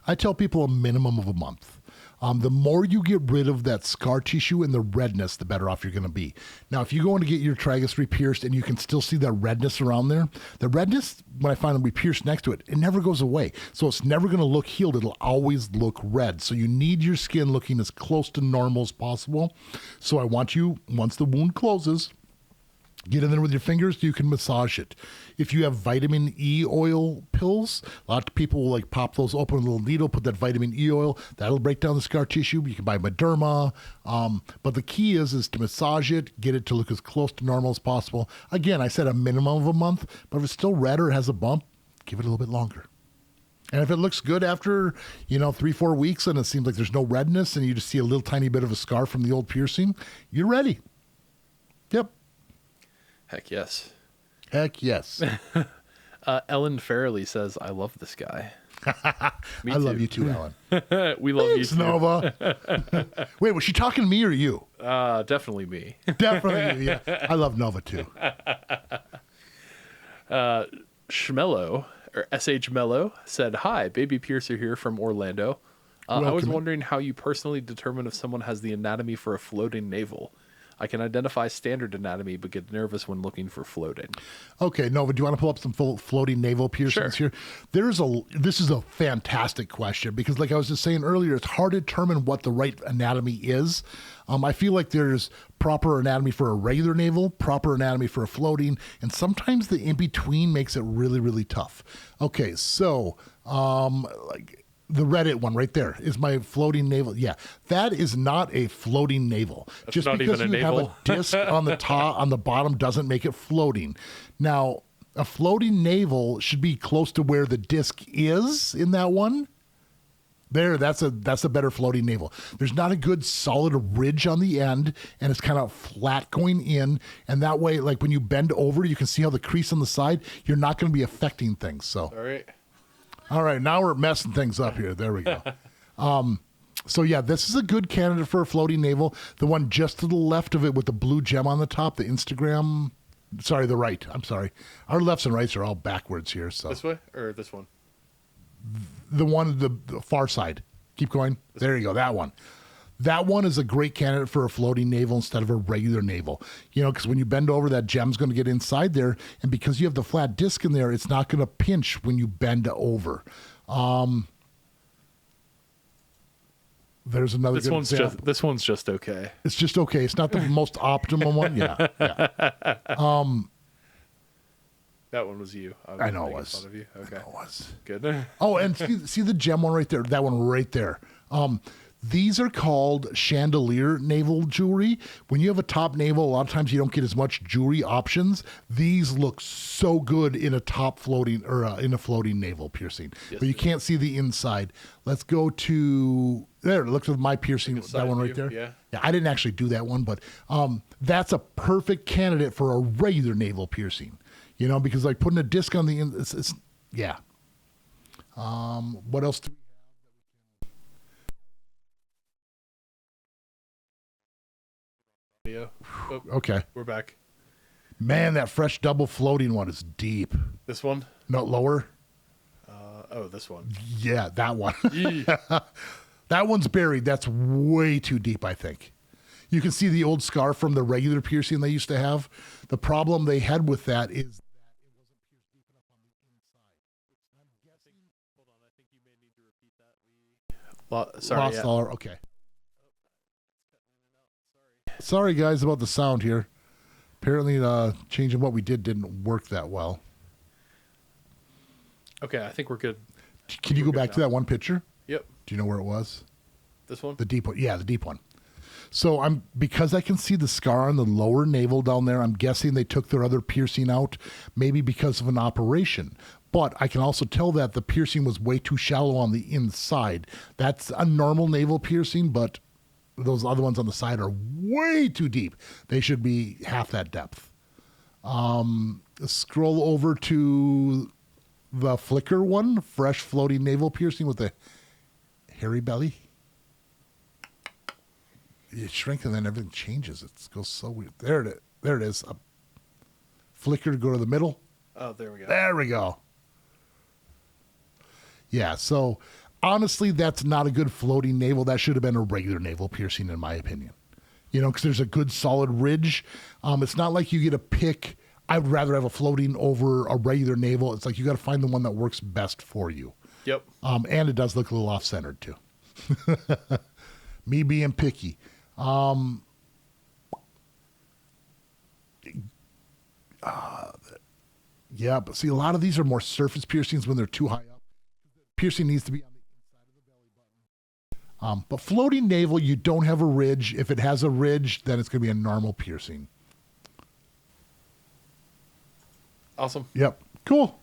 I tell people a minimum of a month. The more you get rid of that scar tissue and the redness, the better off you're going to be. Now, if you go in to get your tragus re-pierced and you can still see that redness around there, the redness, when I find them re-pierced next to it, it never goes away. So it's never going to look healed. It'll always look red. So you need your skin looking as close to normal as possible. So I want you, once the wound closes, get in there with your fingers, you can massage it. If you have vitamin E oil pills, a lot of people will like pop those open with a little needle, put that vitamin E oil, that'll break down the scar tissue. You can buy Mederma. But the key is to massage it, get it to look as close to normal as possible. Again, I said a minimum of a month, but if it's still red or has a bump, give it a little bit longer. And if it looks good after, 3-4 weeks and it seems like there's no redness and you just see a little tiny bit of a scar from the old piercing, you're ready. Yep. Heck yes. Heck yes. Ellen Farrelly says, "I love this guy." Me too. I love you too, Ellen. We love you too. Nova. Wait, was she talking to me or you? Definitely me. Definitely you, yeah. I love Nova too. Schmello, or SH Mello, said, "Hi, Baby Piercer here from Orlando. I was wondering how you personally determine if someone has the anatomy for a floating navel. I can identify standard anatomy, but get nervous when looking for floating." Okay, Nova, do you want to pull up some floating navel piercings here? This is a fantastic question because, like I was just saying earlier, it's hard to determine what the right anatomy is. I feel like there's proper anatomy for a regular navel, proper anatomy for a floating, and sometimes the in-between makes it really, really tough. Okay, so, the Reddit one right there is my floating navel. Yeah, that is not a floating navel. That's just not because even a you navel. have a disc on the top, on the bottom, doesn't make it floating. Now, a floating navel should be close to where the disc is in that one. That's a better floating navel. There's not a good solid ridge on the end, and it's kind of flat going in. And that way, like when you bend over, you can see how the crease on the side. You're not going to be affecting things. So. All right, now we're messing things up here. There we go. So yeah, this is a good candidate for a floating navel. The one just to the left of it with the blue gem on the top, the Instagram Sorry, the right. I'm sorry. Our lefts and rights are all backwards here. So This way or this one? the far side. Keep going. There you go. That one. That one is a great candidate for a floating navel instead of a regular navel. You know, because when you bend over, that gem's going to get inside there. And because you have the flat disc in there, it's not going to pinch when you bend over. There's another good example. This one's just okay. It's just okay. It's not the most optimum one. Yeah. That one was you. I know it was. Fun of you. Okay. I know it was. Good. Oh, and see the gem one right there? That one right there. These are called chandelier navel jewelry. When you have a top navel, a lot of times you don't get as much jewelry options. These look so good in a top floating or in a floating navel piercing, but you can't see the inside. Let's go to there. It looks like my piercing. That one right there. Yeah. Yeah, I didn't actually do that one, but that's a perfect candidate for a regular navel piercing. You know, because like putting a disc on the end, it's yeah. What else do we have? Oh, okay. We're back. Man, that fresh double floating one is deep. This one? No, lower. This one. Yeah, that one. That one's buried. That's way too deep, I think. You can see the old scar from the regular piercing they used to have. The problem they had with that is that it wasn't pierced deep enough on the inside. I'm guessing. Hold on, I think you may need to repeat that. Sorry. Lost dollar. Okay. Sorry, guys, about the sound here. Apparently, changing what we did didn't work that well. Okay, I think we're good. Can you go back to that one picture? Yep. Do you know where it was? This one? The deep one. Yeah, the deep one. So because I can see the scar on the lower navel down there, I'm guessing they took their other piercing out, maybe because of an operation. But I can also tell that the piercing was way too shallow on the inside. That's a normal navel piercing, but those other ones on the side are way too deep. They should be half that depth. Scroll over to the flicker one, fresh floating navel piercing with the hairy belly. You shrink and then everything changes. It goes so weird. There it is. A flicker to go to the middle. Oh, there we go. There we go. Yeah, so honestly, that's not a good floating navel. That should have been a regular navel piercing, in my opinion. You know, because there's a good solid ridge. It's not like you get a pick. I'd rather have a floating over a regular navel. It's like you got to find the one that works best for you. Yep. And it does look a little off-centered, too. Me being picky. Yeah, but see, a lot of these are more surface piercings when they're too high up. Piercing needs to be on the inside of the belly button. But floating navel, you don't have a ridge. If it has a ridge, then it's going to be a normal piercing. Awesome. Yep. Cool.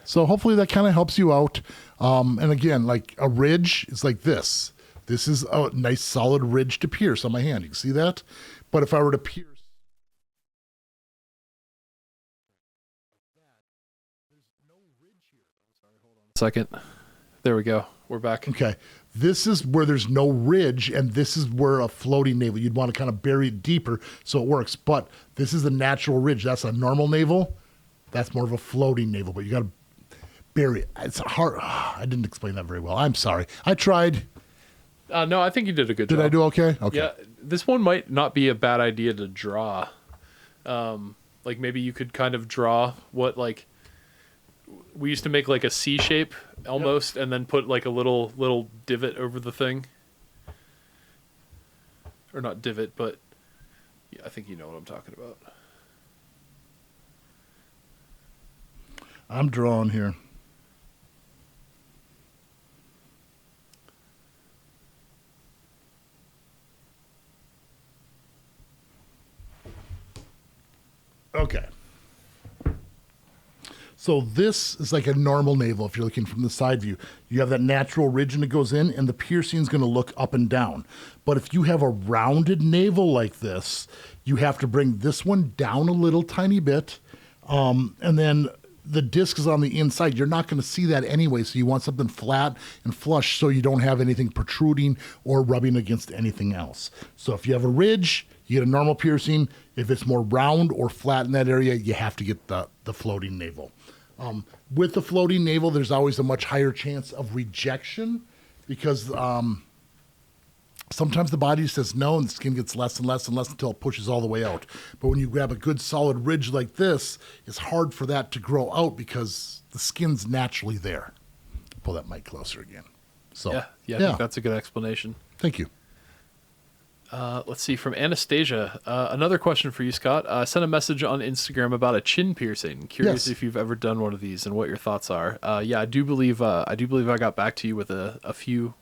So hopefully that kind of helps you out. And again, like a ridge is like this. This is a nice solid ridge to pierce on my hand. You can see that? But if I were to pierce there's no ridge here. Sorry, hold on a second. There we go. We're back. Okay. This is where there's no ridge, and this is where a floating navel, you'd want to kind of bury it deeper so it works. But this is a natural ridge. That's a normal navel. That's more of a floating navel, but you got to bury it. It's hard. I didn't explain that very well. I'm sorry. I tried. No, I think you did a good job. Did I do okay? Okay. Yeah, this one might not be a bad idea to draw. Like maybe you could kind of draw what like we used to make like a C shape almost, and then put like a little divot over the thing. Or not divot, but yeah, I think you know what I'm talking about. I'm drawing here. Okay. So this is like a normal navel if you're looking from the side view. You have that natural ridge and it goes in, and the piercing is going to look up and down. But if you have a rounded navel like this, you have to bring this one down a little tiny bit, and then the disc is on the inside, you're not going to see that anyway. So you want something flat and flush so you don't have anything protruding or rubbing against anything else. So if you have a ridge, you get a normal piercing. If it's more round or flat in that area, you have to get the floating navel. With the floating navel, there's always a much higher chance of rejection because sometimes the body says no and the skin gets less and less and less until it pushes all the way out. But when you grab a good solid ridge like this, it's hard for that to grow out because the skin's naturally there. Pull that mic closer again. So I think that's a good explanation. Thank you. Let's see, from Anastasia, another question for you, Scott. I sent a message on Instagram about a chin piercing. Curious if you've ever done one of these and what your thoughts are. I do believe I got back to you with a few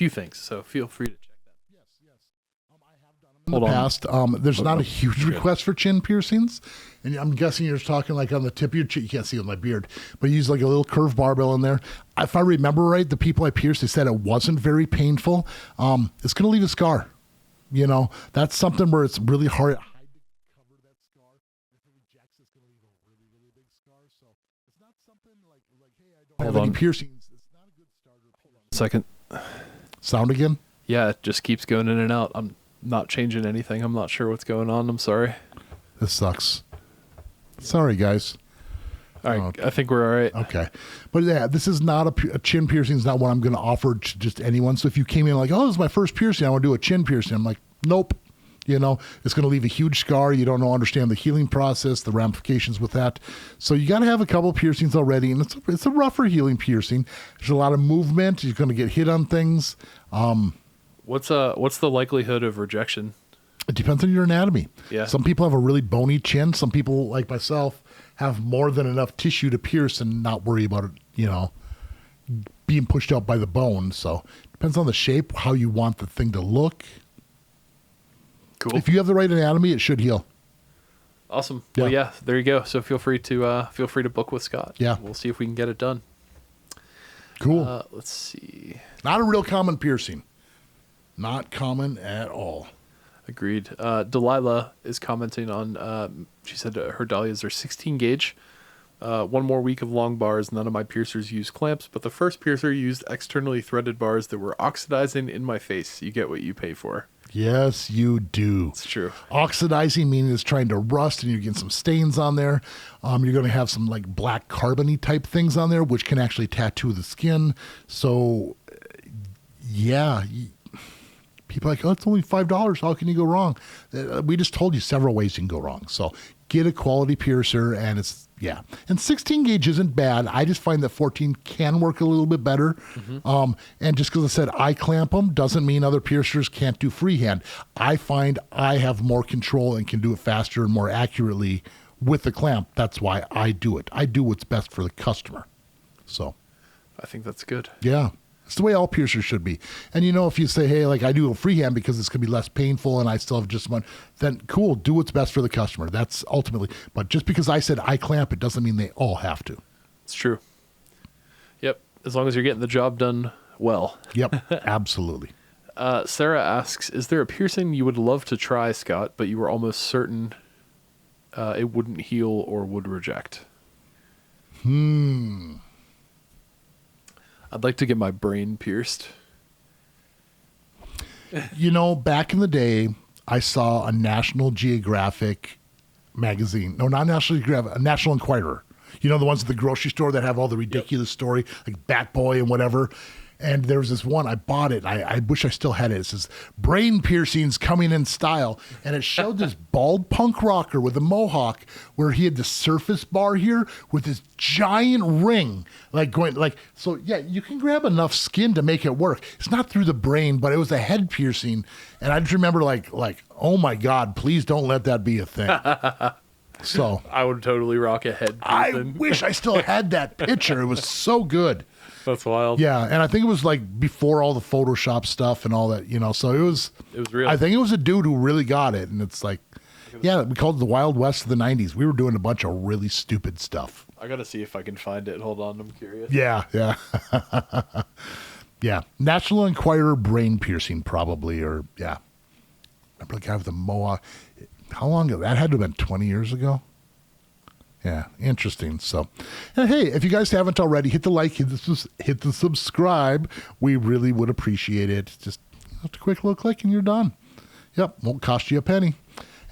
things. So feel free to check that. Yes. I have done them in the past. There's not a huge request for chin piercings, and I'm guessing you're talking like on the tip of your chin. You can't see it with my beard, but you use like a little curved barbell in there. If I remember right, the people I pierced, they said it wasn't very painful. It's going to leave a scar. You know, that's something where it's really hard to cover that scar. If it rejects, it's going to leave a really, really big scar. So it's not something like hey, I don't have any piercings. It's not a good starter. Second. Sound again? Yeah, it just keeps going in and out. I'm not changing anything. I'm not sure what's going on. I'm sorry. This sucks. Sorry, guys. All right, I think we're all right. Okay. But yeah, this is not a chin piercing. Is not what I'm going to offer to just anyone. So if you came in like, oh, this is my first piercing, I want to do a chin piercing. I'm like, nope. You know, it's going to leave a huge scar. You don't understand the healing process, the ramifications with that. So you got to have a couple piercings already. And it's a rougher healing piercing. There's a lot of movement. You're going to get hit on things. What's the likelihood of rejection? It depends on your anatomy. Yeah. Some people have a really bony chin. Some people, like myself, have more than enough tissue to pierce and not worry about it, you know, being pushed out by the bone. So it depends on the shape, how you want the thing to look. Cool. If you have the right anatomy, it should heal. Awesome. Yeah. Well, yeah, there you go. So feel free to book with Scott. Yeah. We'll see if we can get it done. Cool. Let's see. Not a real common piercing. Not common at all. Agreed. Delilah is commenting on, she said her dahlias are 16 gauge. One more week of long bars. None of my piercers use clamps, but the first piercer used externally threaded bars that were oxidizing in my face. You get what you pay for. Yes, you do. It's true. Oxidizing meaning it's trying to rust and you're getting some stains on there. You're going to have some like black carbony type things on there, which can actually tattoo the skin. So, yeah. People are like, oh, it's only $5. How can you go wrong? We just told you several ways you can go wrong. So get a quality piercer, and it's, yeah. And 16 gauge isn't bad. I just find that 14 can work a little bit better. Mm-hmm. And just because I said I clamp them doesn't mean other piercers can't do freehand. I find I have more control and can do it faster and more accurately with the clamp. That's why I do it. I do what's best for the customer. So I think that's good. Yeah. It's the way all piercers should be. And, you know, if you say, hey, like I do a freehand because it's going to be less painful and I still have just one, then cool, do what's best for the customer. That's ultimately. But just because I said I clamp, it doesn't mean they all have to. It's true. Yep. As long as you're getting the job done well. Yep. Absolutely. Sarah asks, is there a piercing you would love to try, Scott, but you were almost certain it wouldn't heal or would reject? I'd like to get my brain pierced. You know, back in the day, I saw a National Geographic magazine. No, not National Geographic, a National Enquirer. You know, the ones at the grocery store that have all the ridiculous story, like Bat Boy and whatever. And there was this one, I bought it. I wish I still had it. It says, brain piercings coming in style. And it showed this bald punk rocker with a mohawk where he had the surface bar here with this giant ring. So yeah, you can grab enough skin to make it work. It's not through the brain, but it was a head piercing. And I just remember like, oh my God, please don't let that be a thing. So I would totally rock a head piercing. I wish I still had that picture. It was so good. That's wild. Yeah, and I think it was like before all the Photoshop stuff and all that, you know. So it was real. I think it was a dude who really got it, and it's like, yeah, we called it the Wild West of the 90s. We were doing a bunch of really stupid stuff. I got to see if I can find it. Hold on, I'm curious. Yeah. Yeah. National Enquirer brain piercing probably, or yeah. Remember the guy with the mohawk? How long ago? That had to have been 20 years ago. Yeah, interesting. So, and hey, if you guys haven't already, hit the like, hit the subscribe. We really would appreciate it. Just a quick little click and you're done. Yep, won't cost you a penny.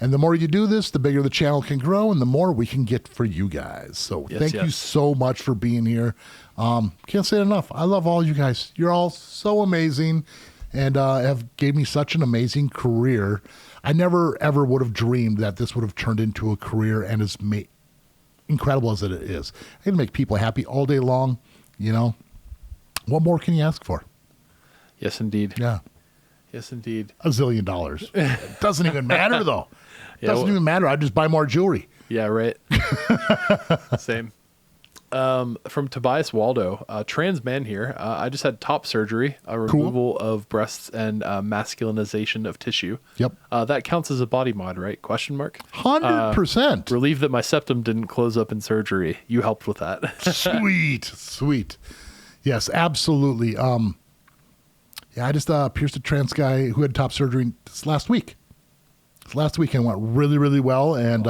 And the more you do this, the bigger the channel can grow and the more we can get for you guys. So thank you so much for being here. Can't say it enough. I love all you guys. You're all so amazing and have gave me such an amazing career. I never, ever would have dreamed that this would have turned into a career and as incredible as it is. I can make people happy all day long. You know, what more can you ask for? Yes, indeed. Yeah. Yes, indeed. $1 zillion. It doesn't even matter, though. It doesn't even matter. I just buy more jewelry. Yeah, right. Same. From Tobias Waldo, trans man here. I just had top surgery, a removal of breasts and masculinization of tissue. Yep. That counts as a body mod, right? Question mark. 100%. Relieved that my septum didn't close up in surgery. You helped with that. Sweet. Yes, absolutely. Yeah, I just pierced a trans guy who had top surgery this last week. Last weekend went really, really well. And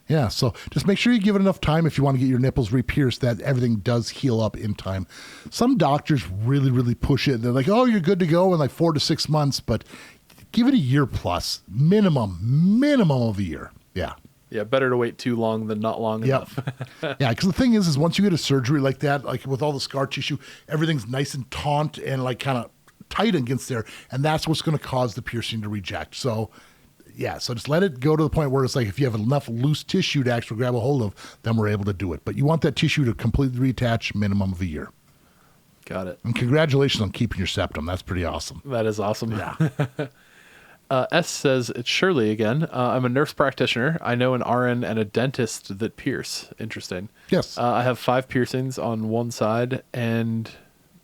yeah, so just make sure you give it enough time if you want to get your nipples re-pierced, that everything does heal up in time. Some doctors really, really push it. They're like, oh, you're good to go in like 4 to 6 months, but give it a year plus, minimum of a year. Yeah. Yeah, better to wait too long than not long enough. Yeah, because the thing is once you get a surgery like that, like with all the scar tissue, everything's nice and taut and like kind of tight against there, and that's what's going to cause the piercing to reject. So yeah, so just let it go to the point where it's like if you have enough loose tissue to actually grab a hold of, then we're able to do it. But you want that tissue to completely reattach, minimum of a year. Got it. And congratulations on keeping your septum. That's pretty awesome. That is awesome. Yeah. S says, it's Shirley again. I'm a nurse practitioner. I know an RN and a dentist that pierce. Interesting. Yes. I have 5 piercings on one side and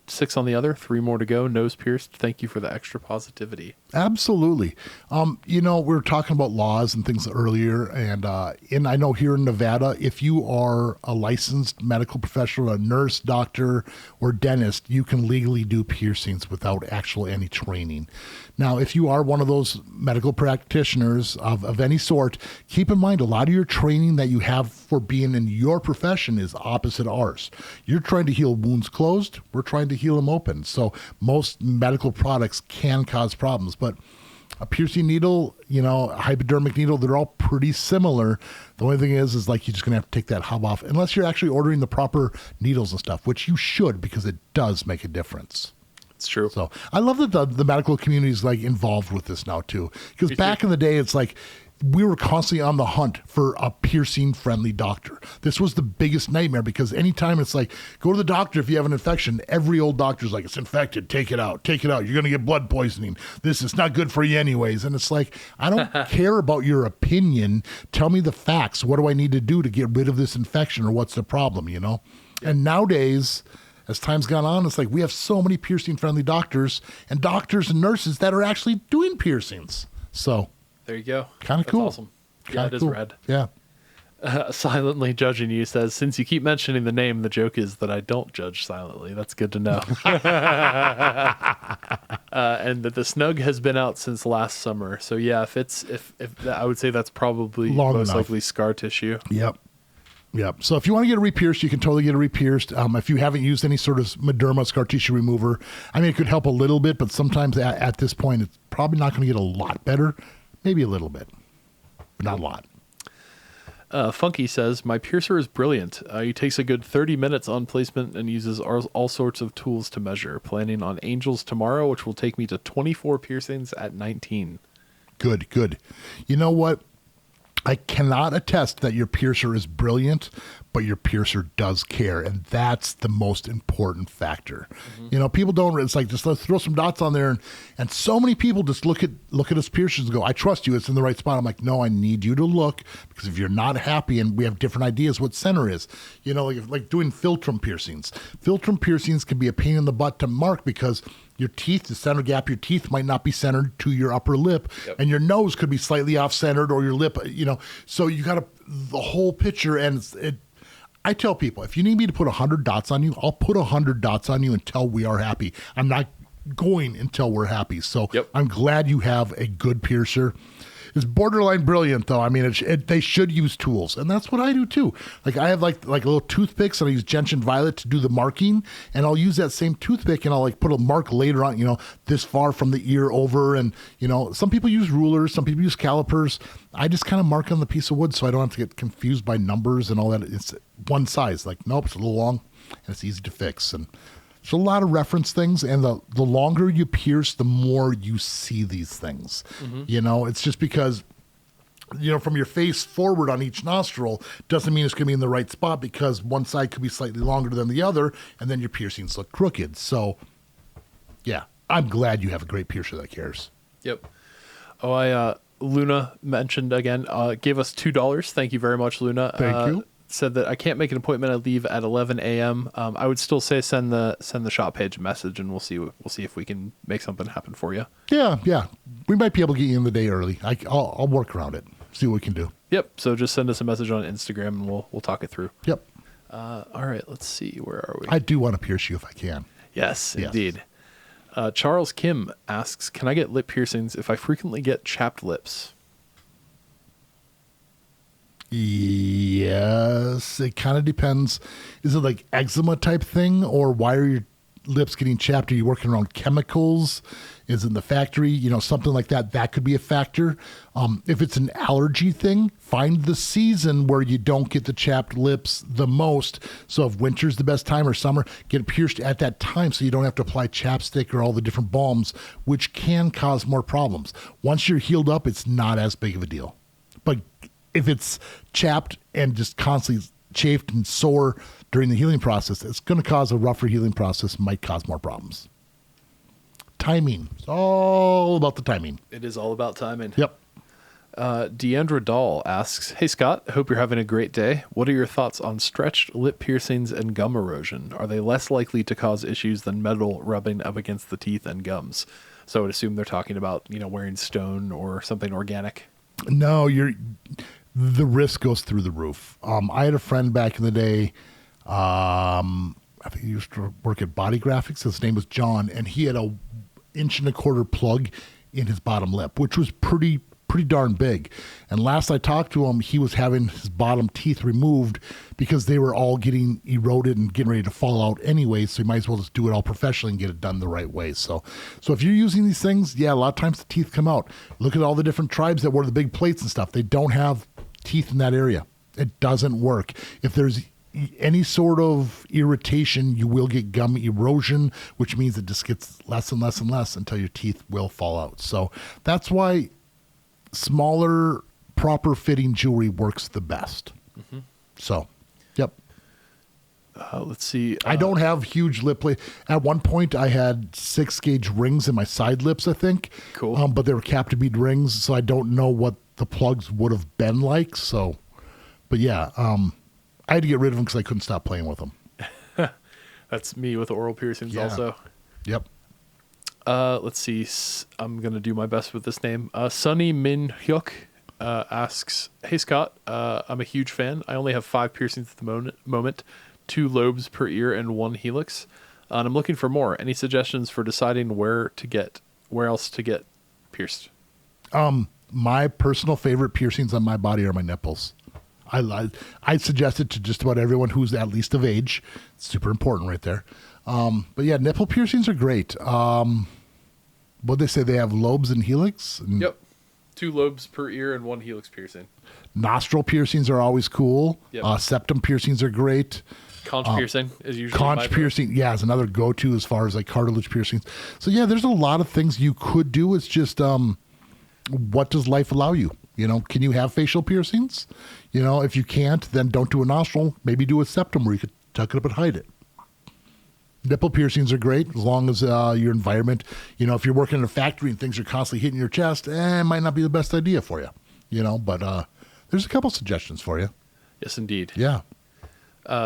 6 on the other, 3 more to go, nose pierced. Thank you for the extra positivity. Absolutely. You know, we were talking about laws and things earlier, and I know here in Nevada, if you are a licensed medical professional, a nurse, doctor, or dentist, you can legally do piercings without actual any training. Now, if you are one of those medical practitioners of any sort, keep in mind a lot of your training that you have for being in your profession is opposite ours. You're trying to heal wounds closed. We're trying to heal them open. So most medical products can cause problems, but a piercing needle, you know, a hypodermic needle, they're all pretty similar. The only thing is like you're just going to have to take that hub off unless you're actually ordering the proper needles and stuff, which you should because it does make a difference. It's true. So I love that the medical community is like involved with this now too. Because back in the day, it's like we were constantly on the hunt for a piercing friendly doctor. This was the biggest nightmare because anytime it's like, go to the doctor if you have an infection, every old doctor's like, it's infected, take it out. You're going to get blood poisoning. This is not good for you anyways. And it's like, I don't care about your opinion. Tell me the facts. What do I need to do to get rid of this infection or what's the problem, you know? And nowadays, as time's gone on, it's like we have so many piercing-friendly doctors and nurses that are actually doing piercings. So there you go. Kind of cool. Awesome. Yeah, it is rad. Yeah. Silently Judging You says, since you keep mentioning the name, the joke is that I don't judge silently. That's good to know. And that the snug has been out since last summer. So yeah, if I would say that's probably most likely scar tissue. Yep. So if you want to get it re-pierced, you can totally get it re-pierced. If you haven't used any sort of Mederma scar tissue remover, I mean, it could help a little bit, but sometimes at this point, it's probably not going to get a lot better. Maybe a little bit, but not a lot. Funky says, my piercer is brilliant. He takes a good 30 minutes on placement and uses all sorts of tools to measure. Planning on Angels tomorrow, which will take me to 24 piercings at 19. Good. You know what? I cannot attest that your piercer is brilliant, but your piercer does care, and that's the most important factor. Mm-hmm. You know, people don't. It's like just let's throw some dots on there, and so many people just look at us piercers and go, "I trust you. It's in the right spot." I'm like, no, I need you to look because if you're not happy, and we have different ideas what center is. You know, like doing philtrum piercings. Philtrum piercings can be a pain in the butt to mark because your teeth, the center gap, your teeth might not be centered to your upper lip, and your nose could be slightly off-centered, or your lip, you know. So you got the whole picture, and I tell people, if you need me to put 100 dots on you, I'll put 100 dots on you until we are happy. I'm not going until we're happy. So I'm glad you have a good piercer. It's borderline brilliant, though. I mean, they should use tools, and that's what I do too. Like I have like little toothpicks, and I use gentian violet to do the marking, and I'll use that same toothpick, and I'll like put a mark later on, this far from the ear over, and some people use rulers, some people use calipers. I just kind of mark on the piece of wood so I don't have to get confused by numbers and all that. It's one size. Like, nope, it's a little long, and it's easy to fix, and there's a lot of reference things, and the longer you pierce, the more you see these things. It's just because, from your face forward on each nostril doesn't mean it's going to be in the right spot, because one side could be slightly longer than the other, and then your piercings look crooked. So, yeah, I'm glad you have a great piercer that cares. Yep. Oh, Luna mentioned again, gave us $2. Thank you very much, Luna. Thank you. Said that I can't make an appointment. I leave at 11 a.m. I would still say send the shop page a message, and we'll see if we can make something happen for you. Yeah. We might be able to get you in the day early. I'll work around it. See what we can do. Yep. So just send us a message on Instagram, and we'll talk it through. Yep. All right. Let's see. Where are we? I do want to pierce you if I can. Yes. Indeed. Charles Kim asks, can I get lip piercings if I frequently get chapped lips? Yes, it kind of depends. Is it like eczema type thing, or why are your lips getting chapped? Are you working around chemicals? Is it in the factory? Something like that. That could be a factor. If it's an allergy thing, find the season where you don't get the chapped lips the most. So if winter's the best time or summer, get it pierced at that time so you don't have to apply chapstick or all the different balms, which can cause more problems. Once you're healed up, it's not as big of a deal. But if it's chapped and just constantly chafed and sore during the healing process, it's going to cause a rougher healing process, might cause more problems. Timing. It's all about the timing. It is all about timing. Yep. Deandra Dahl asks, hey, Scott, hope you're having a great day. What are your thoughts on stretched lip piercings and gum erosion? Are they less likely to cause issues than metal rubbing up against the teeth and gums? So I would assume they're talking about, wearing stone or something organic. No, the risk goes through the roof. I had a friend back in the day, I think he used to work at Body Graphics. His name was John, and he had a 1.25 inch plug in his bottom lip, which was pretty darn big. And last I talked to him, he was having his bottom teeth removed because they were all getting eroded and getting ready to fall out anyway. So you might as well just do it all professionally and get it done the right way. So if you're using these things, yeah, a lot of times the teeth come out. Look at all the different tribes that wear the big plates and stuff. They don't have teeth in that area. It doesn't work. If there's any sort of irritation, you will get gum erosion, which means it just gets less and less and less until your teeth will fall out. So that's why smaller, proper fitting jewelry works the best. Mm-hmm. So, yep. Let's see. I don't have huge lip plate. At one point, I had 6-gauge rings in my side lips, I think. Cool. But they were captive bead rings, so I don't know what the plugs would have been like. So, but yeah, I had to get rid of them because I couldn't stop playing with them. That's me with oral piercings also. Yep. Let's see. I'm going to do my best with this name. Sunny Min Hyuk asks, hey, Scott, I'm a huge fan. I only have 5 piercings at the moment, 2 lobes per ear and 1 helix. And I'm looking for more. Any suggestions for deciding where else to get pierced? My personal favorite piercings on my body are my nipples. I suggest it to just about everyone who's at least of age. It's super important right there. But yeah, nipple piercings are great. What they say, they have lobes and helix? Yep. 2 lobes per ear and 1 helix piercing. Nostril piercings are always cool. Yep. Septum piercings are great. Conch piercing is usually conch piercing, yeah, is another go-to as far as like cartilage piercings. So yeah, there's a lot of things you could do. It's just what does life allow you? Can you have facial piercings? If you can't, then don't do a nostril. Maybe do a septum where you could tuck it up and hide it. Nipple piercings are great as long as your environment, if you're working in a factory and things are constantly hitting your chest, it might not be the best idea for you, but there's a couple suggestions for you. Yes, indeed. Yeah.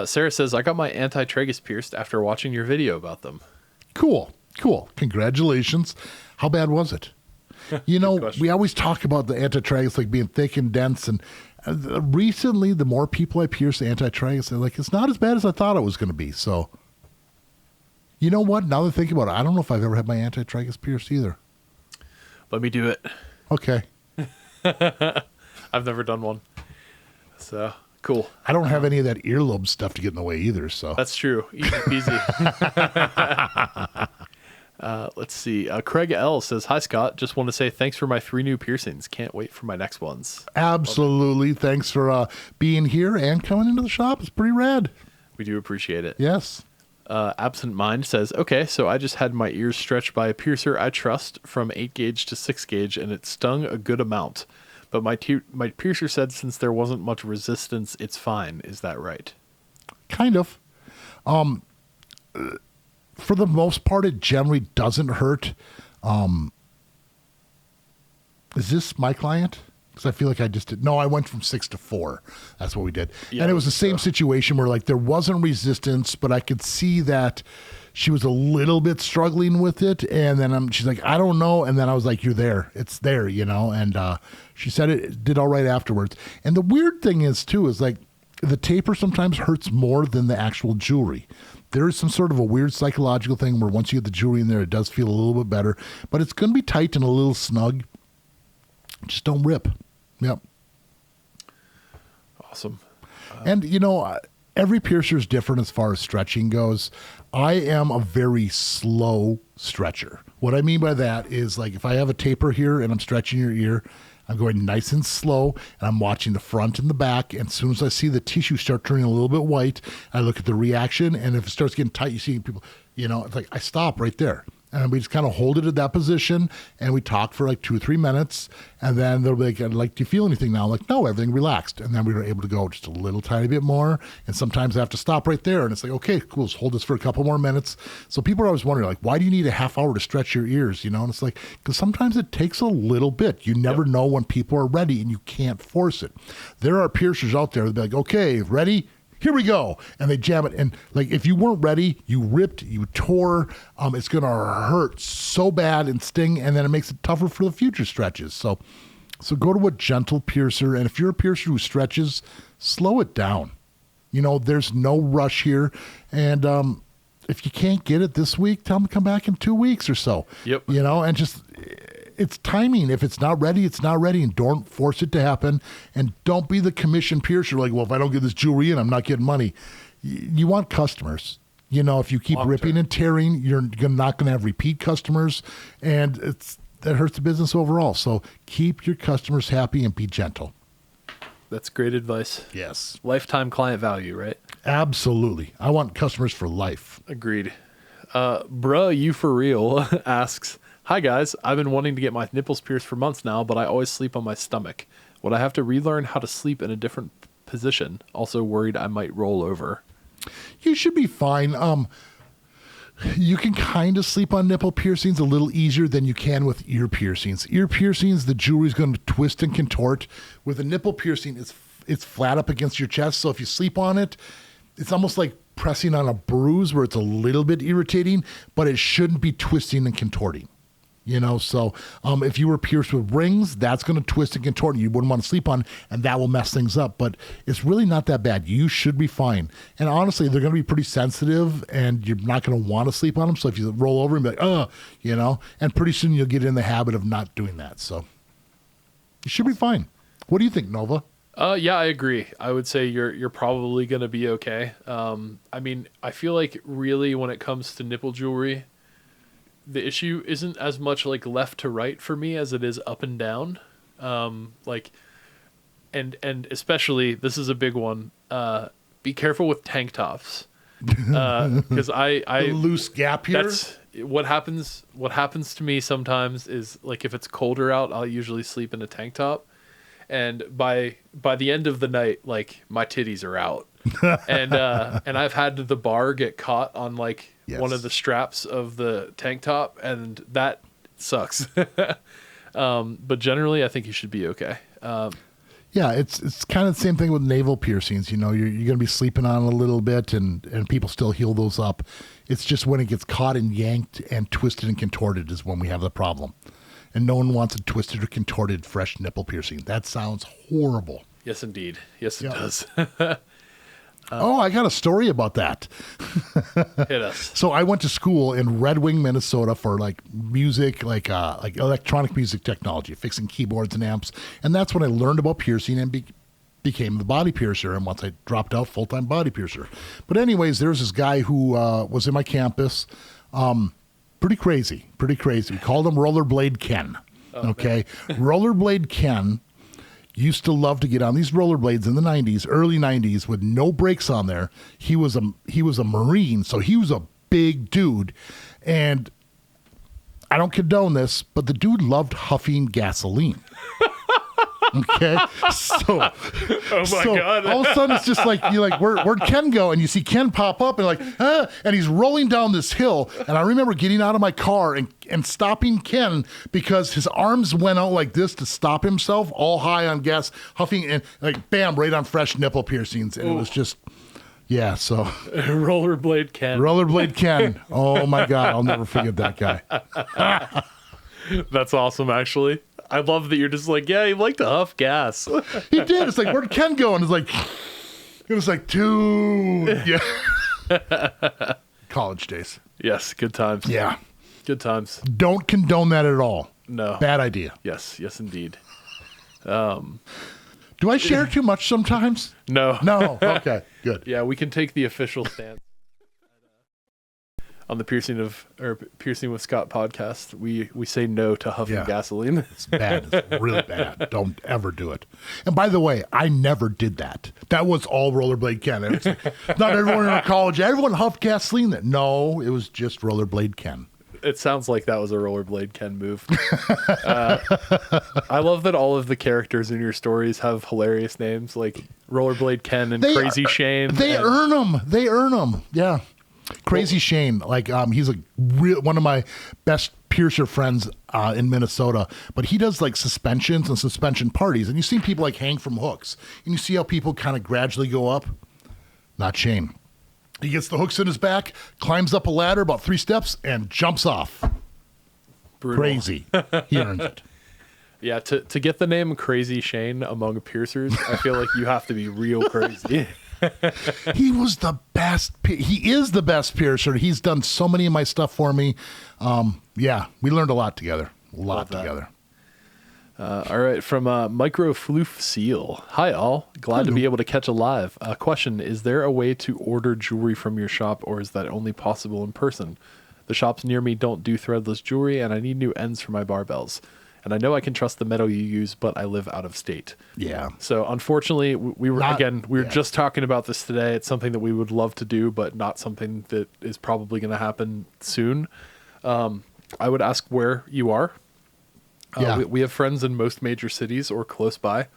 Sarah says, I got my anti-tragus pierced after watching your video about them. Cool. Congratulations. How bad was it? We always talk about the anti-tragus like being thick and dense, and recently the more people I pierce the anti-tragus, they're like, it's not as bad as I thought it was going to be. So, you know what? Now that I think about it, I don't know if I've ever had my anti-tragus pierced either. Let me do it. Okay. I've never done one. So cool. I don't have any of that earlobe stuff to get in the way either. So that's true. Easy peasy. Let's see. Craig L says, "Hi Scott. Just want to say thanks for my 3 new piercings. Can't wait for my next ones." Absolutely. Thanks for being here and coming into the shop. It's pretty rad. We do appreciate it. Yes. Absent Mind says, "Okay, so I just had my ears stretched by a piercer I trust from 8 gauge to 6 gauge, and it stung a good amount. But my piercer said since there wasn't much resistance, it's fine. Is that right?" Kind of. For the most part, it generally doesn't hurt. Is this my client? Because I feel like I just did. No, I went from 6 to 4. That's what we did. Yeah, and it was the same situation where like there wasn't resistance, but I could see that she was a little bit struggling with it. And then she's like, I don't know. And then I was like, you're there. It's there, And she said it did all right afterwards. And the weird thing is, too, is like the taper sometimes hurts more than the actual jewelry. There is some sort of a weird psychological thing where once you get the jewelry in there, it does feel a little bit better. But it's going to be tight and a little snug. Just don't rip. Yep. Awesome. And, every piercer is different as far as stretching goes. I am a very slow stretcher. What I mean by that is like if I have a taper here and I'm stretching your ear, I'm going nice and slow, and I'm watching the front and the back. And as soon as I see the tissue start turning a little bit white, I look at the reaction. And if it starts getting tight, you see people, it's like I stop right there. And we just kind of hold it at that position, and we talk for like 2 or 3 minutes. And then they'll be like, do you feel anything now? I'm like, no, everything relaxed. And then we were able to go just a little tiny bit more. And sometimes I have to stop right there. And it's like, okay, cool, let's hold this for a couple more minutes. So people are always wondering, like, why do you need a half hour to stretch your ears? And it's like, because sometimes it takes a little bit. You never know when people are ready, and you can't force it. There are piercers out there that be like, okay, ready? Here we go. And they jam it. And like, if you weren't ready, you ripped, you tore, it's going to hurt so bad and sting. And then it makes it tougher for the future stretches. So go to a gentle piercer. And if you're a piercer who stretches, slow it down. There's no rush here. And, if you can't get it this week, tell them to come back in 2 weeks or so. Yep. And just, it's timing. If it's not ready, it's not ready, and don't force it to happen. And don't be the commission piercer like, well, if I don't get this jewelry in, I'm not getting money. You want customers. If you keep ripping and tearing, you're not going to have repeat customers, and that hurts the business overall. So keep your customers happy and be gentle. That's great advice. Yes. Lifetime client value, right? Absolutely. I want customers for life. Agreed. Bruh, you for real asks, "Hi guys, I've been wanting to get my nipples pierced for months now, but I always sleep on my stomach. Would I have to relearn how to sleep in a different position? Also worried I might roll over." You should be fine. You can kind of sleep on nipple piercings a little easier than you can with ear piercings. Ear piercings, the jewelry's going to twist and contort. With a nipple piercing, it's flat up against your chest, so if you sleep on it, it's almost like pressing on a bruise where it's a little bit irritating, but it shouldn't be twisting and contorting. So if you were pierced with rings, that's going to twist and contort, and you wouldn't want to sleep on, and that will mess things up. But it's really not that bad. You should be fine. And honestly, they're going to be pretty sensitive, and you're not going to want to sleep on them. So if you roll over and be like, and pretty soon you'll get in the habit of not doing that. So you should be fine. What do you think, Nova? Yeah, I agree. I would say you're probably going to be okay. I feel like really when it comes to nipple jewelry, the issue isn't as much like left to right for me as it is up and down. And especially, this is a big one. Be careful with tank tops. Because the loose gap here. That's what happens. What happens to me sometimes is like if it's colder out, I'll usually sleep in a tank top. And by the end of the night, like my titties are out, and I've had the bar get caught on like one of the straps of the tank top, and that sucks. But generally, I think you should be okay. Yeah, it's kind of the same thing with navel piercings. You're going to be sleeping on a little bit, and people still heal those up. It's just when it gets caught and yanked and twisted and contorted is when we have the problem. And no one wants a twisted or contorted fresh nipple piercing. That sounds horrible. Yes, indeed. Yes, it does. Oh, I got a story about that. Hit us. So I went to school in Red Wing, Minnesota for like music, like electronic music technology, fixing keyboards and amps. And that's when I learned about piercing and became the body piercer. And once I dropped out, full-time body piercer. But anyways, there's this guy who was in my campus. Pretty crazy. We called him Rollerblade Ken. Okay. Rollerblade Ken used to love to get on these rollerblades in the 90s, early 90s, with no brakes on there. He was a Marine, so he was a big dude. And I don't condone this, but the dude loved huffing gasoline. Okay, so God! All of a sudden it's just like you're like, where'd Ken go? And you see Ken pop up and like, and he's rolling down this hill. And I remember getting out of my car and stopping Ken because his arms went out like this to stop himself, all high on gas, huffing, and like bam, right on fresh nipple piercings. And it was just, yeah. So Rollerblade Ken. Oh my God, I'll never forget that guy. That's awesome, actually. I love that you're just like, yeah, he liked to huff gas. He did. It's like, where'd Ken go? And it was like, dude. Yeah. College days. Yes, good times. Yeah. Good times. Don't condone that at all. No. Bad idea. Yes, indeed. Do I share too much sometimes? No. No. Okay, good. Yeah, we can take the official stance. On the Piercing with Scott podcast, we say no to huffing gasoline. It's bad. It's really bad. Don't ever do it. And by the way, I never did that. That was all Rollerblade Ken. It was like, not everyone in our college, everyone huffed gasoline. No, it was just Rollerblade Ken. It sounds like that was a Rollerblade Ken move. I love that all of the characters in your stories have hilarious names like Rollerblade Ken and Crazy Shane. They earn them. Yeah. Crazy Shane, like he's one of my best piercer friends in Minnesota, but he does like suspensions and suspension parties, and you see people like hang from hooks, and you see how people kind of gradually go up. Not Shane. He gets the hooks in his back, climbs up a ladder about 3 steps, and jumps off. Brutal. Crazy. He earns it. Yeah, to get the name Crazy Shane among piercers, I feel like you have to be real crazy. He was the best. He is the best piercer. He's done so many of my stuff for me. Yeah, we learned a lot together. All right, from Micro Floof Seal. Hi, all. Glad to be able to catch a live. Question, is there a way to order jewelry from your shop, or is that only possible in person? The shops near me don't do threadless jewelry, and I need new ends for my barbells. And I know I can trust the metal you use, but I live out of state. Yeah. So unfortunately, we were just talking about this today. It's something that we would love to do, but not something that is probably going to happen soon. I would ask where you are. We have friends in most major cities or close by.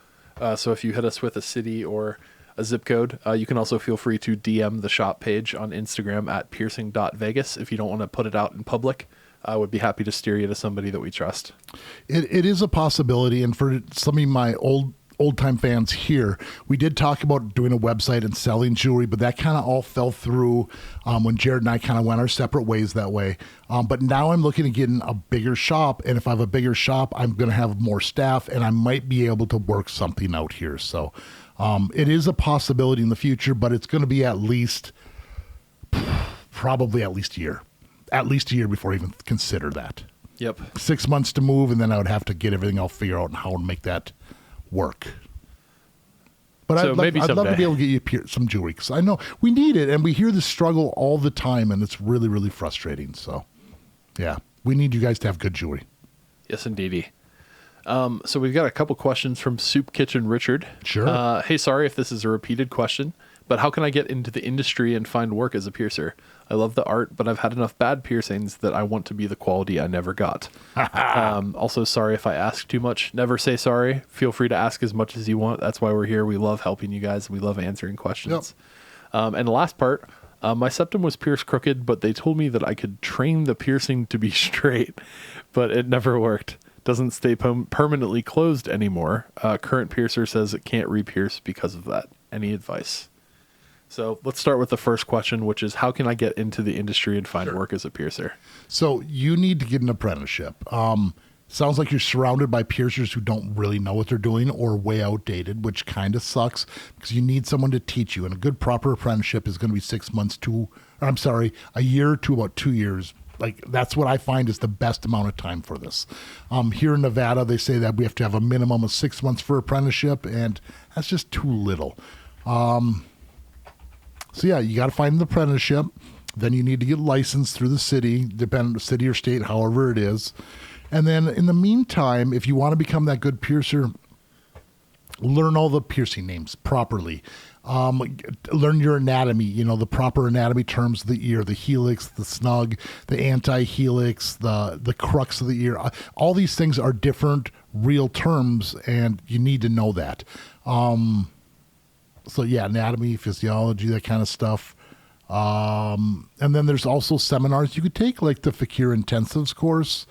So if you hit us with a city or a zip code, you can also feel free to DM the shop page on Instagram at piercing.vegas if you don't want to put it out in public. I would be happy to steer you to somebody that we trust. It is a possibility. And for some of my old-time fans here, we did talk about doing a website and selling jewelry, but that kind of all fell through when Jared and I kind of went our separate ways that way. But now I'm looking at getting a bigger shop. And if I have a bigger shop, I'm going to have more staff, and I might be able to work something out here. So it is a possibility in the future, but it's going to be probably at least a year. At least a year before I even consider that. Yep. 6 months to move, and then I would have to get everything all figured out and how to make that work. But so I'd love to be able to get you some jewelry, because I know we need it, and we hear this struggle all the time, and it's really, really frustrating. So, yeah, we need you guys to have good jewelry. Yes, indeedy. So we've got a couple questions from Soup Kitchen Richard. Sure. Hey, sorry if this is a repeated question, but how can I get into the industry and find work as a piercer? I love the art, but I've had enough bad piercings that I want to be the quality I never got. Also, sorry if I ask too much. Never say sorry. Feel free to ask as much as you want. That's why we're here. We love helping you guys. We love answering questions. Yep. And the last part, my septum was pierced crooked, but they told me that I could train the piercing to be straight, but it never worked. Doesn't stay permanently closed anymore. Current piercer says it can't re-pierce because of that. Any advice? So let's start with the first question, which is how can I get into the industry and find work as a piercer? So you need to get an apprenticeship. Sounds like you're surrounded by piercers who don't really know what they're doing or way outdated, which kind of sucks because you need someone to teach you. And a good proper apprenticeship is going to be 6 months a year to about 2 years. Like, that's what I find is the best amount of time for this. Here in Nevada, they say that we have to have a minimum of 6 months for apprenticeship, and that's just too little. So yeah, you got to find an apprenticeship. Then you need to get licensed through the city, depending on the city or state, however it is. And then in the meantime, if you want to become that good piercer, learn all the piercing names properly. Learn your anatomy, the proper anatomy terms of the ear, the helix, the snug, the anti-helix, the crux of the ear. All these things are different real terms, and you need to know that. So yeah, anatomy, physiology, that kind of stuff. And then there's also seminars you could take, like the Fakir Intensives course.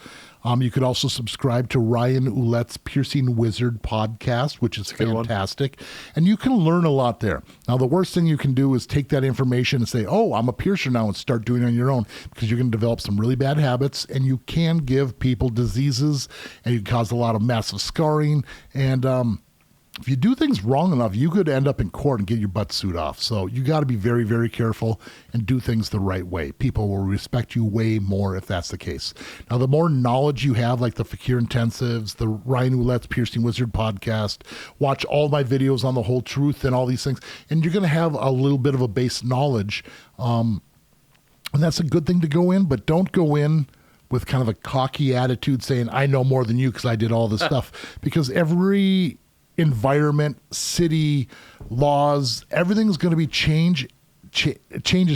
You could also subscribe to Ryan Ouellette's Piercing Wizard podcast, which is fantastic. And you can learn a lot there. Now, the worst thing you can do is take that information and say, oh, I'm a piercer now, and start doing it on your own, because you're going to develop some really bad habits, and you can give people diseases, and you can cause a lot of massive scarring. And if you do things wrong enough, you could end up in court and get your butt sued off. So you got to be very, very careful and do things the right way. People will respect you way more if that's the case. Now, the more knowledge you have, like the Fakir Intensives, the Ryan Ouellette's Piercing Wizard podcast, watch all my videos on the whole truth and all these things, and you're going to have a little bit of a base knowledge. And that's a good thing to go in, but don't go in with kind of a cocky attitude saying, I know more than you because I did all this stuff. Because every environment, city, laws, everything's going to be changes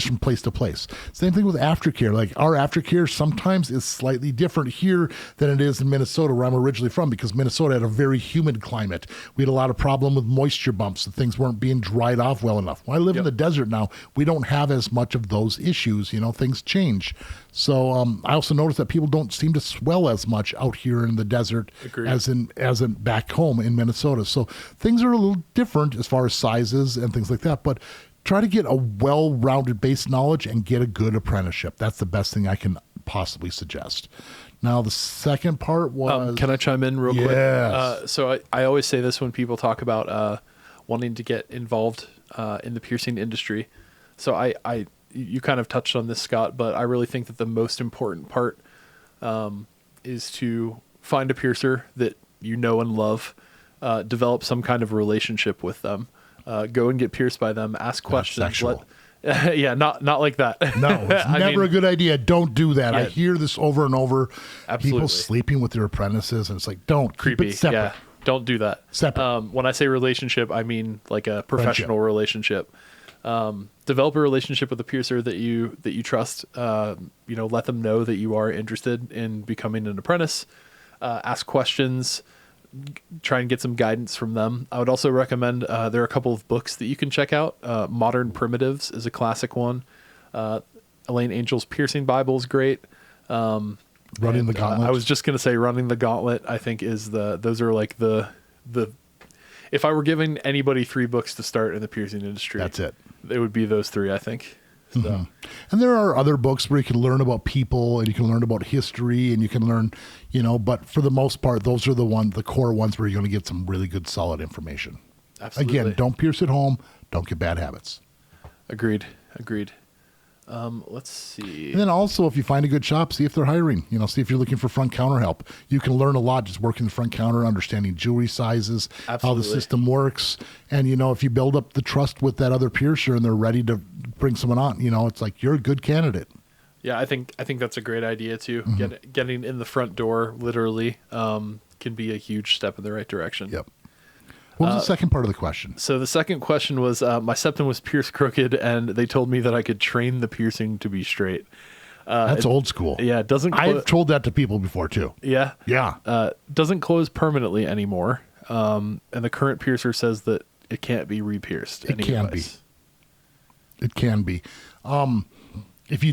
from place to place. Same thing with aftercare. Like, our aftercare sometimes is slightly different here than it is in Minnesota, where I'm originally from, because Minnesota had a very humid climate. We had a lot of problem with moisture bumps, and things weren't being dried off well enough. When I live in the desert now, we don't have as much of those issues. Things change. So I also noticed that people don't seem to swell as much out here in the desert as in back home in Minnesota. So things are a little different as far as sizes and things like that. But try to get a well-rounded base knowledge and get a good apprenticeship. That's the best thing I can possibly suggest. Now, the second part was... can I chime in real quick? Yes. So I always say this when people talk about wanting to get involved in the piercing industry. So you kind of touched on this, Scott, but I really think that the most important part is to find a piercer that you know and love, develop some kind of relationship with them, go and get pierced by them, ask questions. Sexual. Yeah, not like that. No, it's never a good idea. Don't do that. Yeah. I hear this over and over. Absolutely. People sleeping with their apprentices, and it's like, don't. Creepy. Keep it separate. Yeah, don't do that. Separate. When I say relationship, I mean like a professional relationship. Develop a relationship with a piercer that you trust. Let them know that you are interested in becoming an apprentice. Ask questions. Try and get some guidance from them. I would also recommend there are a couple of books that you can check out. Modern Primitives is a classic one. Elaine Angel's Piercing Bible is great. Running the Gauntlet. I was just going to say Running the Gauntlet, I think those are like the if I were giving anybody 3 books to start in the piercing industry, that's it. It would be those 3, I think. So. Mm-hmm. And there are other books where you can learn about people and you can learn about history and you can learn, but for the most part, those are the core ones where you're going to get some really good, solid information. Absolutely. Again, don't pierce at home. Don't get bad habits. Agreed. Let's see. And then also, if you find a good shop, see if they're hiring. See if you're looking for front counter help. You can learn a lot just working the front counter, understanding jewelry sizes, how the system works. And, if you build up the trust with that other piercer and they're ready to bring someone on, it's like you're a good candidate. Yeah, I think that's a great idea too. Mm-hmm. Getting in the front door, literally, can be a huge step in the right direction. Yep. What was the second part of the question? So the second question was, my septum was pierced crooked, and they told me that I could train the piercing to be straight. That's old school. Yeah, it doesn't. I've told that to people before too. Yeah. Yeah. Doesn't close permanently anymore. And the current piercer says that it can't be re-pierced. It can be. If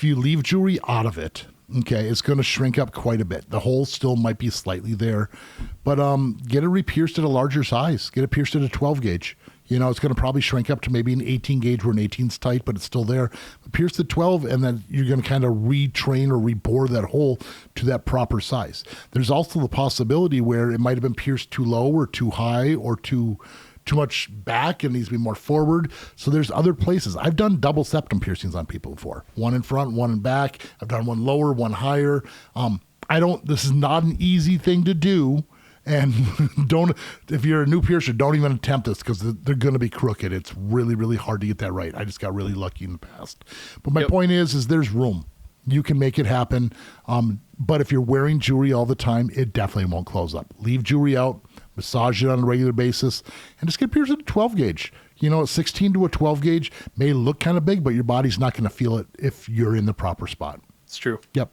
you leave jewelry out of it, okay, it's going to shrink up quite a bit. The hole still might be slightly there, but get it re-pierced at a larger size. Get it pierced at a 12 gauge. It's going to probably shrink up to maybe an 18 gauge where an 18's tight, but it's still there. But pierce the 12, and then you're going to kind of retrain or rebore that hole to that proper size. There's also the possibility where it might have been pierced too low or too high or too much back and needs to be more forward. So there's other places. I've done double septum piercings on people before. One in front, one in back. I've done one lower, one higher. This is not an easy thing to do. And if you're a new piercer, don't even attempt this because they're going to be crooked. It's really, really hard to get that right. I just got really lucky in the past. But my point is there's room. You can make it happen. But if you're wearing jewelry all the time, it definitely won't close up. Leave jewelry out, massage it on a regular basis, and just get pierced at a 12 gauge. A 16 to a 12 gauge may look kind of big, but your body's not going to feel it if you're in the proper spot. It's true. Yep.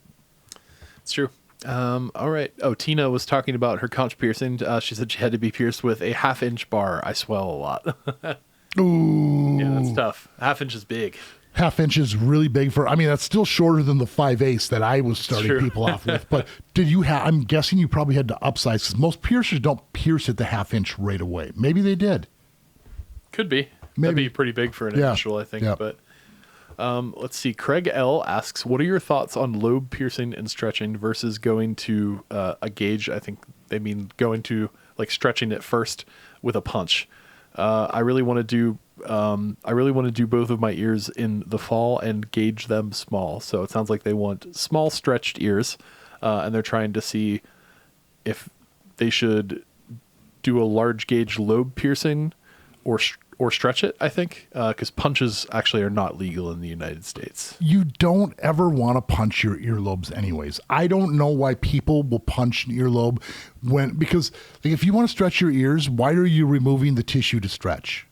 It's true. All right. Oh, Tina was talking about her conch piercing. She said she had to be pierced with a 1/2 inch bar. I swell a lot. Ooh. Yeah, that's tough. 1/2 inch is big. 1/2 inch is really big that's still shorter than the 5/8 that I was starting people off with. But I'm guessing you probably had to upsize because most piercers don't pierce at the 1/2 inch right away. Maybe they did. Could be. Maybe. That'd be pretty big for an initial, I think. Yeah. But let's see. Craig L asks, what are your thoughts on lobe piercing and stretching versus going to a gauge? I think they mean going to stretching it first with a punch. I really want to do both of my ears in the fall and gauge them small. So it sounds like they want small stretched ears, and they're trying to see if they should do a large gauge lobe piercing or stretch it, I think, because punches actually are not legal in the United States. You don't ever want to punch your earlobes anyways. I don't know why people will punch an earlobe because if you want to stretch your ears, why are you removing the tissue to stretch?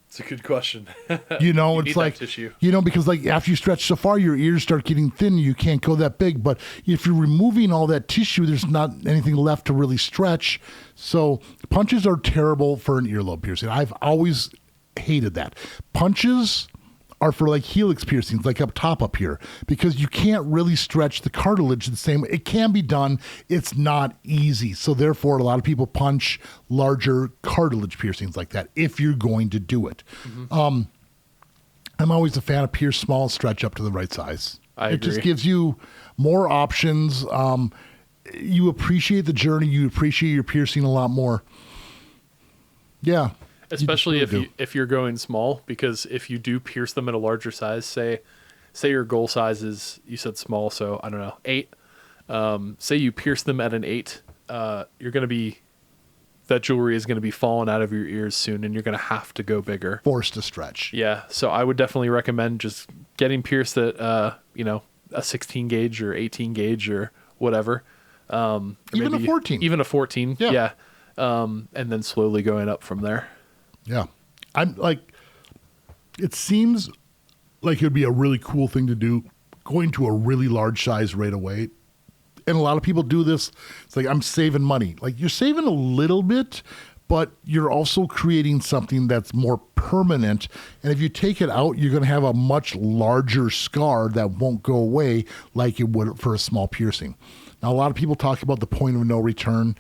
It's a good question. It's like, tissue. Because after you stretch so far, your ears start getting thin. You can't go that big. But if you're removing all that tissue, there's not anything left to really stretch. So punches are terrible for an earlobe piercing. I've always hated that. Punches are for helix piercings, up top up here, because you can't really stretch the cartilage the same way. It can be done. It's not easy. So therefore, a lot of people punch larger cartilage piercings like that if you're going to do it. Mm-hmm. I'm always a fan of pierce small, stretch up to the right size. I agree. It just gives you more options. You appreciate the journey. You appreciate your piercing a lot more. Yeah. Especially if you're going small, because if you do pierce them at a larger size, say your goal size is, you said small, so I don't know, 8. Say you pierce them at an 8, that jewelry is going to be falling out of your ears soon, and you're going to have to go bigger. Forced to stretch. Yeah, so I would definitely recommend just getting pierced at a 16 gauge or 18 gauge or whatever. Even a 14. Even a 14. Yeah. And then slowly going up from there. Yeah. It seems like it would be a really cool thing to do, going to a really large size right away. And a lot of people do this. It's I'm saving money. You're saving a little bit, but you're also creating something that's more permanent. And if you take it out, you're going to have a much larger scar that won't go away like it would for a small piercing. Now, a lot of people talk about the point of no return.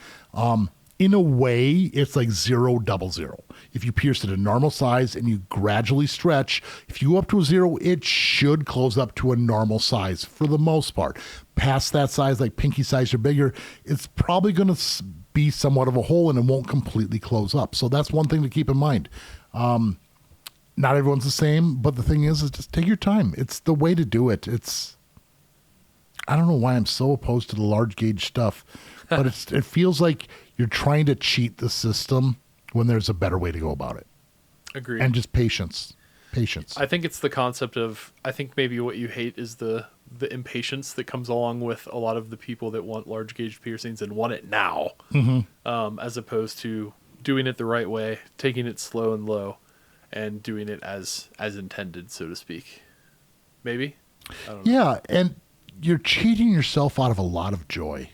In a way, it's 0, 0. If you pierce at a normal size and you gradually stretch, if you go up to a 0, it should close up to a normal size for the most part. Past that size, pinky size or bigger, it's probably going to be somewhat of a hole and it won't completely close up. So that's one thing to keep in mind. Not everyone's the same, but the thing is just take your time. It's the way to do it. I don't know why I'm so opposed to the large gauge stuff, but it feels like you're trying to cheat the system when there's a better way to go about it. Agreed. And just patience. I think it's the concept of, I think maybe what you hate is the impatience that comes along with a lot of the people that want large gauge piercings and want it now, as opposed to doing it the right way, taking it slow and low, and doing it as intended, so to speak. Maybe? I don't know. Yeah, and you're cheating yourself out of a lot of joy.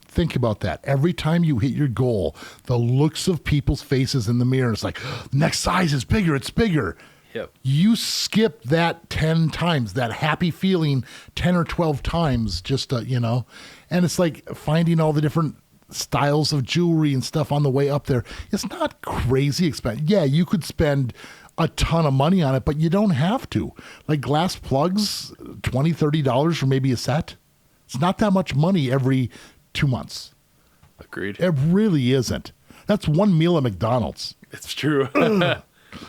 Think about that. Every time you hit your goal, the looks of people's faces in the mirror, it's next size is bigger, it's bigger. Yep. You skip that 10 times, that happy feeling 10 or 12 times, just, and it's finding all the different styles of jewelry and stuff on the way up there. It's not crazy expensive. Yeah, you could spend a ton of money on it, but you don't have to. Like glass plugs, $20-$30 for maybe a set. It's not that much money every 2 months. Agreed. It really isn't. That's one meal at McDonald's. It's true.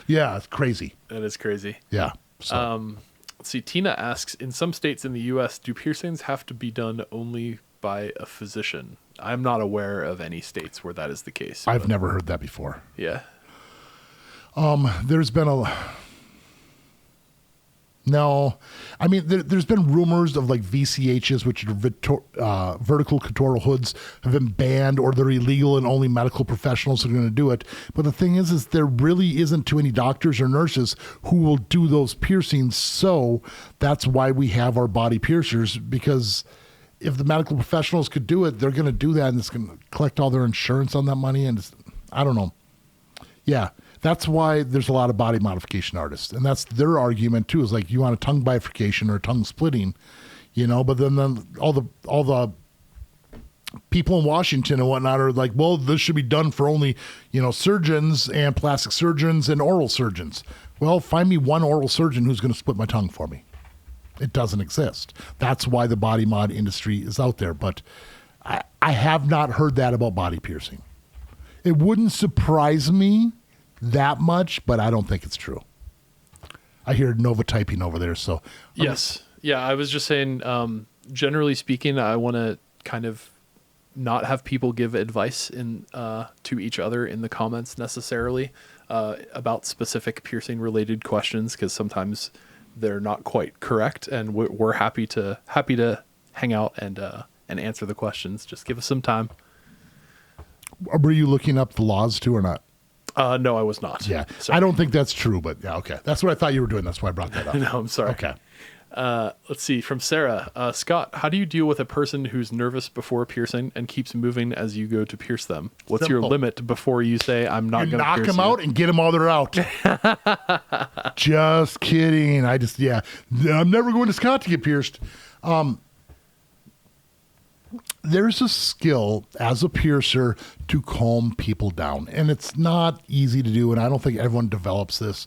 Yeah, it's crazy. That is crazy. Yeah. So. Let's see. Tina asks, in some states in the U.S., do piercings have to be done only by a physician? I'm not aware of any states where that is the case. I've never heard that before. Yeah. There's been there's been rumors of like VCHs, which are vertical clitoral hoods, have been banned or they're illegal and only medical professionals are going to do it. But the thing is there really isn't too many doctors or nurses who will do those piercings. So that's why we have our body piercers, because if the medical professionals could do it, they're going to do that, and it's going to collect all their insurance on that money. And I don't know. Yeah. That's why there's a lot of body modification artists. And that's their argument too, is like, you want a tongue bifurcation or a tongue splitting, but then all the people in Washington and whatnot are like, well, this should be done for only, surgeons and plastic surgeons and oral surgeons. Well, find me one oral surgeon who's going to split my tongue for me. It doesn't exist. That's why the body mod industry is out there. But I have not heard that about body piercing. It wouldn't surprise me that much, but I don't think it's true. I hear Nova typing over there, so yes. Yeah, I was just saying, generally speaking, I want to kind of not have people give advice to each other in the comments necessarily about specific piercing related questions, because sometimes they're not quite correct, and we're happy to hang out and answer the questions. Just give us some time. Were you looking up the laws too or not? No, I was not. Yeah. Sorry. I don't think that's true, but yeah, okay. That's what I thought you were doing. That's why I brought that up. No, I'm sorry. Okay. Let's see. From Sarah. Scott, how do you deal with a person who's nervous before piercing and keeps moving as you go to pierce them? What's your limit before you say, I'm not going to pierce you? Knock them out and get them while they're out. Just kidding. I'm never going to Scott to get pierced. There's a skill as a piercer to calm people down, and it's not easy to do, and I don't think everyone develops this,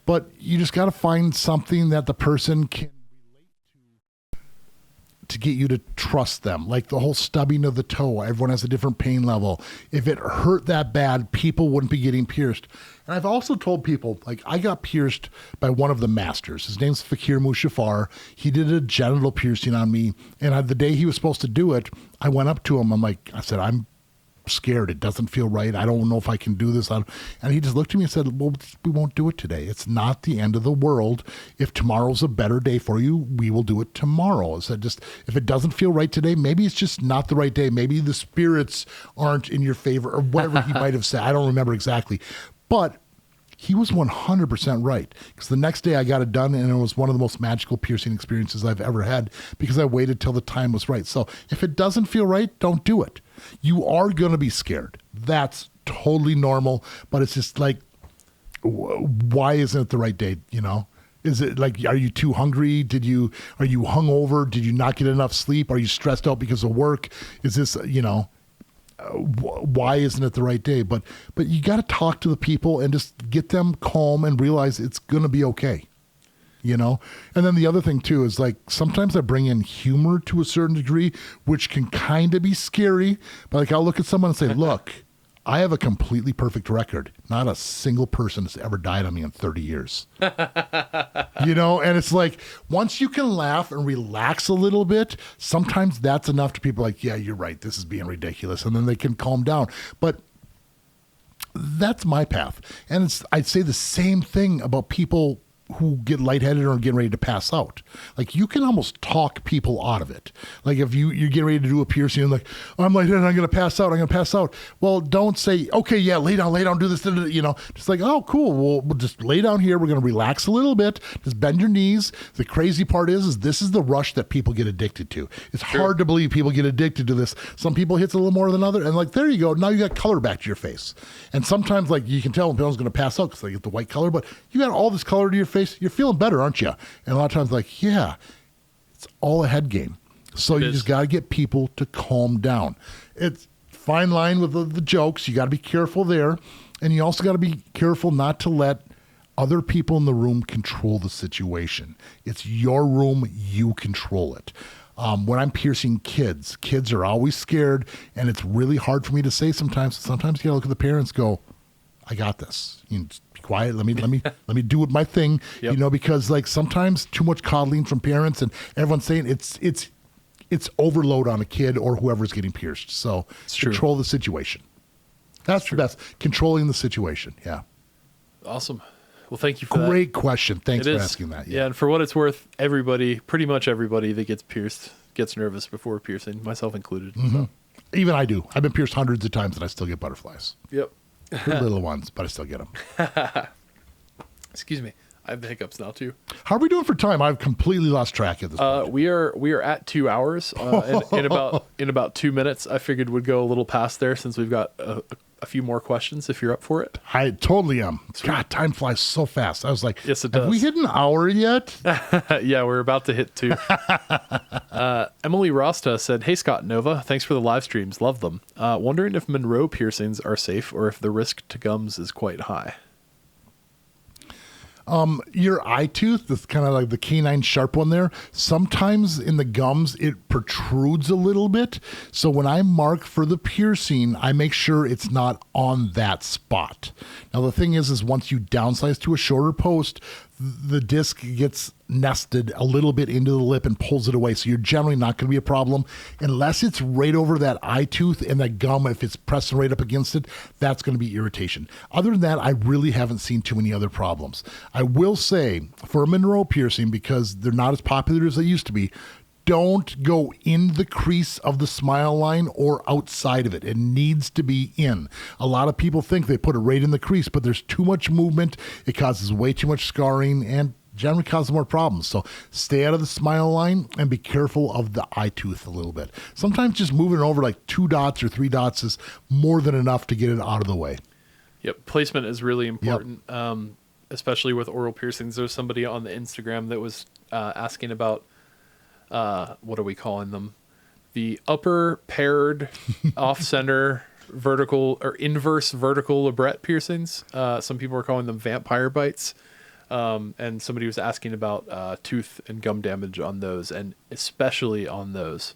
but you just got to find something that the person can relate to get you to trust them. Like the whole stubbing of the toe, everyone has a different pain level. If it hurt that bad, people wouldn't be getting pierced. And I've also told people, like, I got pierced by one of the masters. His name's Fakir Mushafar. He did a genital piercing on me. And the day he was supposed to do it, I went up to him. I said, I'm scared. It doesn't feel right. I don't know if I can do this. And he just looked at me and said, well, we won't do it today. It's not the end of the world. If tomorrow's a better day for you, we will do it tomorrow. I said, just if it doesn't feel right today, maybe it's just not the right day. Maybe the spirits aren't in your favor, or whatever he might have said. I don't remember exactly. But he was 100% right, because the next day I got it done, and it was one of the most magical piercing experiences I've ever had, because I waited till the time was right. So if it doesn't feel right, don't do it. You are going to be scared. That's totally normal, but it's just like, why isn't it the right day? Is it like, are you too hungry? Are you hungover? Did you not get enough sleep? Are you stressed out because of work? Is this, why isn't it the right day? But you got to talk to the people and just get them calm and realize it's going to be okay. And then the other thing too is, like, sometimes I bring in humor to a certain degree, which can kind of be scary. But like, I'll look at someone and say, look, I have a completely perfect record. Not a single person has ever died on me in 30 years. And it's like, once you can laugh and relax a little bit, sometimes that's enough to people like, yeah, you're right. This is being ridiculous. And then they can calm down. But that's my path. And I'd say the same thing about people who get lightheaded or getting ready to pass out. Like, you can almost talk people out of it. Like, if you're getting ready to do a piercing and like, oh, I'm lightheaded, I'm going to pass out. Well, don't say, okay, yeah, lay down, do this, just like, oh, cool. We'll just lay down here. We're going to relax a little bit. Just bend your knees. The crazy part is this is the rush that people get addicted to. It's hard to believe people get addicted to this. Some people hits a little more than other. And like, there you go. Now you got color back to your face. And sometimes, like, you can tell when people's going to pass out because they get the white color, but you got all this color to your face. You're feeling better, aren't you? And a lot of times, like, yeah, it's all a head game. So you just got to get people to calm down. It's fine line with the jokes. You got to be careful there. And you also got to be careful not to let other people in the room control the situation. It's your room. You control it. When I'm piercing kids are always scared, and it's really hard for me to say sometimes. Sometimes you got to look at the parents and go, I got this. You know, just be quiet. Let me do my thing. Yep. You know, because like sometimes too much coddling from parents and everyone's saying it's overload on a kid or whoever's getting pierced. So control the situation. That's the best. Controlling the situation. Yeah. Awesome. Well, thank you for that. Great question. Thanks for asking that. Yeah, and for what it's worth, pretty much everybody that gets pierced gets nervous before piercing, myself included. Mm-hmm. So. Even I do. I've been pierced hundreds of times and I still get butterflies. Yep. They're little ones, but I still get them. Excuse me. I have the hiccups now too. How are we doing for time? I've completely lost track of this point. We are at 2 hours. In about 2 minutes, I figured we'd go a little past there since we've got a few more questions. If you're up for it, I totally am. Sweet. God, time flies so fast. I was like, yes, it does. Have we hit an hour yet? Yeah, we're about to hit 2. Emily Rosta said, "Hey Scott, Nova, thanks for the live streams. Love them. Wondering if Monroe piercings are safe or if the risk to gums is quite high." Your eye tooth, that's kind of like the canine sharp one there. Sometimes in the gums, it protrudes a little bit. So when I mark for the piercing, I make sure it's not on that spot. Now, the thing is once you downsize to a shorter post, the disc gets nested a little bit into the lip and pulls it away. So you're generally not going to be a problem unless it's right over that eye tooth and that gum. If it's pressing right up against it, that's going to be irritation. Other than that, I really haven't seen too many other problems. I will say for a Monroe piercing, because they're not as popular as they used to be, don't go in the crease of the smile line or outside of it. It needs to be in. A lot of people think they put it right in the crease, but there's too much movement. It causes way too much scarring and generally causes more problems. So stay out of the smile line and be careful of the eye tooth a little bit. Sometimes just moving it over like 2 dots or 3 dots is more than enough to get it out of the way. Yep. Placement is really important, especially with oral piercings. There was somebody on the Instagram that was asking about what are we calling them? The upper paired off-center vertical or inverse vertical labret piercings. Some people are calling them vampire bites. And somebody was asking about tooth and gum damage on those, and especially on those.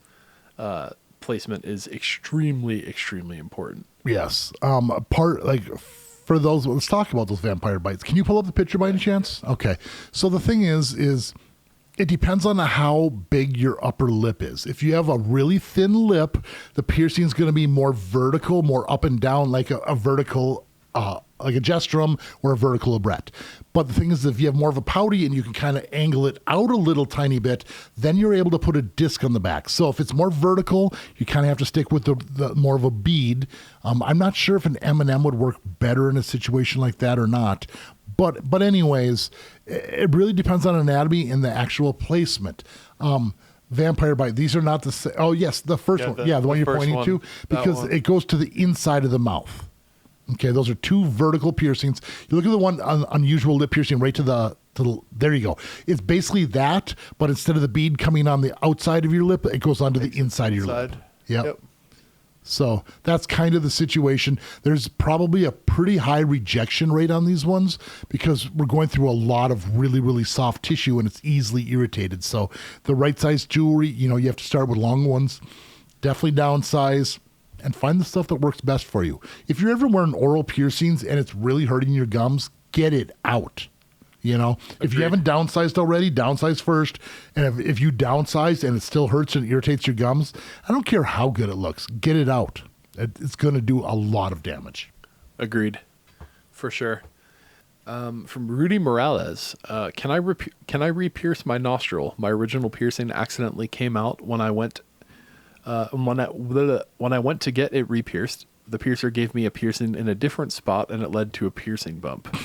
Placement is extremely, extremely important. Yes. For those, let's talk about those vampire bites. Can you pull up the picture by any chance? Okay. So the thing is it depends on how big your upper lip is. If you have a really thin lip, the piercing is going to be more vertical, more up and down, like a vertical, like a gesturum or a vertical labret. But the thing is, if you have more of a pouty and you can kind of angle it out a little tiny bit, then you're able to put a disc on the back. So if it's more vertical, you kind of have to stick with the more of a bead. I'm not sure if an M&M would work better in a situation like that or not. But anyways, it really depends on anatomy and the actual placement. Vampire bite. These are not the same. Oh, yes, the first one. The one you're pointing to, because it goes to the inside of the mouth. Okay, those are 2 vertical piercings. You look at the one unusual lip piercing right to the there you go. It's basically that, but instead of the bead coming on the outside of your lip, it goes onto the inside of your lip. Yep. So that's kind of the situation. There's probably a pretty high rejection rate on these ones because we're going through a lot of really, really soft tissue and it's easily irritated. So the right size jewelry, you have to start with long ones, definitely downsize, and find the stuff that works best for you. If you're ever wearing oral piercings and it's really hurting your gums, get it out. If you haven't downsized already, downsize first. And if you downsize and it still hurts and irritates your gums, I don't care how good it looks. Get it out. It's going to do a lot of damage. Agreed. For sure. From Rudy Morales, can I re-pierce my nostril? My original piercing accidentally came out when I went when I went to get it re-pierced. The piercer gave me a piercing in a different spot and it led to a piercing bump.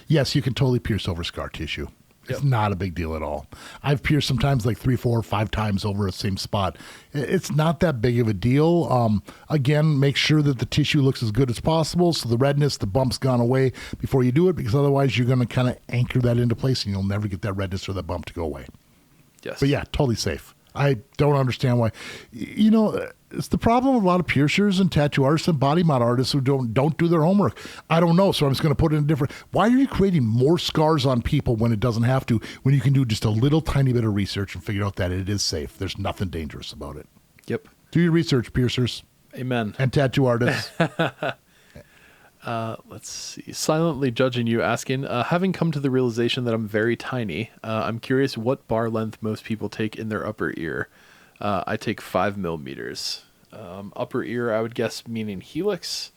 Yes, you can totally pierce over scar tissue. It's not a big deal at all. I've pierced sometimes like 3, 4, 5 times over the same spot. It's not that big of a deal. Again, make sure that the tissue looks as good as possible so the redness, the bump's gone away before you do it, because otherwise you're going to kind of anchor that into place and you'll never get that redness or that bump to go away. Yes. But yeah, totally safe. I don't understand why. it's the problem with a lot of piercers and tattoo artists and body mod artists who don't do their homework. I don't know, so I'm just going to put it in different. Why are you creating more scars on people when it doesn't have to, when you can do just a little tiny bit of research and figure out that it is safe? There's nothing dangerous about it. Yep. Do your research, piercers. Amen. And tattoo artists. Let's see. Silently judging you, asking, having come to the realization that I'm very tiny, I'm curious what bar length most people take in their upper ear. I take 5 millimeters. Upper ear, I would guess, meaning helix.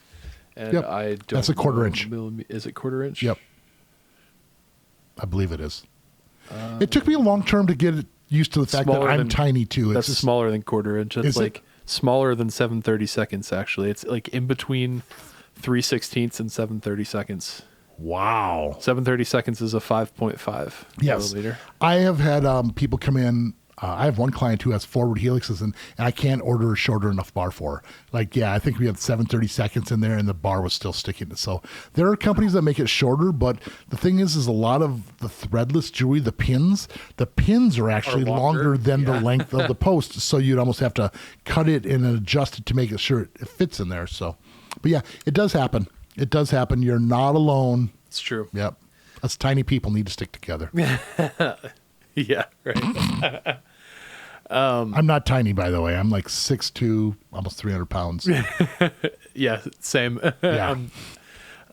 And yep. I don't. That's a quarter inch. Is it quarter inch? Yep. I believe it is. It took me a long term to get used to the fact that I'm tiny too. That's smaller than quarter inch. It's like smaller than 7/32, actually. It's like in between 3/16 and 7/32. Wow. 7/32 is a 5.5 millimeter. I have had people come in. I have one client who has forward helixes, and I can't order a shorter enough bar for her. Like, I think we had 7/32 in there, and the bar was still sticking. So there are companies that make it shorter, but the thing is a lot of the threadless jewelry, the pins are actually longer than the length of the post. So you'd almost have to cut it and adjust it to make sure it fits in there. So, but yeah, it does happen. It does happen. You're not alone. It's true. Yep. Us tiny people need to stick together. Yeah, right. I'm not tiny, by the way. I'm like 6'2", almost 300 pounds. Yeah, same. Yeah.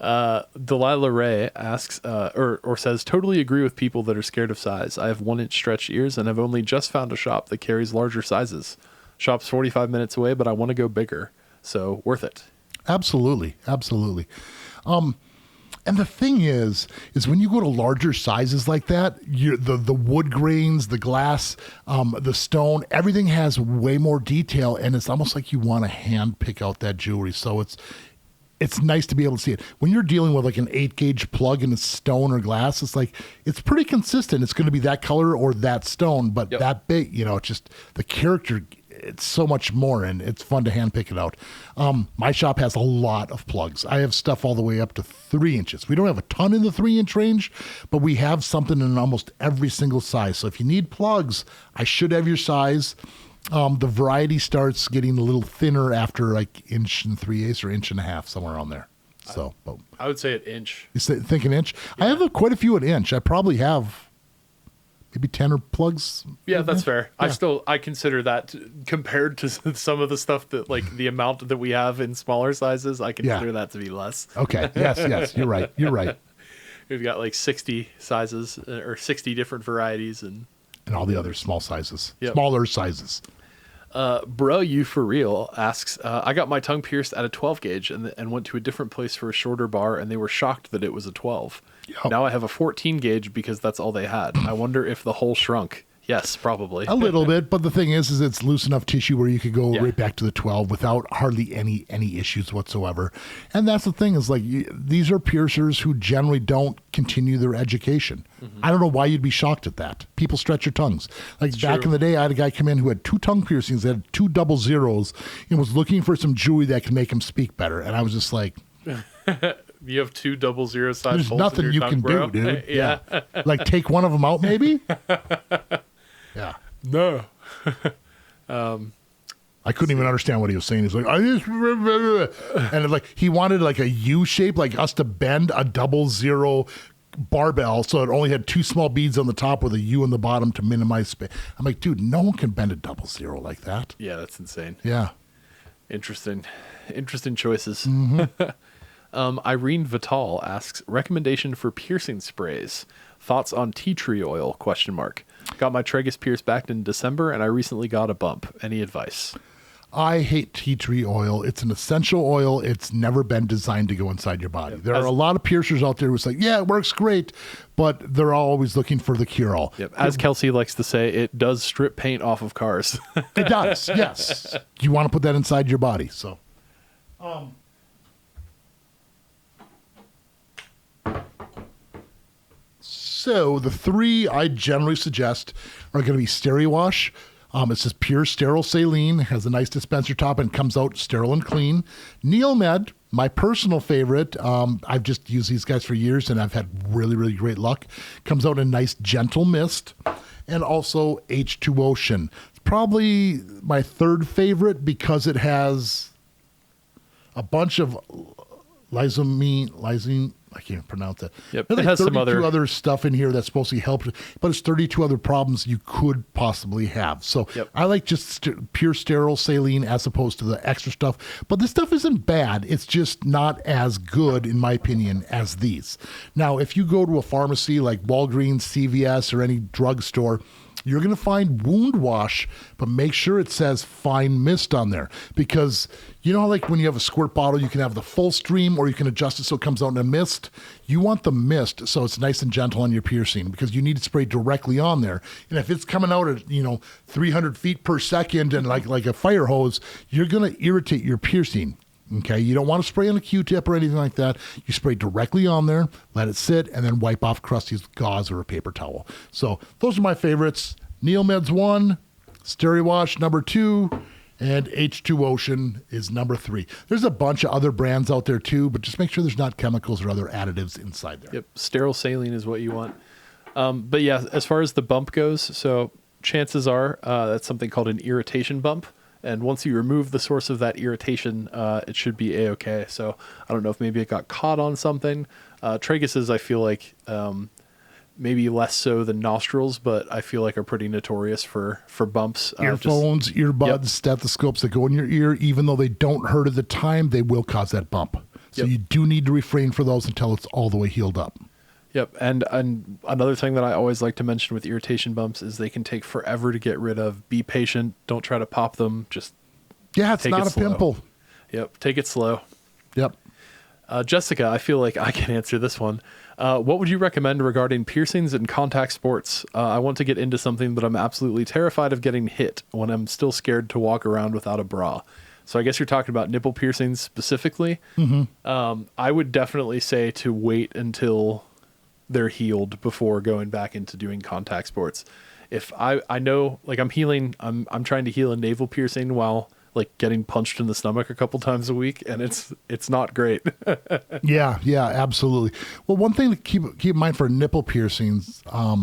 Delilah Ray asks, or says, totally agree with people that are scared of size. I have 1-inch stretched ears and have only just found a shop that carries larger sizes. Shop's 45 minutes away, but I want to go bigger. So worth it. Absolutely. Absolutely. And the thing is when you go to larger sizes like that, the wood grains, the glass, the stone, everything has way more detail, and it's almost like you want to hand pick out that jewelry. So it's nice to be able to see it. When you're dealing with like an 8-gauge plug in a stone or glass, it's like, it's pretty consistent. It's going to be that color or that stone, but that big, it's just the character. It's so much more, and it's fun to hand pick it out. My shop has a lot of plugs. I have stuff all the way up to 3 inches. We don't have a ton in the 3-inch range, but we have something in almost every single size. So if you need plugs, I should have your size. The variety starts getting a little thinner after like 1 3/8 or 1.5 inches, somewhere around there. So I would say an inch. You think an inch? Yeah. I have quite a few at inch. I probably have maybe 10 plugs. Yeah, that's fair. Yeah. I consider that compared to some of the stuff that, like, the amount that we have in smaller sizes, I consider that to be less. Okay. Yes. You're right. We've got like 60 sizes or 60 different varieties and all the other small sizes, yep. Smaller sizes. Bro, you for real asks, I got my tongue pierced at a 12 gauge and went to a different place for a shorter bar, and they were shocked that it was a 12. Yep. Now I have a 14 gauge because that's all they had. I wonder if the hole shrunk. Yes, probably. A little bit, but the thing is it's loose enough tissue where you could go right back to the 12 without hardly any issues whatsoever. And that's the thing is, like, these are piercers who generally don't continue their education. Mm-hmm. I don't know why you'd be shocked at that. People stretch your tongues. Like, back in the day, I had a guy come in who had 2 tongue piercings, that had 2 double zeros, and was looking for some jewelry that could make him speak better. And I was just like... You have 2 double zero size There's holes nothing in your you tongue, can bro. do, dude. Yeah. Like, take one of them out, maybe? Yeah. No. I couldn't even understand what he was saying. He's like, and like he wanted like a U shape, like us to bend a double zero barbell so it only had 2 small beads on the top with a U on the bottom to minimize space. I'm like, dude, no one can bend a double zero like that. Yeah, that's insane. Yeah. Interesting choices. Mm-hmm. Irene Vital asks, recommendation for piercing sprays. Thoughts on tea tree oil? ? Got my tragus pierced back in December, and I recently got a bump. Any advice? I hate tea tree oil. It's an essential oil. It's never been designed to go inside your body. There are a lot of piercers out there who say, yeah, it works great, but they're always looking for the cure-all. Yep. As Kelsey likes to say, it does strip paint off of cars. It does, yes. You want to put that inside your body, so... So the 3 I generally suggest are going to be Steri-Wash. It says pure sterile saline, has a nice dispenser top, and comes out sterile and clean. Neilmed, my personal favorite. I've just used these guys for years, and I've had really, really great luck. Comes out in a nice gentle mist. and also H2 Ocean. It's probably my third favorite because it has a bunch of lysine. I can't pronounce that. Yep. There's It has some other stuff in here that's supposed to help, but it's 32 other problems you could possibly have. So I like just pure sterile saline as opposed to the extra stuff. But this stuff isn't bad. It's just not as good, in my opinion, as these. Now, if you go to a pharmacy like Walgreens, CVS, or any drugstore, you're going to find wound wash, but make sure it says fine mist on there, because you know how like when you have a squirt bottle, you can have the full stream or you can adjust it so it comes out in a mist. You want the mist so it's nice and gentle on your piercing, because you need to spray directly on there. And if it's coming out at 300 feet per second and like a fire hose, you're going to irritate your piercing. Okay, you don't want to spray on a Q-tip or anything like that. You spray directly on there, let it sit, and then wipe off crusties with gauze or a paper towel. So those are my favorites. Neomeds 1, Steriwash number 2, and H2 Ocean is number 3. There's a bunch of other brands out there too, but just make sure there's not chemicals or other additives inside there. Yep, sterile saline is what you want. But yeah, as far as the bump goes, so chances are that's something called an irritation bump. And once you remove the source of that irritation, it should be A-okay. So I don't know if maybe it got caught on something. Traguses, I feel like maybe less so than nostrils, but I feel like are pretty notorious for bumps. Earphones, earbuds, stethoscopes that go in your ear, even though they don't hurt at the time, they will cause that bump. So you do need to refrain for those until it's all the way healed up. Yep, and another thing that I always like to mention with irritation bumps is they can take forever to get rid of. Be patient. Don't try to pop them. Just it's not a pimple. Yep, take it slow. Yep. Jessica, I feel like I can answer this one. What would you recommend regarding piercings and contact sports? I want to get into something, but I'm absolutely terrified of getting hit when I'm still scared to walk around without a bra. So I guess you're talking about nipple piercings specifically. Mm-hmm. I would definitely say to wait until they're healed before going back into doing contact sports. If I know, like I'm trying to heal a navel piercing while like getting punched in the stomach a couple times a week, and it's not great. Yeah, absolutely. Well, one thing to keep in mind for nipple piercings, I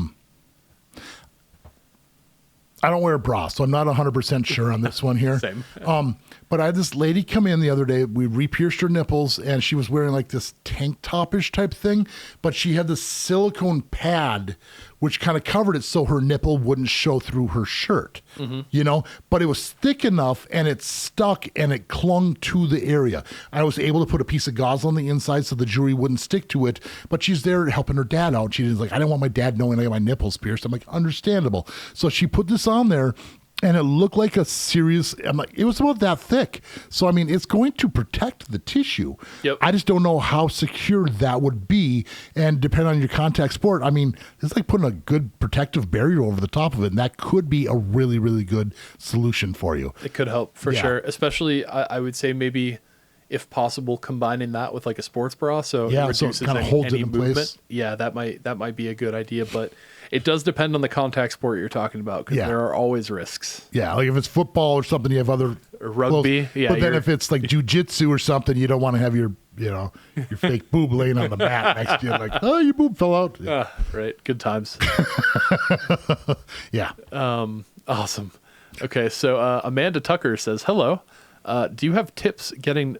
don't wear a bra, so I'm not 100% sure on this one here. Same. But I had this lady come in the other day. We re-pierced her nipples, and she was wearing like this tank top-ish type thing, but she had this silicone pad which kind of covered it so her nipple wouldn't show through her shirt, but it was thick enough and it stuck and it clung to the area. I was able to put a piece of gauze on the inside so the jewelry wouldn't stick to it, but she's there helping her dad out. She was like, I didn't want my dad knowing I got my nipples pierced. I'm like, understandable. So she put this on there, and it looked like a serious, it was about that thick. So, I mean, it's going to protect the tissue. Yep. I just don't know how secure that would be. And depending on your contact sport, I mean, it's like putting a good protective barrier over the top of it. And that could be a really, really good solution for you. It could help for sure. Especially, I would say maybe, if possible, combining that with like a sports bra. So it reduces so it kind of holds it in movement. place. Yeah, that might be a good idea. But it does depend on the contact sport you're talking about, because there are always risks. Yeah, like if it's football or something, you have other rugby. But then if it's like jujitsu or something, you don't want to have your fake boob laying on the mat next to you, like, oh, your boob fell out. Yeah. Right. Good times. Yeah. Awesome. Okay, so Amanda Tucker says, hello. Do you have tips getting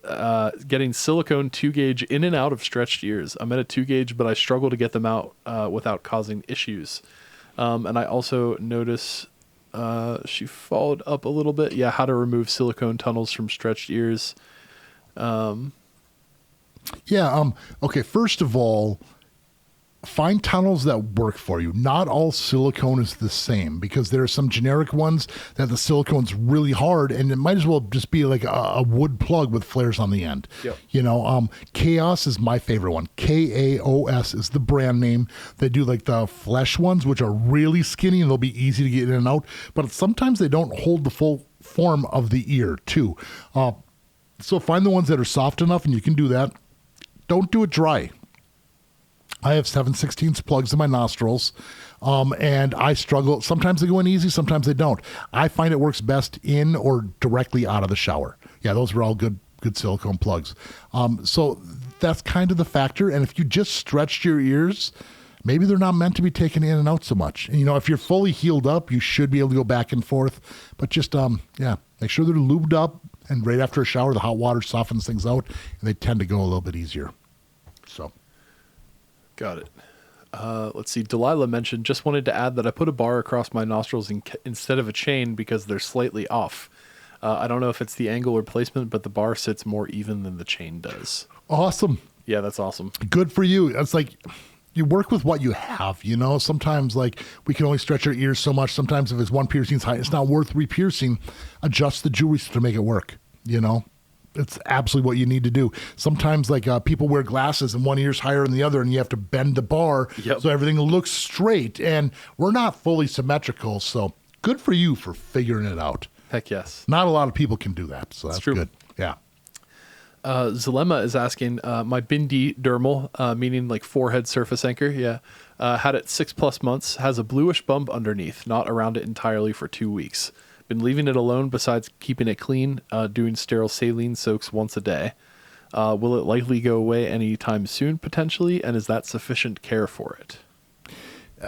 silicone 2-gauge in and out of stretched ears? I'm at a 2-gauge, but I struggle to get them out without causing issues. And I also notice she followed up a little bit. Yeah, how to remove silicone tunnels from stretched ears. Okay, first of all, find tunnels that work for you. Not all silicone is the same, because there are some generic ones that the silicone's really hard, and it might as well just be like a wood plug with flares on the end. Yep. Chaos is my favorite one. KAOS is the brand name. They do like the flesh ones, which are really skinny and they'll be easy to get in and out, but sometimes they don't hold the full form of the ear too. So find the ones that are soft enough, and you can do that. Don't do it dry. I have 7/16 plugs in my nostrils, and I struggle. Sometimes they go in easy, sometimes they don't. I find it works best in or directly out of the shower. Yeah, those are all good silicone plugs. So that's kind of the factor. And if you just stretched your ears, maybe they're not meant to be taken in and out so much. And, if you're fully healed up, you should be able to go back and forth. But just, make sure they're lubed up. And right after a shower, the hot water softens things out, and they tend to go a little bit easier. So, got it. Let's see. Delilah mentioned, just wanted to add that I put a bar across my nostrils instead of a chain because they're slightly off. I don't know if it's the angle or placement, but the bar sits more even than the chain does. Awesome. Yeah, that's awesome. Good for you. It's like you work with what you have, Sometimes, like, we can only stretch our ears so much. Sometimes if it's one piercing's height, it's not worth re-piercing. Adjust the jewelry to make it work, It's absolutely what you need to do. Sometimes, like, people wear glasses and one ear's higher than the other, and you have to bend the bar so everything looks straight. And we're not fully symmetrical, so good for you for figuring it out. Heck yes. Not a lot of people can do that, so that's good. Yeah. Zalema is asking, my bindi dermal, meaning like forehead surface anchor, had it 6+ months, has a bluish bump underneath, not around it entirely for 2 weeks. Been leaving it alone besides keeping it clean, doing sterile saline soaks once a day. Will it likely go away anytime soon, potentially, and is that sufficient care for it?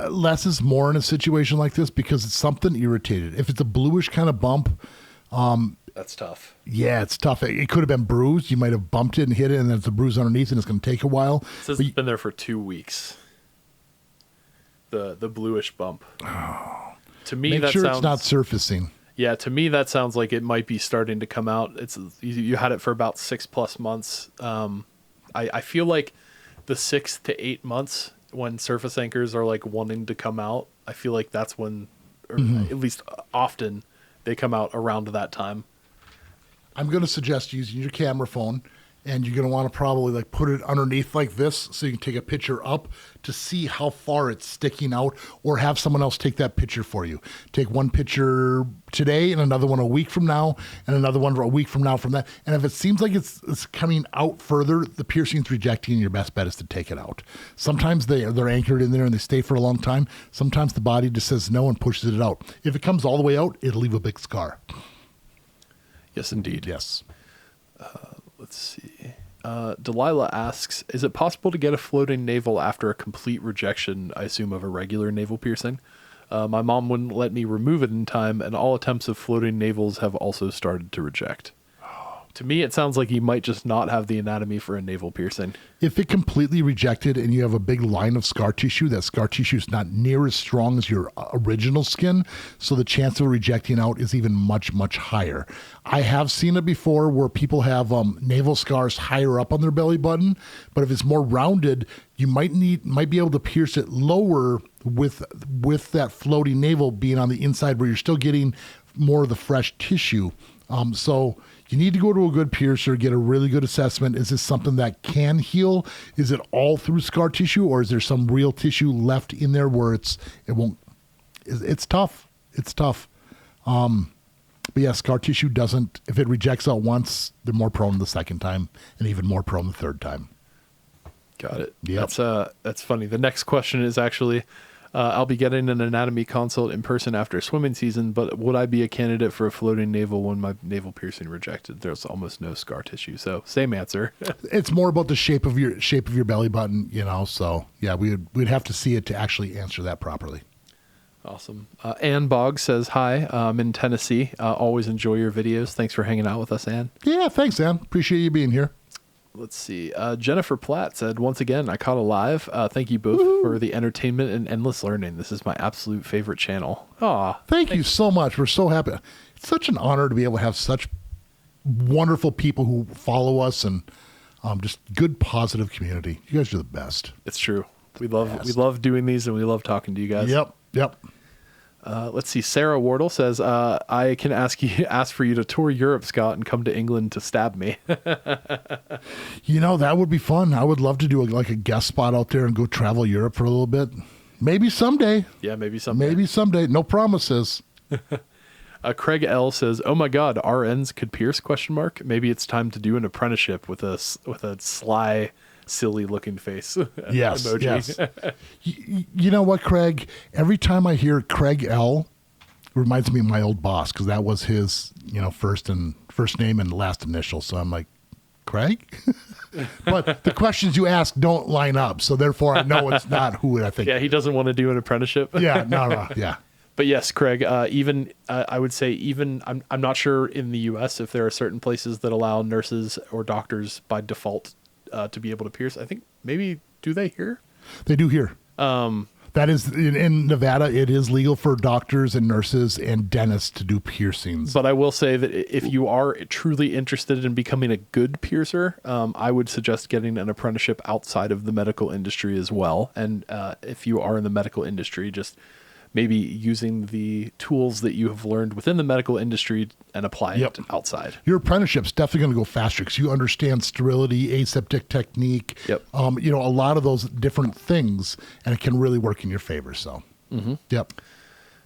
Less is more in a situation like this because it's something irritated. If it's a bluish kind of bump, that's tough. Yeah, it's tough. It could have been bruised. You might have bumped it and hit it, and there's a bruise underneath, and it's going to take a while. It says it's been there for 2 weeks. The bluish bump. Oh. To me, Make that sure sounds, it's not surfacing. Yeah, to me that sounds like it might be starting to come out. It's you had it for about 6+ months. I feel like the 6 to 8 months when surface anchors are like wanting to come out, I feel like that's when, or at least often, they come out around that time. I'm going to suggest using your camera phone, and you're going to want to probably like put it underneath like this so you can take a picture up to see how far it's sticking out, or have someone else take that picture for you. Take one picture today and another one a week from now and another one a week from now from that. And if it seems like it's coming out further, the piercing's rejecting, and your best bet is to take it out. Sometimes they're anchored in there and they stay for a long time. Sometimes the body just says no and pushes it out. If it comes all the way out, it'll leave a big scar. Yes, indeed. Yes. Let's see. Delilah asks, is it possible to get a floating navel after a complete rejection, I assume, of a regular navel piercing? My mom wouldn't let me remove it in time, and all attempts of floating navels have also started to reject. To me, it sounds like you might just not have the anatomy for a navel piercing. If it completely rejected and you have a big line of scar tissue, that scar tissue is not near as strong as your original skin, so the chance of rejecting out is even much, much higher. I have seen it before where people have navel scars higher up on their belly button, but if it's more rounded, you might be able to pierce it lower with that floating navel being on the inside where you're still getting more of the fresh tissue. So you need to go to a good piercer, get a really good assessment. Is this something that can heal? Is it all through scar tissue, or is there some real tissue left in there where it won't? It's tough. It's tough. But yeah, scar tissue doesn't, if it rejects out once, they're more prone the second time and even more prone the third time. Got it. Yep. That's funny. The next question is actually, I'll be getting an anatomy consult in person after swimming season, but would I be a candidate for a floating navel when my navel piercing rejected? There's almost no scar tissue, so same answer. It's more about the shape of your belly button, so yeah, we'd have to see it to actually answer that properly. Awesome. Ann Boggs says, hi, I'm in Tennessee. Always enjoy your videos. Thanks for hanging out with us, Ann. Yeah, thanks, Ann. Appreciate you being here. Let's see. Jennifer Platt said, once again, I caught a live. Thank you both for the entertainment and endless learning. This is my absolute favorite channel. Thank you so much. We're so happy. It's such an honor to be able to have such wonderful people who follow us, and just good, positive community. You guys are the best. It's true. We love doing these, and we love talking to you guys. Yep. Let's see. Sarah Wardle says, I can ask for you to tour Europe, Scott, and come to England to stab me. That would be fun. I would love to do a guest spot out there and go travel Europe for a little bit. Maybe someday. Yeah, maybe someday. No promises. Craig L says, oh my God, RNs could pierce? ? Maybe it's time to do an apprenticeship with a sly, silly looking face. Yes. Emoji. Yes. You know what, Craig? Every time I hear Craig L, it reminds me of my old boss, because that was his, first name and last initial. So I'm like, Craig. But the questions you ask don't line up. So therefore, I know it's not who I think. Yeah, he doesn't want to do an apprenticeship. Yeah, no, yeah. But yes, Craig, I would say I'm not sure in the U.S. if there are certain places that allow nurses or doctors by default to be able to pierce. I think maybe, do they here? They do here. That is, in Nevada, it is legal for doctors and nurses and dentists to do piercings. But I will say that if you are truly interested in becoming a good piercer, I would suggest getting an apprenticeship outside of the medical industry as well. And if you are in the medical industry, just maybe using the tools that you have learned within the medical industry and apply it outside. Your apprenticeship's definitely going to go faster because you understand sterility, aseptic technique, Yep. A lot of those different things, and it can really work in your favor. So, Yep.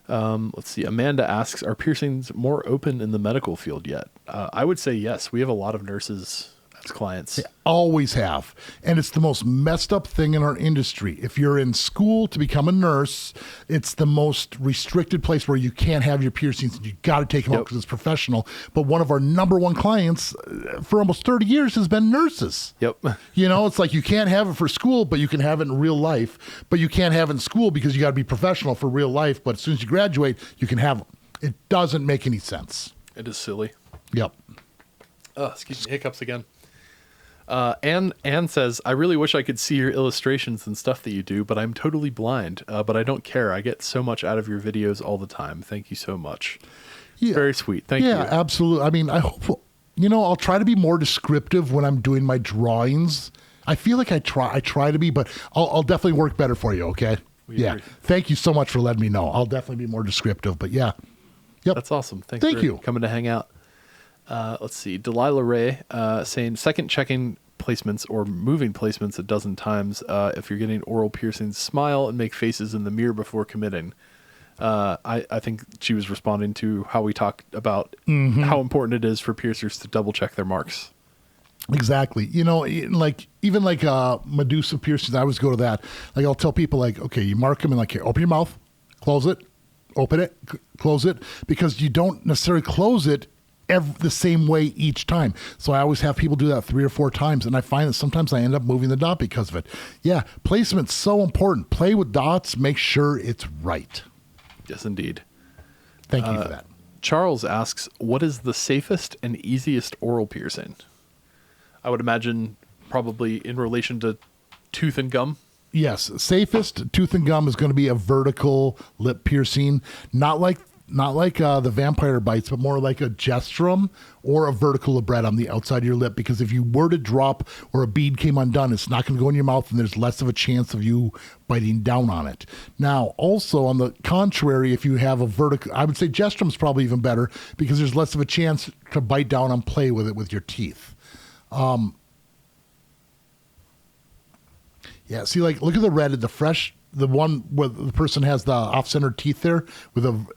Let's see. Amanda asks, are piercings more open in the medical field yet? I would say yes. We have a lot of nurses as clients. They always have. And it's the most messed up thing in our industry. If you're in school to become a nurse, it's the most restricted place where you can't have your piercings and you got to take them out because it's professional. But one of our number one clients for almost 30 years has been nurses. Yep. It's like you can't have it for school, but you can have it in real life. But you can't have it in school because you got to be professional for real life. But as soon as you graduate, you can have them. It doesn't make any sense. It is silly. Yep. Oh, excuse me. Hiccups again. Anne says, I really wish I could see your illustrations and stuff that you do, but I'm totally blind. But I don't care. I get so much out of your videos all the time. Thank you so much. Yeah. Very sweet. Thank you. Yeah, absolutely. I mean, I hope, I'll try to be more descriptive when I'm doing my drawings. I feel like I try to be, but I'll definitely work better for you. Okay. Agree. Thank you so much for letting me know. I'll definitely be more descriptive, but yeah. Yep. That's awesome. Thank you. Coming to hang out. Let's see. Delilah Ray saying second checking placements or moving placements a dozen times if you're getting oral piercings. Smile and make faces in the mirror before committing. I think she was responding to how we talked about how important it is for piercers to double check their marks. Exactly. Like even like Medusa piercings, I always go to that. Like I'll tell people like, okay, you mark them and like, here, open your mouth, close it, open it, close it, because you don't necessarily close it the same way each time. So I always have people do that 3 or 4 times, and I find that sometimes I end up moving the dot because of it. Yeah, placement's so important. Play with dots, make sure it's right. Yes, indeed. Thank you for that. Charles asks, what is the safest and easiest oral piercing? I would imagine probably in relation to tooth and gum. Yes, safest tooth and gum is going to be a vertical lip piercing, not like the vampire bites, but more like a gestrum or a vertical libret on the outside of your lip. Because if you were to drop or a bead came undone, it's not going to go in your mouth, and there's less of a chance of you biting down on it. Now, also on the contrary, if you have a vertical, I would say gestrum's probably even better because there's less of a chance to bite down and play with it with your teeth. Yeah, see, like look at the red, the one where the person has the off-centered teeth there with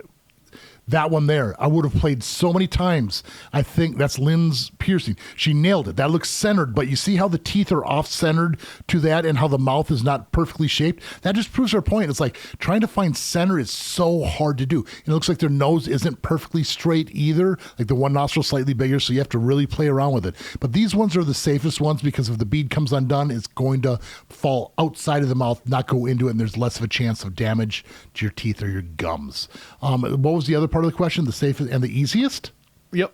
that one there, I would have played so many times. I think that's Lynn's piercing. She nailed it. That looks centered, but you see how the teeth are off-centered to that and how the mouth is not perfectly shaped? That just proves her point. It's like trying to find center is so hard to do. And it looks like their nose isn't perfectly straight either. Like the one nostril slightly bigger, so you have to really play around with it. But these ones are the safest ones because if the bead comes undone, it's going to fall outside of the mouth, not go into it, and there's less of a chance of damage to your teeth or your gums. What was the other part of the question? The safest and the easiest? Yep.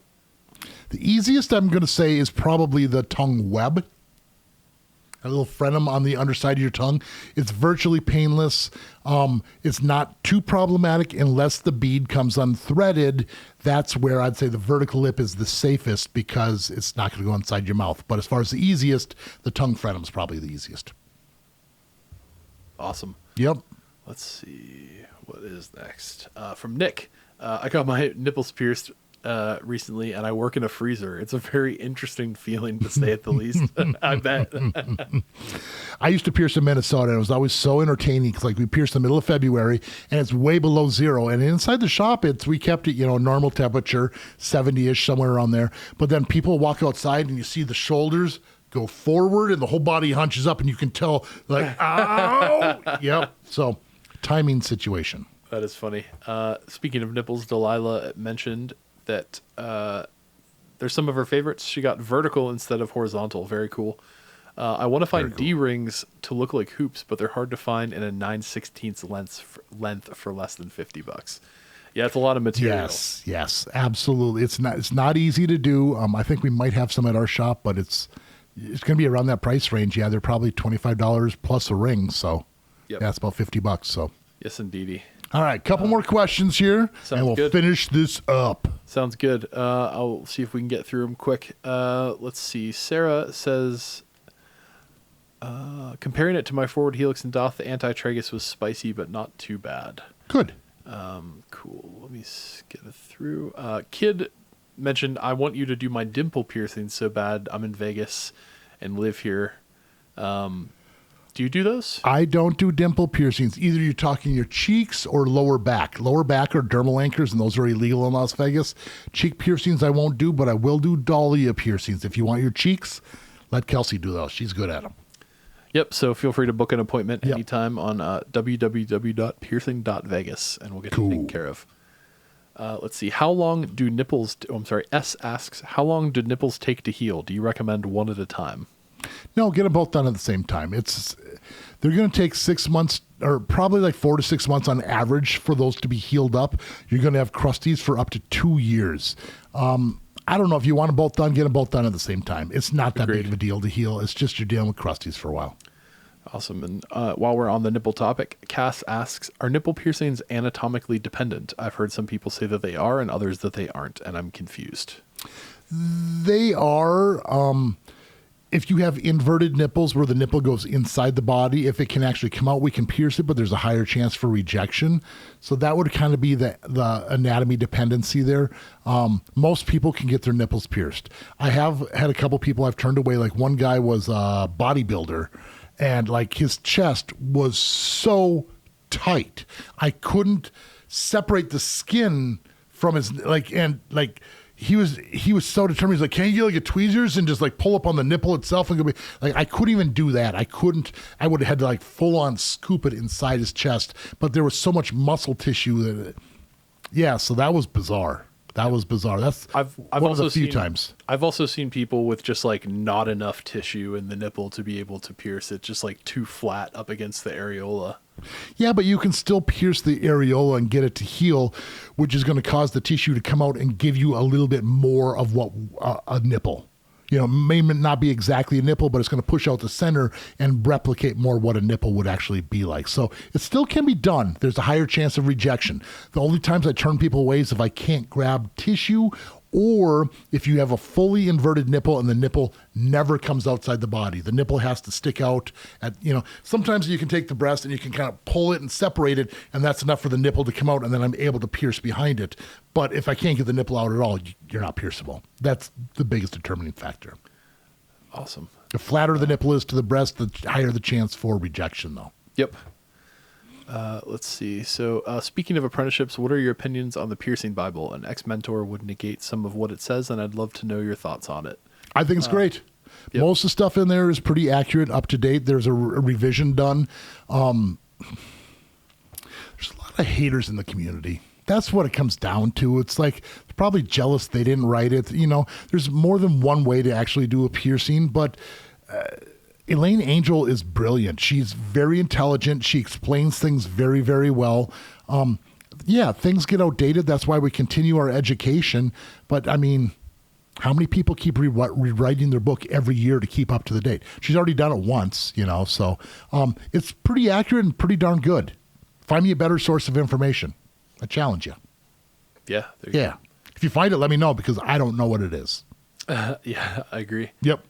The easiest I'm going to say is probably the tongue web. A little frenum on the underside of your tongue. It's virtually painless. It's not too problematic unless the bead comes unthreaded. That's where I'd say the vertical lip is the safest because it's not going to go inside your mouth. But as far as the easiest, the tongue frenum is probably the easiest. Awesome. Yep. Let's see. What is next? From Nick. I got my nipples pierced recently, and I work in a freezer. It's a very interesting feeling, to say at the least. I bet. I used to pierce in Minnesota, and it was always so entertaining because, like, we pierced in the middle of February, and it's way below zero. And inside the shop, we kept it, normal temperature, 70-ish, somewhere around there. But then people walk outside, and you see the shoulders go forward, and the whole body hunches up, and you can tell, like, ow! Yep. So, timing situation. That is funny. Speaking of nipples, Delilah mentioned that There's some of her favorites. She got vertical instead of horizontal. Very cool. I want to find D-rings to look like hoops, but they're hard to find in a 9/16 length for less than $50. Yeah, it's a lot of material. Yes, absolutely. It's not easy to do. I think we might have some at our shop, but it's going to be around that price range. Yeah, they're probably $25 plus a ring. So yeah, it's about $50. So yes, indeedy. All right, couple more questions here, and we'll finish this up. Sounds good. I'll see if we can get through them quick. Let's see. Sarah says, comparing it to my forward helix and Doth, the anti-tragus was spicy, but not too bad. Good. Cool. Let me get it through. Kid mentioned, I want you to do my dimple piercing so bad. I'm in Vegas and live here. Do you do those? I don't do dimple piercings. Either you're talking your cheeks or lower back. Lower back are dermal anchors, and those are illegal in Las Vegas. Cheek piercings I won't do, but I will do dahlia piercings. If you want your cheeks, let Kelsey do those. She's good at them. Yep, so feel free to book an appointment anytime on www.piercing.vegas, and we'll get you taken care of. Let's see. How long do nipples... S asks, how long do nipples take to heal? Do you recommend one at a time? No, get them both done at the same time. They're going to take 6 months, or probably like 4 to 6 months on average for those to be healed up. You're going to have crusties for up to 2 years. I don't know if you want them both done, get them both done at the same time. It's not that big of a deal to heal. It's just you're dealing with crusties for a while. Awesome. And while we're on the nipple topic, Cass asks, are nipple piercings anatomically dependent? I've heard some people say that they are and others that they aren't, and I'm confused. They are. If you have inverted nipples where the nipple goes inside the body, if it can actually come out, we can pierce it, but there's a higher chance for rejection. So that would kind of be the anatomy dependency there. Most people can get their nipples pierced. I have had a couple people I've turned away. Like one guy was a bodybuilder, and like his chest was so tight, I couldn't separate the skin from his he was so determined. He's like, can you get like a tweezers and just like pull up on the nipple itself? And like, I couldn't even do that. I would have had to like full on scoop it inside his chest, but there was so much muscle tissue so that was bizarre. That's I've one also of the few seen, times. I've also seen people with just like not enough tissue in the nipple to be able to pierce it, just like too flat up against the areola. Yeah, but you can still pierce the areola and get it to heal, which is going to cause the tissue to come out and give you a little bit more of what a nipple. You know, may not be exactly a nipple, but it's going to push out the center and replicate more what a nipple would actually be like. So it still can be done. There's a higher chance of rejection. The only times I turn people away is if I can't grab tissue, or if you have a fully inverted nipple and the nipple never comes outside the body. The nipple has to stick out sometimes you can take the breast and you can kind of pull it and separate it, and that's enough for the nipple to come out, and then I'm able to pierce behind it. But if I can't get the nipple out at all, you're not pierceable. That's the biggest determining factor. Awesome. The flatter the nipple is to the breast, the higher the chance for rejection, though. Yep. Let's see. So speaking of apprenticeships, what are your opinions on the Piercing Bible? An ex-mentor would negate some of what it says, and I'd love to know your thoughts on it. I think it's great. Yep. Most of the stuff in there is pretty accurate, up to date. There's a revision done. There's a lot of haters in the community. That's what it comes down to. It's like they're probably jealous they didn't write it. You know, there's more than one way to actually do a piercing, but Elaine Angel is brilliant. She's very intelligent. She explains things very, very well. Things get outdated. That's why we continue our education. But I mean, how many people keep rewriting their book every year to keep up to the date? She's already done it once, so it's pretty accurate and pretty darn good. Find me a better source of information. I challenge you. Yeah. Yeah. If you find it, let me know, because I don't know what it is. Yeah, I agree. Yep.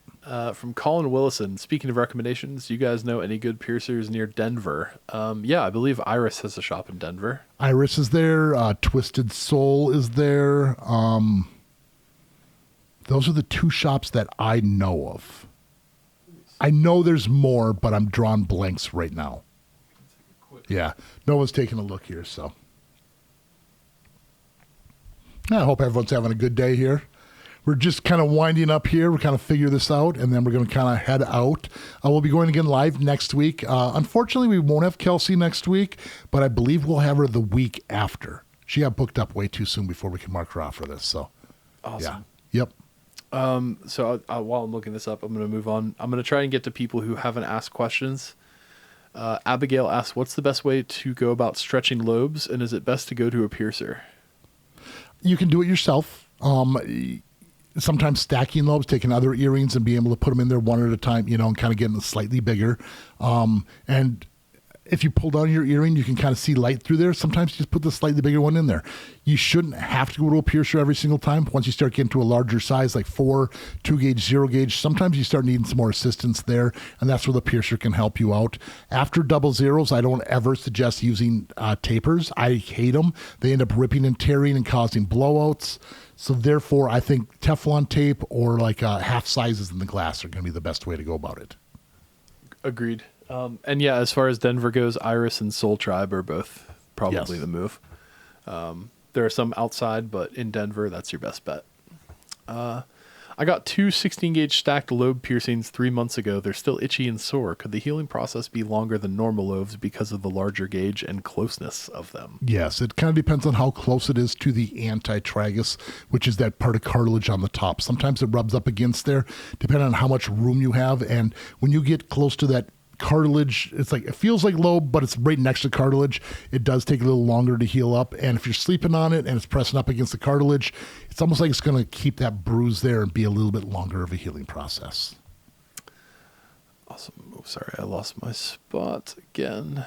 From Colin Willison, speaking of recommendations, do you guys know any good piercers near Denver? I believe Iris has a shop in Denver. Iris is there. Twisted Soul is there. Those are the two shops that I know of. I know there's more, but I'm drawing blanks right now. Yeah, no one's taking a look here, so. I hope everyone's having a good day here. We're just kind of winding up here. We're kind of figure this out, and then we're going to kind of head out. We'll be going again live next week. Unfortunately, we won't have Kelsey next week, but I believe we'll have her the week after. She got booked up way too soon before we can mark her off for this. So, awesome. Yeah. Yep. So while I'm looking this up, I'm going to move on. I'm going to try and get to people who haven't asked questions. Abigail asks, what's the best way to go about stretching lobes, and is it best to go to a piercer? You can do it yourself. Sometimes stacking lobes, taking other earrings and being able to put them in there one at a time, and kind of getting them slightly bigger. And if you pull down your earring, you can kind of see light through there. Sometimes you just put the slightly bigger one in there. You shouldn't have to go to a piercer every single time. Once you start getting to a larger size, like 4, 2 gauge, 0 gauge, sometimes you start needing some more assistance there, and that's where the piercer can help you out. After double zeros, I don't ever suggest using tapers. I hate them. They end up ripping and tearing and causing blowouts. So therefore, I think Teflon tape or like half sizes in the glass are going to be the best way to go about it. Agreed. And yeah, as far as Denver goes, Iris and Soul Tribe are both probably the move. There are some outside, but in Denver, that's your best bet. I got 2 16-gauge stacked lobe piercings 3 months ago. They're still itchy and sore. Could the healing process be longer than normal lobes because of the larger gauge and closeness of them? Yes, it kind of depends on how close it is to the antitragus, which is that part of cartilage on the top. Sometimes it rubs up against there, depending on how much room you have. And when you get close to that cartilage, it feels like lobe, but it's right next to cartilage. It does take a little longer to heal up, and if you're sleeping on it and it's pressing up against the cartilage, it's almost like it's going to keep that bruise there and be a little bit longer of a healing process. Awesome. Oh, sorry, I lost my spot again.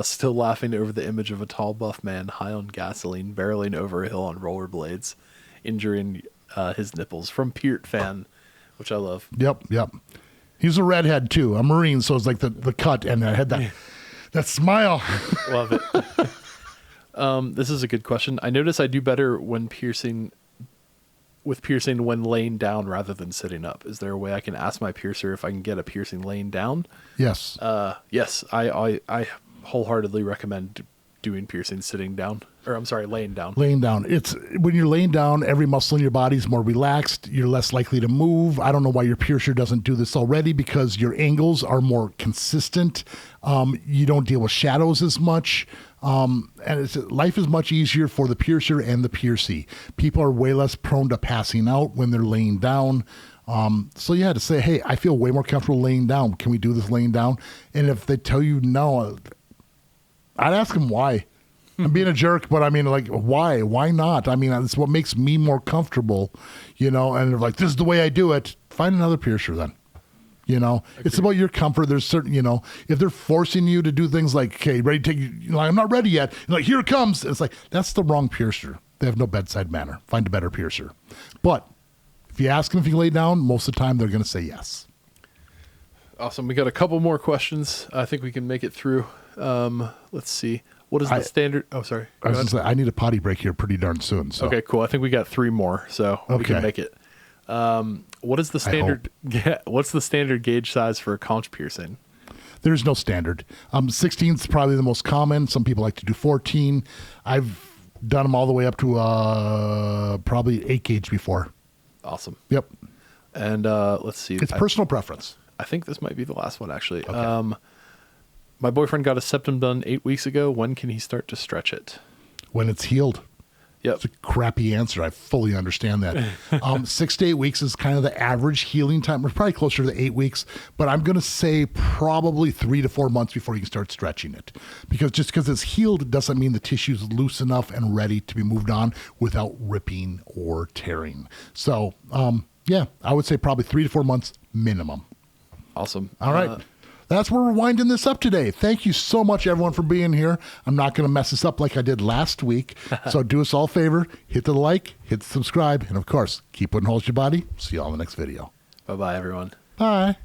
Still laughing over the image of a tall buff man high on gasoline barreling over a hill on rollerblades, injuring his nipples, from Peart Fan, which I love. Yep. He's a redhead too, a Marine, so it's like the cut, and I had that smile. Love it. This is a good question. I notice I do better when piercing when laying down rather than sitting up. Is there a way I can ask my piercer if I can get a piercing laying down? Yes. Yes. I wholeheartedly recommend doing piercing sitting down. Or I'm sorry, laying down. Laying down. It's when you're laying down, every muscle in your body is more relaxed. You're less likely to move. I don't know why your piercer doesn't do this already, because your angles are more consistent. You don't deal with shadows as much. And life is much easier for the piercer and the piercee. People are way less prone to passing out when they're laying down. So you had to say, hey, I feel way more comfortable laying down. Can we do this laying down? And if they tell you no, I'd ask them why. I'm being a jerk, but I mean, like, why? Why not? I mean, it's what makes me more comfortable, and they're like, this is the way I do it. Find another piercer then. It's about your comfort. There's certain, if they're forcing you to do things like, okay, ready to take, I'm not ready yet. You're like, here it comes. It's like, that's the wrong piercer. They have no bedside manner. Find a better piercer. But if you ask them if you can lay down, most of the time they're going to say yes. Awesome. We got a couple more questions. I think we can make it through. Let's see. What is the standard? Oh, sorry. I was going to say, I need a potty break here pretty darn soon. So. Okay, cool. I think we got 3 more, so we can make it. What is the standard? What's the standard gauge size for a conch piercing? There's no standard. 16 is probably the most common. Some people like to do 14. I've done them all the way up to probably 8 gauge before. Awesome. Yep. And let's see. It's personal preference. I think this might be the last one, actually. Okay. My boyfriend got a septum done 8 weeks ago. When can he start to stretch it? When it's healed. Yep. It's a crappy answer. I fully understand that. 6 to 8 weeks is kind of the average healing time. We're probably closer to 8 weeks, but I'm going to say probably 3 to 4 months before you can start stretching it. Because just because it's healed doesn't mean the tissue's loose enough and ready to be moved on without ripping or tearing. So, yeah, I would say probably 3 to 4 months minimum. Awesome. All right. That's where we're winding this up today. Thank you so much, everyone, for being here. I'm not going to mess this up like I did last week. So do us all a favor. Hit the like, hit the subscribe, and, of course, keep putting holes in your body. See you all in the next video. Bye-bye, everyone. Bye.